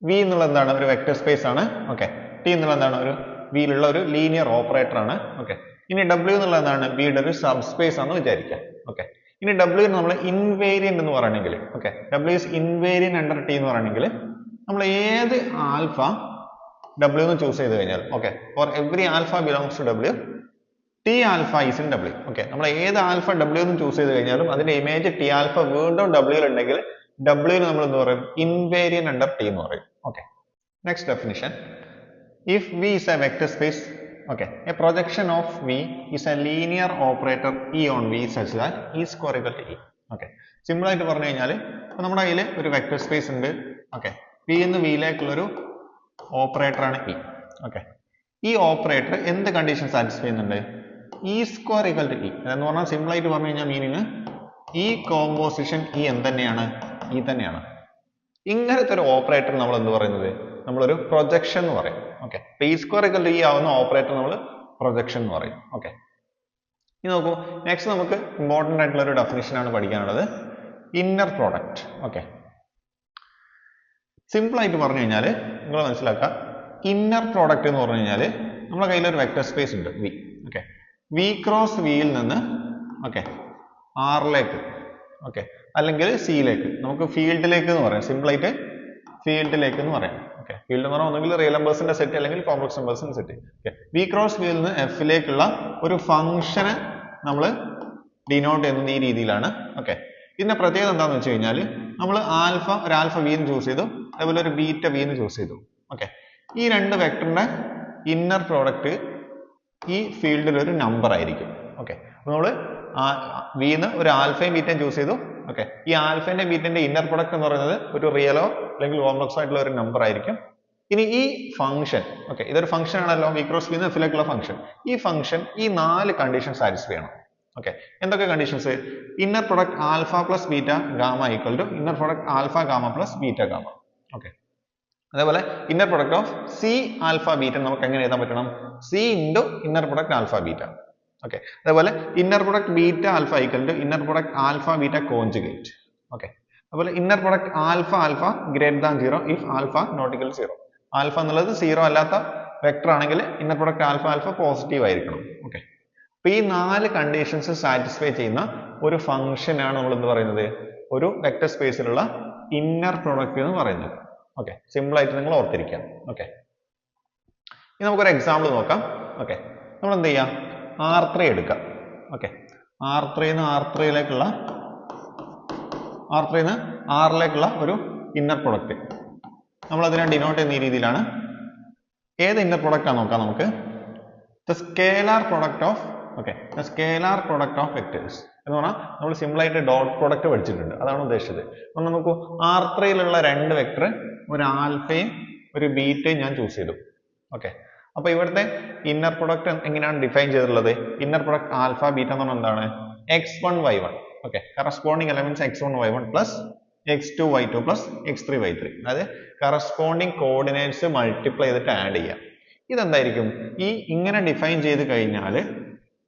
വി എന്നുള്ള എന്താണ്, ഒരു വെക്ടർ സ്പേസ് ആണ്. ഓക്കെ ടി എന്നുള്ള എന്താണ്, ഒരു വിയിലുള്ള ഒരു ലീനിയർ ഓപ്പറേറ്റർ ആണ്. ഓക്കെ ഇനി ഡബ്ല്യു എന്നുള്ള എന്താണ്, വിയുടെ ഒരു സബ് സ്പേസ് ആണെന്ന് വിചാരിക്കാം. ഓക്കെ ഇനി ഡബ്ല്യു നമ്മൾ ഇൻവേരിയന്റ് എന്ന് പറയണമെങ്കിൽ, okay W is invariant under T എന്ന് പറയണമെങ്കിൽ നമ്മൾ ഏത് ആൽഫ ഡബ്ല്യു എന്ന് ചൂസ് ചെയ്ത് കഴിഞ്ഞാൽ, okay for every alpha belongs to W T alpha is in W. Okay നമ്മൾ ഏത് ആൽഫ ഡബ്ല്യു എന്ന് ചൂസ് ചെയ്ത് കഴിഞ്ഞാലും അതിന്റെ ഇമേജ് ടി ആൽഫ വീണ്ടും ഡബ്ല്യുയിൽ ഉണ്ടെങ്കിൽ ഡബ്ല്യുവിന് നമ്മൾ എന്ത് പറയും, ഇൻവേരിയന്റ് അണ്ടർ ടി എന്ന് പറയും. Okay next definition, if we is A vector space, okay a projection of v is a linear operator e on v such that e square equal to e. okay simple ആയിട്ട് പറഞ്ഞു കഴിഞ്ഞാൽ നമ്മുടെ കയ്യിൽ ഒരു vector space ഉണ്ട്. Okay v എന്ന് v ലേക്കുള്ള ഒരു ഓപ്പറേറ്റർ ആണ് e. ഓക്കെ ഈ ഓപ്പറേറ്റർ എന്ത് കണ്ടീഷൻ സാറ്റിസ്ഫൈ ചെയ്യുന്നുണ്ട്, e square equal to e എന്ന് പറഞ്ഞാൽ സിമ്പിൾ ആയിട്ട് പറഞ്ഞു കഴിഞ്ഞാൽ മീനിങ് ഈ കോമ്പോസിഷൻ e എന്ത് തന്നെയാണ്, e തന്നെയാണ്. ഇങ്ങനത്തെ ഒരു ഓപ്പറേറ്റർ നമ്മൾ എന്ത് പറയുന്നത്, നമ്മളൊരു പ്രൊജക്ഷൻ എന്ന് പറയും. Okay, P square equal to E ആവുന്ന ഓപ്പറേറ്റർ നമ്മൾ പ്രൊജക്ഷൻ എന്ന് പറയും. ഓക്കെ, ഇനി നോക്കൂ, നെക്സ്റ്റ് നമുക്ക് ഇമ്പോർട്ടൻ്റ് ആയിട്ടുള്ള ഒരു ഡെഫിനിഷൻ ആണ് പഠിക്കാനുള്ളത്, ഇന്നർ പ്രോഡക്റ്റ്. ഓക്കെ, സിമ്പിൾ ആയിട്ട് പറഞ്ഞു കഴിഞ്ഞാൽ നിങ്ങൾ മനസ്സിലാക്കുക, ഇന്നർ പ്രോഡക്റ്റ് എന്ന് പറഞ്ഞു കഴിഞ്ഞാൽ നമ്മുടെ കയ്യിൽ ഒരു വെക്ടർ സ്പേസ് ഉണ്ട് വി. ഓക്കെ, വി ക്രോസ് വിയിൽ നിന്ന് ഓക്കെ ആറിലേക്ക്, ഓക്കെ, അല്ലെങ്കിൽ സിയിലേക്ക്, നമുക്ക് ഫീൽഡിലേക്ക് എന്ന് പറയാം, സിമ്പിൾ ആയിട്ട് ഫീൽഡിലേക്ക് എന്ന് പറയാം. ഓക്കെ, ഫീൽഡ് എന്ന് പറഞ്ഞാൽ ഒന്നുകിൽ റിയൽ നമ്പേഴ്സിന്റെ സെറ്റ് അല്ലെങ്കിൽ കോംപ്ലക്സ് നമ്പേഴ്സിന്റെ സെറ്റ്. ഓക്കെ, വി ക്രോസ് വിയിൽ നിന്ന് എഫിലേക്കുള്ള ഒരു ഫംഗ്ഷനെ നമ്മൾ ഡിനോട്ട് ചെയ്യുന്നത് ഈ രീതിയിലാണ്. ഓക്കെ, ഇതിന്റെ പ്രത്യേകത എന്താണെന്ന് വെച്ച് കഴിഞ്ഞാൽ നമ്മൾ ഒരു ആൽഫ വി എന്ന് ചൂസ് ചെയ്തു, അതുപോലെ ഒരു ബീറ്റ വി എന്ന് ചൂസ് ചെയ്തു. ഓക്കെ, ഈ രണ്ട് വെക്ടറിന്റെ ഇന്നർ പ്രോഡക്റ്റ് ഈ ഫീൽഡിൽ ഒരു നമ്പർ ആയിരിക്കും. ഓക്കെ, നമ്മൾ വിന്ന് ഒരു ആൽഫയും ബീറ്റയും ചൂസ് ചെയ്തു. ഓക്കെ, ഈ ആൽഫന്റെ ബീറ്റന്റെ ഇന്നർ പ്രൊഡക്റ്റ് എന്ന് പറയുന്നത് ഒരു റിയലോ അല്ലെങ്കിൽ കോംപ്ലക്സോ ആയിട്ടുള്ള ഒരു നമ്പർ ആയിരിക്കും. ഇനി ഈ ഫംഗ്ഷൻ, ഓക്കെ, ഇതൊരു ഫംഗ്ഷൻ ആണല്ലോ, വി ക്രോസ് വിന്ന് എഫിലേക്കുള്ള ഫംഗ്ഷൻ. ഈ ഫംഗ്ഷൻ ഈ 4 കണ്ടീഷൻ സാറ്റിസ്ഫൈ ചെയ്യണം. ഓക്കെ, എന്തൊക്കെ conditions? Inner product alpha plus beta gamma equal to inner product alpha gamma plus beta gamma. Okay, അതേപോലെ inner product of C alpha beta നമുക്ക് എങ്ങനെ എഴുതാൻ പറ്റണം? C into inner product alpha beta. Okay, അതേപോലെ inner product beta alpha equal to inner product alpha beta conjugate. Okay, അതുപോലെ inner product alpha alpha greater than 0 if alpha not equal to 0. Alpha എന്നുള്ളത് 0 അല്ലാത്ത vector ആണെങ്കിൽ inner product alpha alpha positive ആയിരിക്കണം. Okay, അപ്പൊ ഈ 4 conditions satisfy ചെയ്യുന്ന ഒരു function ആണ് നമ്മൾ എന്ത് പറയുന്നത്? ഒരു വെക്ടർ സ്പേസിലുള്ള ഇന്നർ പ്രൊഡക്റ്റ് എന്ന് പറയുന്നത്. ഓക്കെ, സിമ്പിൾ ആയിട്ട് നിങ്ങൾ ഓർത്തിരിക്കാം. ഓക്കെ, ഇനി നമുക്കൊരു എക്സാമ്പിൾ നോക്കാം. ഓക്കെ, നമ്മൾ എന്ത് ചെയ്യാം? R3 എടുക്കാം. ഓക്കെ, R3 ന്ന് Rലേക്കുള്ള ഒരു ഇന്നർ പ്രൊഡക്റ്റ് നമ്മൾ അതിനെ ഡിനോട്ട് ചെയ്യുന്ന ഈ രീതിയിലാണ്. ഏത് ഇന്നർ പ്രൊഡക്റ്റ് ആണ് നോക്കാം നമുക്ക്. The scalar product of, okay, the scalar product of vectors എന്ന് പറഞ്ഞാൽ നമ്മൾ സിമ്പിൾ ആയിട്ട് ഡോട്ട് പ്രൊഡക്റ്റ് പഠിച്ചിട്ടുണ്ട്, അതാണ് ഉദ്ദേശിച്ചത്. അപ്പൊ നമുക്ക് R3യിലുള്ള 2 വെക്ടർ, ഒരു ആൽഫയും ഒരു ബീറ്റയും ഞാൻ ചൂസ് ചെയ്തു. ഓക്കെ, അപ്പൊ ഇവിടുത്തെ ഇന്നർ പ്രൊഡക്റ്റ് എങ്ങനെയാണ് ഡിഫൈൻ ചെയ്തിട്ടുള്ളത്? ഇന്നർ പ്രൊഡക്റ്റ് ആൽഫ ബീറ്റ എന്ന് പറഞ്ഞാൽ എന്താണ്? x1 y1. Okay, corresponding elements x1 y1 plus x2 y2 plus x3 y3. അതായത് കറസ്പോണ്ടിങ് കോർഡിനേറ്റ്സ് മൾട്ടിപ്ലൈ ചെയ്തിട്ട് ആഡ് ചെയ്യാം. ഇതെന്തായിരിക്കും? ഈ ഇങ്ങനെ ഡിഫൈൻ ചെയ്ത് കഴിഞ്ഞാൽ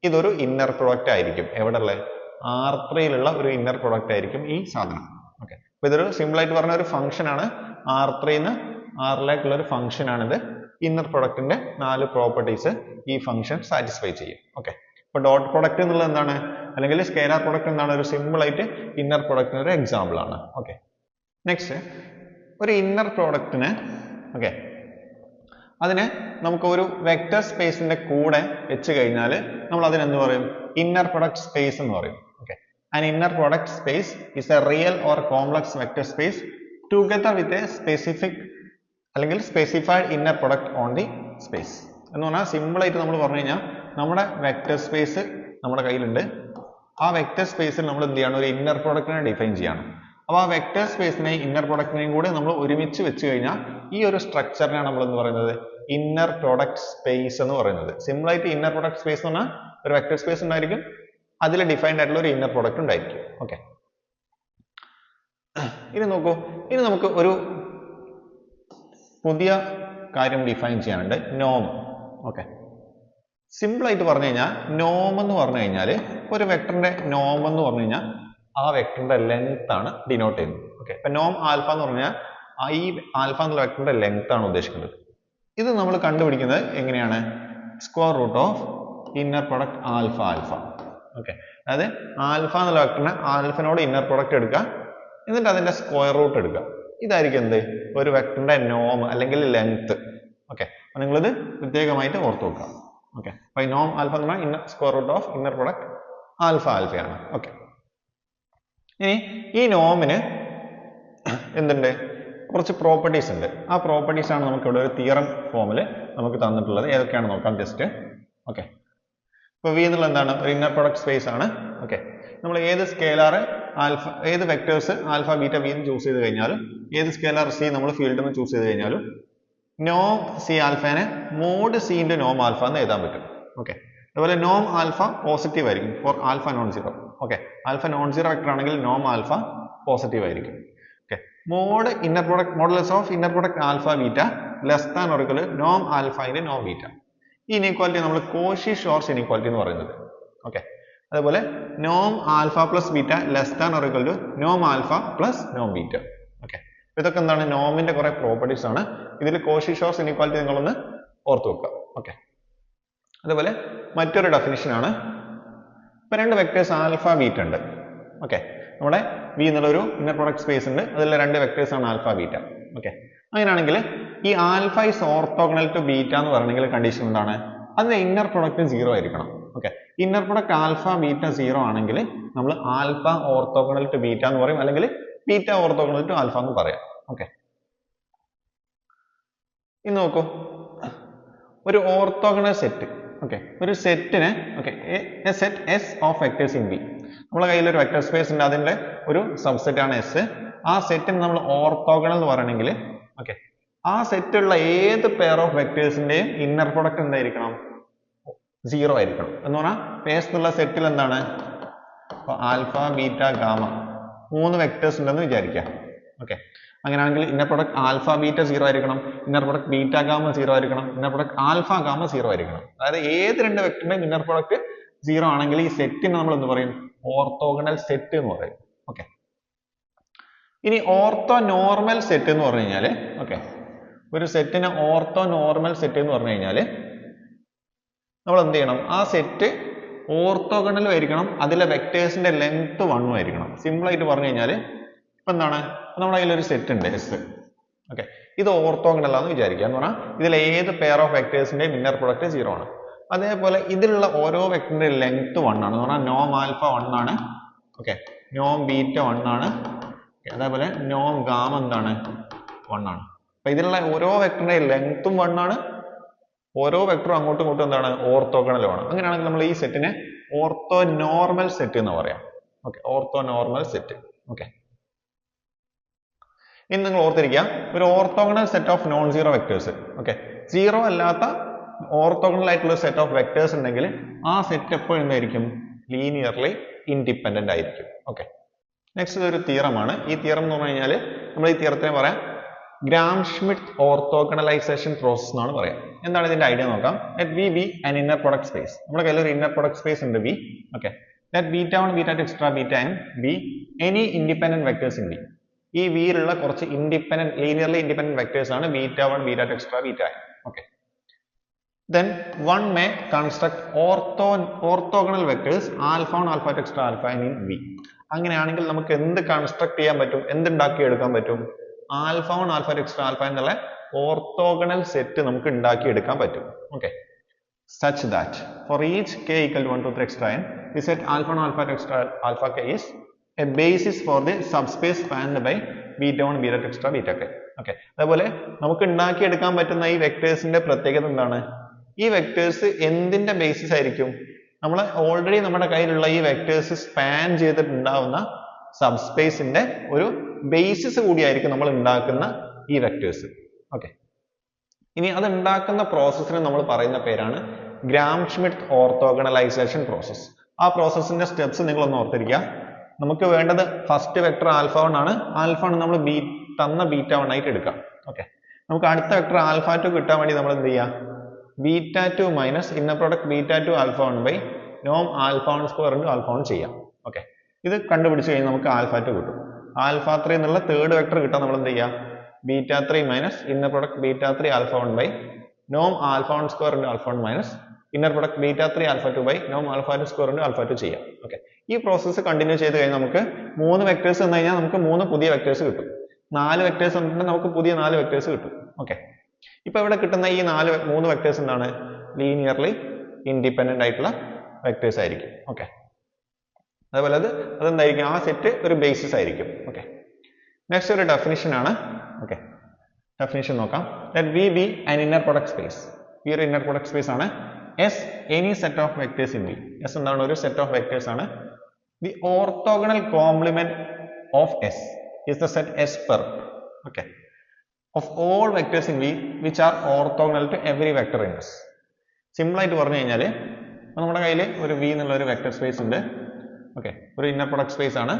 ഇതൊരു ഇന്നർ പ്രൊഡക്റ്റ് ആയിരിക്കും. എവിടെ ഉള്ള? R3യിലുള്ള ഒരു ഇന്നർ പ്രൊഡക്റ്റ് ആയിരിക്കും ഈ സാധനം. ഓക്കെ, അപ്പൊ ഇതൊരു സിമ്പിൾ ആയിട്ട് പറഞ്ഞ ഒരു ഫംഗ്ഷൻ ആണ്. R3ന്ന് Rലേക്കുള്ള ഒരു ഫംഗ്ഷൻ ആണിത്. ഇന്നർ പ്രൊഡക്റ്റിന്റെ 4 പ്രോപ്പർട്ടീസ് ഈ ഫംഗ്ഷൻ സാറ്റിസ്ഫൈ ചെയ്യും. ഓക്കെ, ഇപ്പൊ ഡോട്ട് പ്രൊഡക്റ്റ് എന്നുള്ളത് എന്താണ്? അല്ലെങ്കിൽ സ്കേലാർ പ്രൊഡക്റ്റ് എന്താണ്? ഒരു സിമ്പിൾ ആയിട്ട് ഇന്നർ പ്രൊഡക്റ്റിന് ഒരു എക്സാമ്പിൾ ആണ്. ഓക്കെ, നെക്സ്റ്റ് ഒരു ഇന്നർ പ്രൊഡക്റ്റിന്, ഓക്കെ, അതിനെ നമുക്ക് ഒരു വെക്ടർ സ്പേസിന്റെ കൂടെ വെച്ച് കഴിഞ്ഞാൽ നമ്മൾ അതിനെന്ത് പറയും? ഇന്നർ പ്രൊഡക്റ്റ് സ്പേസ് എന്ന് പറയും. Okay, an inner product space is a real or complex vector space together with a specific അല്ലെങ്കിൽ specified inner product on the space എന്ന് പറഞ്ഞാൽ സിമ്പിൾ ആയിട്ട് നമ്മൾ പറഞ്ഞു കഴിഞ്ഞാൽ നമ്മുടെ വെക്ടർ സ്പേസ് നമ്മുടെ കയ്യിലുണ്ട്. ആ വെക്ടർ സ്പേസിൽ നമ്മൾ എന്ത് ചെയ്യണം? ഒരു ഇന്നർ പ്രൊഡക്റ്റിനെ ഡിഫൈൻ ചെയ്യണം. അപ്പോൾ ആ വെക്ടർ സ്പേസിനെയും ഇന്നർ പ്രൊഡക്റ്റിനെയും കൂടെ നമ്മൾ ഒരുമിച്ച് വെച്ച് കഴിഞ്ഞാൽ ഈ ഒരു സ്ട്രക്ചറിനാണ് നമ്മൾ എന്ന് പറയുന്നത് ഇന്നർ പ്രൊഡക്റ്റ് സ്പേസ് എന്ന് പറയുന്നത്. സിമ്പിൾ ആയിട്ട് ഇന്നർ പ്രൊഡക്റ്റ് സ്പേസ് എന്ന് പറഞ്ഞാൽ ഒരു വെക്ടർ സ്പേസ് ഉണ്ടായിരിക്കും, അതിൽ ഡിഫൈൻഡ് ആയിട്ടുള്ള ഒരു ഇന്നർ പ്രൊഡക്റ്റ് ഉണ്ടായിരിക്കും. ഓക്കെ, ഇനി നോക്കൂ, ഇനി നമുക്ക് ഒരു പുതിയ കാര്യം ഡിഫൈൻ ചെയ്യാനുണ്ട്, നോം. ഓക്കെ, സിമ്പിൾ ആയിട്ട് പറഞ്ഞു കഴിഞ്ഞാൽ നോം എന്ന് പറഞ്ഞു കഴിഞ്ഞാൽ ഒരു വെക്ടറിന്റെ നോം എന്ന് പറഞ്ഞു കഴിഞ്ഞാൽ ആ വെക്ടറിന്റെ ലെങ്ത് ആണ് ഡിനോട്ട് ചെയ്യുന്നത്. ഓക്കെ, ഇപ്പൊ നോം ആൽഫ എന്ന് പറഞ്ഞാൽ ഈ ആൽഫ എന്നുള്ള വെക്ടറിന്റെ ലെങ്ത് ആണ് ഉദ്ദേശിക്കുന്നത്. ഇത് നമ്മൾ കണ്ടുപിടിക്കുന്നത് എങ്ങനെയാണ്? Square root of inner product alpha alpha. Okay, അതായത് ആൽഫ എന്നുള്ള വെക്ടറിനെ ആൽഫനോട് ഇന്നർ പ്രൊഡക്റ്റ് എടുക്കുക, എന്നിട്ട് അതിന്റെ സ്ക്വയർ റൂട്ട് എടുക്കുക. ഇതായിരിക്കും എന്ത്? ഒരു വെക്ടറിന്റെ നോം അല്ലെങ്കിൽ ലെങ്ത്. ഓക്കെ, അപ്പൊ നിങ്ങളിത് പ്രത്യേകമായിട്ട് ഓർത്ത് വെക്കുക. ഓക്കെ, അപ്പൊ ഈ നോം ആൽഫ എന്ന് പറഞ്ഞാൽ square root of inner product alpha ആൽഫയാണ്. ഓക്കെ, ഇനി ഈ നോമിന് എന്തുണ്ട്? കുറച്ച് പ്രോപ്പർട്ടീസ് ഉണ്ട്. ആ പ്രോപ്പർട്ടീസ് ആണ് നമുക്ക് ഇവിടെ ഒരു തിയറം ഫോമിൽ നമുക്ക് തന്നിട്ടുള്ളത്. ഏതൊക്കെയാണ് നോക്കാം ജസ്റ്റ്. ഓക്കെ, ഇപ്പൊ വി എന്നുള്ളത് എന്താണ്? ഒരു ഇന്നർ പ്രൊഡക്റ്റ് സ്പേസ് ആണ്. ഓക്കെ, നമ്മൾ ഏത് സ്കേലാർ ആൽഫ, ഏത് വെക്ടേഴ്സ് ആൽഫ ബീറ്റ വി എന്ന് ചൂസ് ചെയ്ത് കഴിഞ്ഞാലും, ഏത് സ്കേലാർ സി നമ്മൾ ഫീൽഡിൽ നിന്ന് ചൂസ് ചെയ്ത് കഴിഞ്ഞാലും നോം സി ആൽഫനെ മോഡ് സി ഇൻറ്റു നോം ആൽഫ എന്ന് എഴുതാൻ പറ്റും. ഓക്കെ, അതുപോലെ നോം ആൽഫ പോസിറ്റീവ് ആയിരിക്കും four alpha non zero. Okay, alpha non zero vector ആണെങ്കിൽ നോം ആൽഫ പോസിറ്റീവ് ആയിരിക്കും. Okay, mode inner product modulus of inner product alpha beta less than or equal Noam alpha into Noam beta. ഈ inequality നമ്മൾ Cauchy-shorts inequality എന്ന് പറയുന്നത്. Okay, അതുപോലെ നോം alpha plus beta less than or equal to Noam alpha plus Noam beta. Okay, ഇതൊക്കെ എന്താണ് നോമിന്റെ കുറെ properties ആണ്. ഇതിൽ കോഷി-ഷോർട്ട്സ് ഇനീക്വാലിറ്റി നിങ്ങളൊന്ന് ഓർത്ത് വെക്കുക. ഓക്കെ, അതുപോലെ മറ്റൊരു ഡെഫിനിഷൻ ആണ്, ഇപ്പൊ രണ്ട് വെക്ടേഴ്സ് ആൽഫ ബീറ്റ ഉണ്ട്. ഓക്കെ, നമ്മുടെ വി എന്നുള്ള ഒരു ഇന്നർ പ്രൊഡക്റ്റ് സ്പേസ് ഉണ്ട്, അതിലെ രണ്ട് വെക്ടേഴ്സ് ആണ് ആൽഫ ബീറ്റ. ഓക്കെ, അങ്ങനെയാണെങ്കിൽ ഈ alpha is orthogonal to beta എന്ന് പറയണമെങ്കിൽ കണ്ടീഷൻ എന്താണ്? അതിന്റെ ഇന്നർ പ്രൊഡക്റ്റ് 0 ആയിരിക്കണം. Okay, inner product alpha beta 0 ആണെങ്കിൽ നമ്മൾ ആൽഫ ഓർത്തോഗണൽ ടു ബീറ്റ എന്ന് പറയും, അല്ലെങ്കിൽ ബീറ്റ ഓർത്തോഗണൽ ടു ആൽഫ എന്ന് പറയാം. ഓക്കെ, ഇനി നോക്കൂ, ഒരു ഓർത്തോഗണൽ സെറ്റ്. ഓക്കെ, ഒരു സെറ്റിന് A set S of vectors in B. നമ്മുടെ കയ്യിൽ ഒരു വെക്ടർ സ്പേസ് ഉണ്ട്, അതിന്റെ ഒരു സബ്സെറ്റ് ആണ് എസ്. ആ സെറ്റിന് നമ്മൾ ഓർത്തോഗണൽ എന്ന് പറയണമെങ്കിൽ ഓക്കെ, ആ സെറ്റുള്ള ഏത് പെയർ ഓഫ് വെക്ടേഴ്സിന്റെയും ഇന്നർ പ്രൊഡക്റ്റ് എന്തായിരിക്കണം? 0 ആയിരിക്കണം. എന്ന് പറഞ്ഞാൽ എസ് എന്നുള്ള സെറ്റിൽ എന്താണ്, ആൽഫ ബീറ്റ ഗാമ 3 വെക്ടേഴ്സ് ഉണ്ടെന്ന് വിചാരിക്കാം. ഓക്കെ, അങ്ങനെയാണെങ്കിൽ ഇന്നർ പ്രൊഡക്റ്റ് ആൽഫ ബീറ്റ 0 ആയിരിക്കണം, ഇന്നർ പ്രൊഡക്റ്റ് ബീറ്റ ഗാമ 0 ആയിരിക്കണം, ഇന്നർ പ്രൊഡക്റ്റ് ആൽഫ ഗാമ 0 ആയിരിക്കണം. അതായത് ഏത് രണ്ട് വെക്ടറിന്റെയും ഇന്നർ പ്രൊഡക്റ്റ് 0 ആണെങ്കിൽ ഈ സെറ്റിന് നമ്മൾ എന്ത് പറയും? ഓർത്തോഗണൽ സെറ്റ് എന്ന് പറയും. ഓക്കെ, ഇനി ഓർത്തോ നോർമൽ സെറ്റ് എന്ന് പറഞ്ഞു കഴിഞ്ഞാൽ ഓക്കെ, ഒരു സെറ്റിന് ഓർത്തോ നോർമൽ സെറ്റ് എന്ന് പറഞ്ഞു കഴിഞ്ഞാൽ നമ്മൾ എന്ത് ചെയ്യണം? ആ സെറ്റ് ഓർത്തോഗണലും ആയിരിക്കണം, അതിലെ വെക്ടേഴ്സിന്റെ ലെങ്ത് 1 ആയിരിക്കണം. സിമ്പിൾ ആയിട്ട് പറഞ്ഞു കഴിഞ്ഞാൽ ഇപ്പൊ എന്താണ്, നമ്മുടെ കയ്യിൽ ഒരു സെറ്റ് ഉണ്ട് എസ്. ഓക്കെ, ഇത് ഓർത്തോഗണൽ ആണെന്ന് വിചാരിക്കുക. എന്ന് പറഞ്ഞാൽ ഇതിൽ ഏത് പെയർ ഓഫ് വെക്ടേഴ്സിന്റെയും ഇന്നർ പ്രൊഡക്റ്റ് 0 ആണ്. അതേപോലെ ഇതിലുള്ള ഓരോ വെക്ടറിന്റെ ലെങ്ത് 1 ആണ്. എന്ന് പറഞ്ഞാൽ നോം ആൽഫ 1 ആണ്. ഓക്കെ, നോം ബീറ്റ 1 ആണ്. അതേപോലെ നോം ഗാമ എന്താണ്? 1 ആണ്. അപ്പൊ ഇതിലുള്ള ഓരോ വെക്ടറിന്റെ ലെങ്ത്തും 1 ആണ്, ഓരോ വെക്ടറും അങ്ങോട്ടും ഇങ്ങോട്ടും എന്താണ്? ഓർത്തോഗണലുമാണ്. അങ്ങനെയാണെങ്കിൽ നമ്മൾ ഈ സെറ്റിനെ ഓർത്തോ നോർമൽ സെറ്റ് എന്ന് പറയാം. Okay, ortho normal set. Okay, ഇനി നിങ്ങൾ ഓർത്തിരിക്കുക, ഒരു orthogonal set of non zero vectors. Okay, 0 അല്ലാത്ത ഓർത്തോഗണൽ ആയിട്ടുള്ള സെറ്റ് ഓഫ് വെക്ടേഴ്സ് ഉണ്ടെങ്കിൽ ആ സെറ്റ് എപ്പോഴും എന്തായിരിക്കും? ലീനിയർലി ഇൻഡിപെൻഡന്റ് ആയിരിക്കും. ഓക്കെ, നെക്സ്റ്റ് ഒരു തിയറമാണ്. ഈ തിയറം എന്ന് പറഞ്ഞു കഴിഞ്ഞാൽ നമ്മൾ ഈ തിയറത്തിനെ പറയാം ഗ്രാം ഷ്മിഡ്റ്റ് ഓർത്തോഗണലൈസേഷൻ പ്രോസസ് എന്നാണ് പറയാം. എന്താണ് ഇതിന്റെ ഐഡിയ നോക്കാം. Let V be an inner product space. നമ്മുടെ കയ്യിൽ ഒരു ഇന്നർ പ്രൊഡക്റ്റ് സ്പേസ് ഉണ്ട് B. Okay, let β1 β2 extra βn B any independent vectors in B. ഈ വിയിലുള്ള കുറച്ച് ലീനിയർലി ഇൻഡിപെൻഡന്റ് വെക്ടേഴ്സ് ആണ് β1 β2 extra βn. Okay, then one may construct orthogonal vectors alpha 1 alpha 2 extra alpha in V. അങ്ങനെയാണെങ്കിൽ നമുക്ക് എന്ത് construct ചെയ്യാൻ പറ്റും? എന്ത് ഉണ്ടാക്കി എടുക്കാൻ പറ്റും? ആൽഫ 1 ആൽഫ 2 എക്സ്ട്രാ ആൽഫ എന്നുള്ള ഓർത്തോഗണൽ സെറ്റ് നമുക്ക് ഉണ്ടാക്കി എടുക്കാൻ പറ്റും. Okay, such that for each k equal to 1 2 3 extra n we set alpha 1 alpha 2 extra alpha k is a basis for the subspace spanned by β1 β2 extra beta k. Okay, അതേപോലെ നമുക്ക് ഉണ്ടാക്കി എടുക്കാൻ പറ്റുന്ന ഈ വെക്ടേഴ്സിന്റെ പ്രത്യേകത എന്താണ്? ഈ വെക്ടേഴ്സ് എന്തിന്റെ ബേസിസ് ആയിരിക്കും? നമ്മൾ ഓൾറെഡി നമ്മുടെ കയ്യിലുള്ള ഈ വെക്ടേഴ്സ് സ്പാൻ ചെയ്തിട്ടുണ്ടാവുന്ന സബ്സ്പേസിന്റെ ഒരു ബേസിസ് കൂടിയായിരിക്കും നമ്മൾ ഉണ്ടാക്കുന്ന ഈ വെക്ടേഴ്സ്. ഓക്കെ, ഇനി അത് ഉണ്ടാക്കുന്ന പ്രോസസ്സിന് നമ്മൾ പറയുന്ന പേരാണ് ഗ്രാം ഷ്മിഡ്റ്റ് ഓർത്തോഗണലൈസേഷൻ പ്രോസസ്. ആ പ്രോസസ്സിന്റെ സ്റ്റെപ്സ് നിങ്ങൾ ഒന്ന് ഓർത്തിരിക്കുക. നമുക്ക് വേണ്ടത് ഫസ്റ്റ് വെക്ടർ ആൽഫ 1 ആണ്. ആൽഫ 1 നമ്മൾ തന്ന β1 ആയിട്ട് എടുക്കാം. ഓക്കെ, നമുക്ക് അടുത്ത വെക്ടർ ആൽഫ 2 കിട്ടാൻ വേണ്ടി നമ്മൾ എന്ത് ചെയ്യാം? β2 minus inner product β2 alpha 1 by നോം ആൽഫ 1 സ്ക്വയർ ഇൻറ്റു ആൽഫ 1 ചെയ്യാം. ഓക്കെ, ഇത് കണ്ടുപിടിച്ച് കഴിഞ്ഞാൽ നമുക്ക് ആൽഫ 2 കിട്ടും. ആൽഫ 3 എന്നുള്ള തേർഡ് വെക്ടർ കിട്ടാൻ നമ്മൾ എന്ത് ചെയ്യാം? β3 minus inner product β3 alpha 1 by നോം alpha 1 square into alpha 1 minus inner product β3 alpha 2 by നോം ആൽഫ 2 സ്ക്വയർ ഇൻറ്റു ആൽഫ 2 ചെയ്യാം. ഓക്കെ, ഈ പ്രോസസ്സ് കണ്ടിന്യൂ ചെയ്ത് കഴിഞ്ഞാൽ നമുക്ക് 3 വെക്ടേഴ്സ് തന്നു കഴിഞ്ഞാൽ നമുക്ക് 3 പുതിയ വെക്ടേഴ്സ് കിട്ടും. 4 വെക്ടേഴ്സ് തന്നിട്ടുണ്ടെങ്കിൽ നമുക്ക് പുതിയ 4 വെക്ടേഴ്സ് കിട്ടും. ഓക്കെ, ഇപ്പൊ ഇവിടെ കിട്ടുന്ന ഈ 3 വെക്ടേഴ്സ് എന്താണ്? ലീനിയർലി ഇൻഡിപെൻഡന്റ് ആയിട്ടുള്ള വെക്ടേഴ്സ് ആയിരിക്കും. ഓക്കെ, അതേപോലെ അതെന്തായിരിക്കും? ആ സെറ്റ് ഒരു ബേസിസ് ആയിരിക്കും. ഓക്കെ, നെക്സ്റ്റ് ഒരു ഡെഫിനിഷൻ ആണ്. ഓക്കെ, ഡെഫിനിഷൻ നോക്കാം. Let V be an inner product space. ഈ ഒരു ഇന്നർ പ്രൊഡക്റ്റ് സ്പേസ് ആണ്. S any set of vectors in V. S എന്താണ്? ഒരു സെറ്റ് ഓഫ് വെക്ടേഴ്സ് ആണ്. The orthogonal complement of S is the set S per okay of all vectors in V which are orthogonal to every vector in S. Simple ആയിട്ട് പറഞ്ഞു കഴിഞ്ഞാൽ നമ്മുടെ കയ്യിൽ ഒരു V എന്നുള്ള ഒരു വെക്ടർ സ്പേസ് ഉണ്ട്. ഓക്കെ, ഒരു ഇന്നർ പ്രൊഡക്റ്റ് സ്പേസ് ആണ്.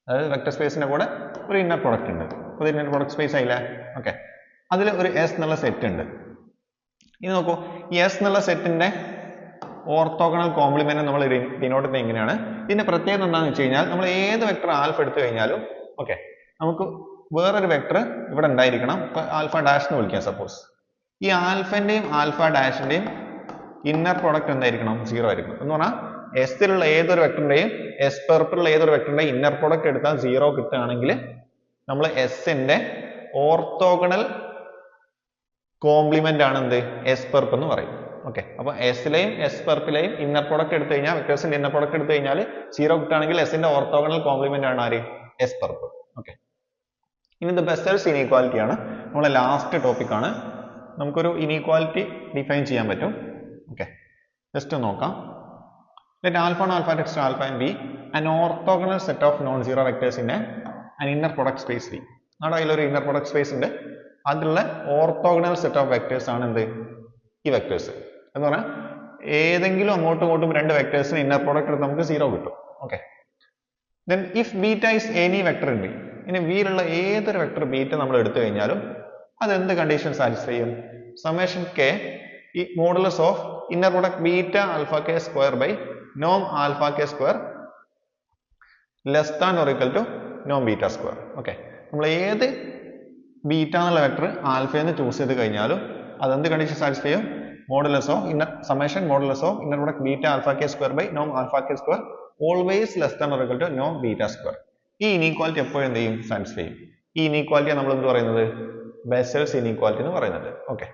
അതായത് വെക്ടർ സ്പേസിന്റെ കൂടെ ഒരു ഇന്നർ പ്രൊഡക്റ്റ് ഉണ്ട്. ഒരു ഇന്നർ പ്രൊഡക്റ്റ് സ്പേസ് ആയില്ലേ? ഓക്കെ, അതിൽ ഒരു എസ് എന്നുള്ള സെറ്റ് ഉണ്ട്. ഇനി നോക്കൂ, ഈ എസ് എന്നുള്ള സെറ്റിന്റെ ഓർത്തോഗണൽ കോംപ്ലിമെന്റ് നമ്മൾ ഡിനോട്ട് ചെയ്യുന്നത് എങ്ങനെയാണ്? ഇതിന്റെ പ്രത്യേകത എന്താണെന്ന് വെച്ച് കഴിഞ്ഞാൽ നമ്മൾ ഏത് വെക്ടർ ആൽഫ എടുത്തു കഴിഞ്ഞാലും ഓക്കെ നമുക്ക് വേറൊരു വെക്ടർ ഇവിടെ ഉണ്ടായിരിക്കണം. ഇപ്പൊ ആൽഫ ഡാഷ് എന്ന് വിളിക്കാം സപ്പോസ്. ഈ ആൽഫന്റെയും ആൽഫ ഡാഷിന്റെയും ഇന്നർ പ്രോഡക്റ്റ് എന്തായിരിക്കണം? 0 ആയിരിക്കണം. എന്ന് പറഞ്ഞാൽ എസിലുള്ള ഏതൊരു വെക്ടറിന്റെയും എസ് പെർപ്പിലുള്ള ഏതൊരു വെക്ടറിന്റെയും ഇന്നർ പ്രോഡക്റ്റ് എടുത്താൽ 0 കിട്ടുകയാണെങ്കിൽ നമ്മൾ എസിന്റെ ഓർത്തോഗണൽ കോംപ്ലിമെന്റ് ആണ് എന്ത്? എസ് പെർപ്പ് എന്ന് പറയും. ഓക്കെ, അപ്പൊ എസിലെയും എസ് പെർപ്പിലെയും ഇന്നർ പ്രോഡക്റ്റ് എടുത്തു കഴിഞ്ഞാൽ വെക്ടേഴ്സിന്റെ ഇന്നർ പ്രോഡക്റ്റ് എടുത്തു കഴിഞ്ഞാൽ 0 കിട്ടുകയാണെങ്കിൽ എസിന്റെ ഓർത്തോഗണൽ കോംപ്ലിമെന്റ് ആണ് ആര്? എസ് പെർപ്പ്. ഓക്കെ, ഇനി ഇത് ബെസൽസ് ഇനീക്വാലിറ്റി ആണ് നമ്മളെ ലാസ്റ്റ് ടോപ്പിക് ആണ്. നമുക്കൊരു ഇനീക്വാലിറ്റി ഡിഫൈൻ ചെയ്യാൻ പറ്റും. ഓക്കെ, ജസ്റ്റ് നോക്കാം. Let alpha and alpha text alpha and b an orthogonal set of non-zero vectors in an inner product space V. അവിടെ അതിലൊരു ഇന്നർ പ്രൊഡക്റ്റ് സ്പേസ് ഉണ്ട്. അതിലുള്ള ഓർത്തോഗണൽ സെറ്റ് ഓഫ് വെക്ടേഴ്സ് ആണ് എന്ത്? ഈ വെക്ടേഴ്സ് എന്ന് പറഞ്ഞാൽ ഏതെങ്കിലും അങ്ങോട്ടും ഇങ്ങോട്ടും രണ്ട് വെക്ടേഴ്സിന് ഇന്നർ പ്രോഡക്റ്റ് എടുത്ത് നമുക്ക് 0 കിട്ടും. Okay, then if beta is any vector in V, ഇനി വിയിലുള്ള ഏതൊരു വെക്ടർ ബീറ്റ നമ്മൾ എടുത്തു കഴിഞ്ഞാലും അത് എന്ത് കണ്ടീഷൻ സാറ്റിസ്ഫൈ ചെയ്യും? സമ്മേഷൻ കെ ഈ modulus of inner product beta alpha K square by നോം alpha K square less than or equal to Noam beta square. Okay, നമ്മൾ ഏത് ബീറ്റ എന്നുള്ള വെക്ടർ ആൽഫയെന്ന് ചൂസ് ചെയ്ത് കഴിഞ്ഞാലും അതെന്ത് കണ്ടീഷൻ സാറ്റിസ്ഫൈ ചെയ്യും? Modulus of inner summation modulus of inner product beta alpha K square by നോം alpha K square always less than or equal to Noam beta square. ഈ inequality എപ്പോഴും എന്ത് ചെയ്യും? സാറ്റിസ്ഫൈ ചെയ്യും. ഈ ഇനീക്വാലിറ്റിയാണ് നമ്മൾ എന്ത് പറയുന്നത്? ബെസൽസ് ഇനീക്വാലിറ്റി എന്ന് പറയുന്നത്. ഓക്കെ,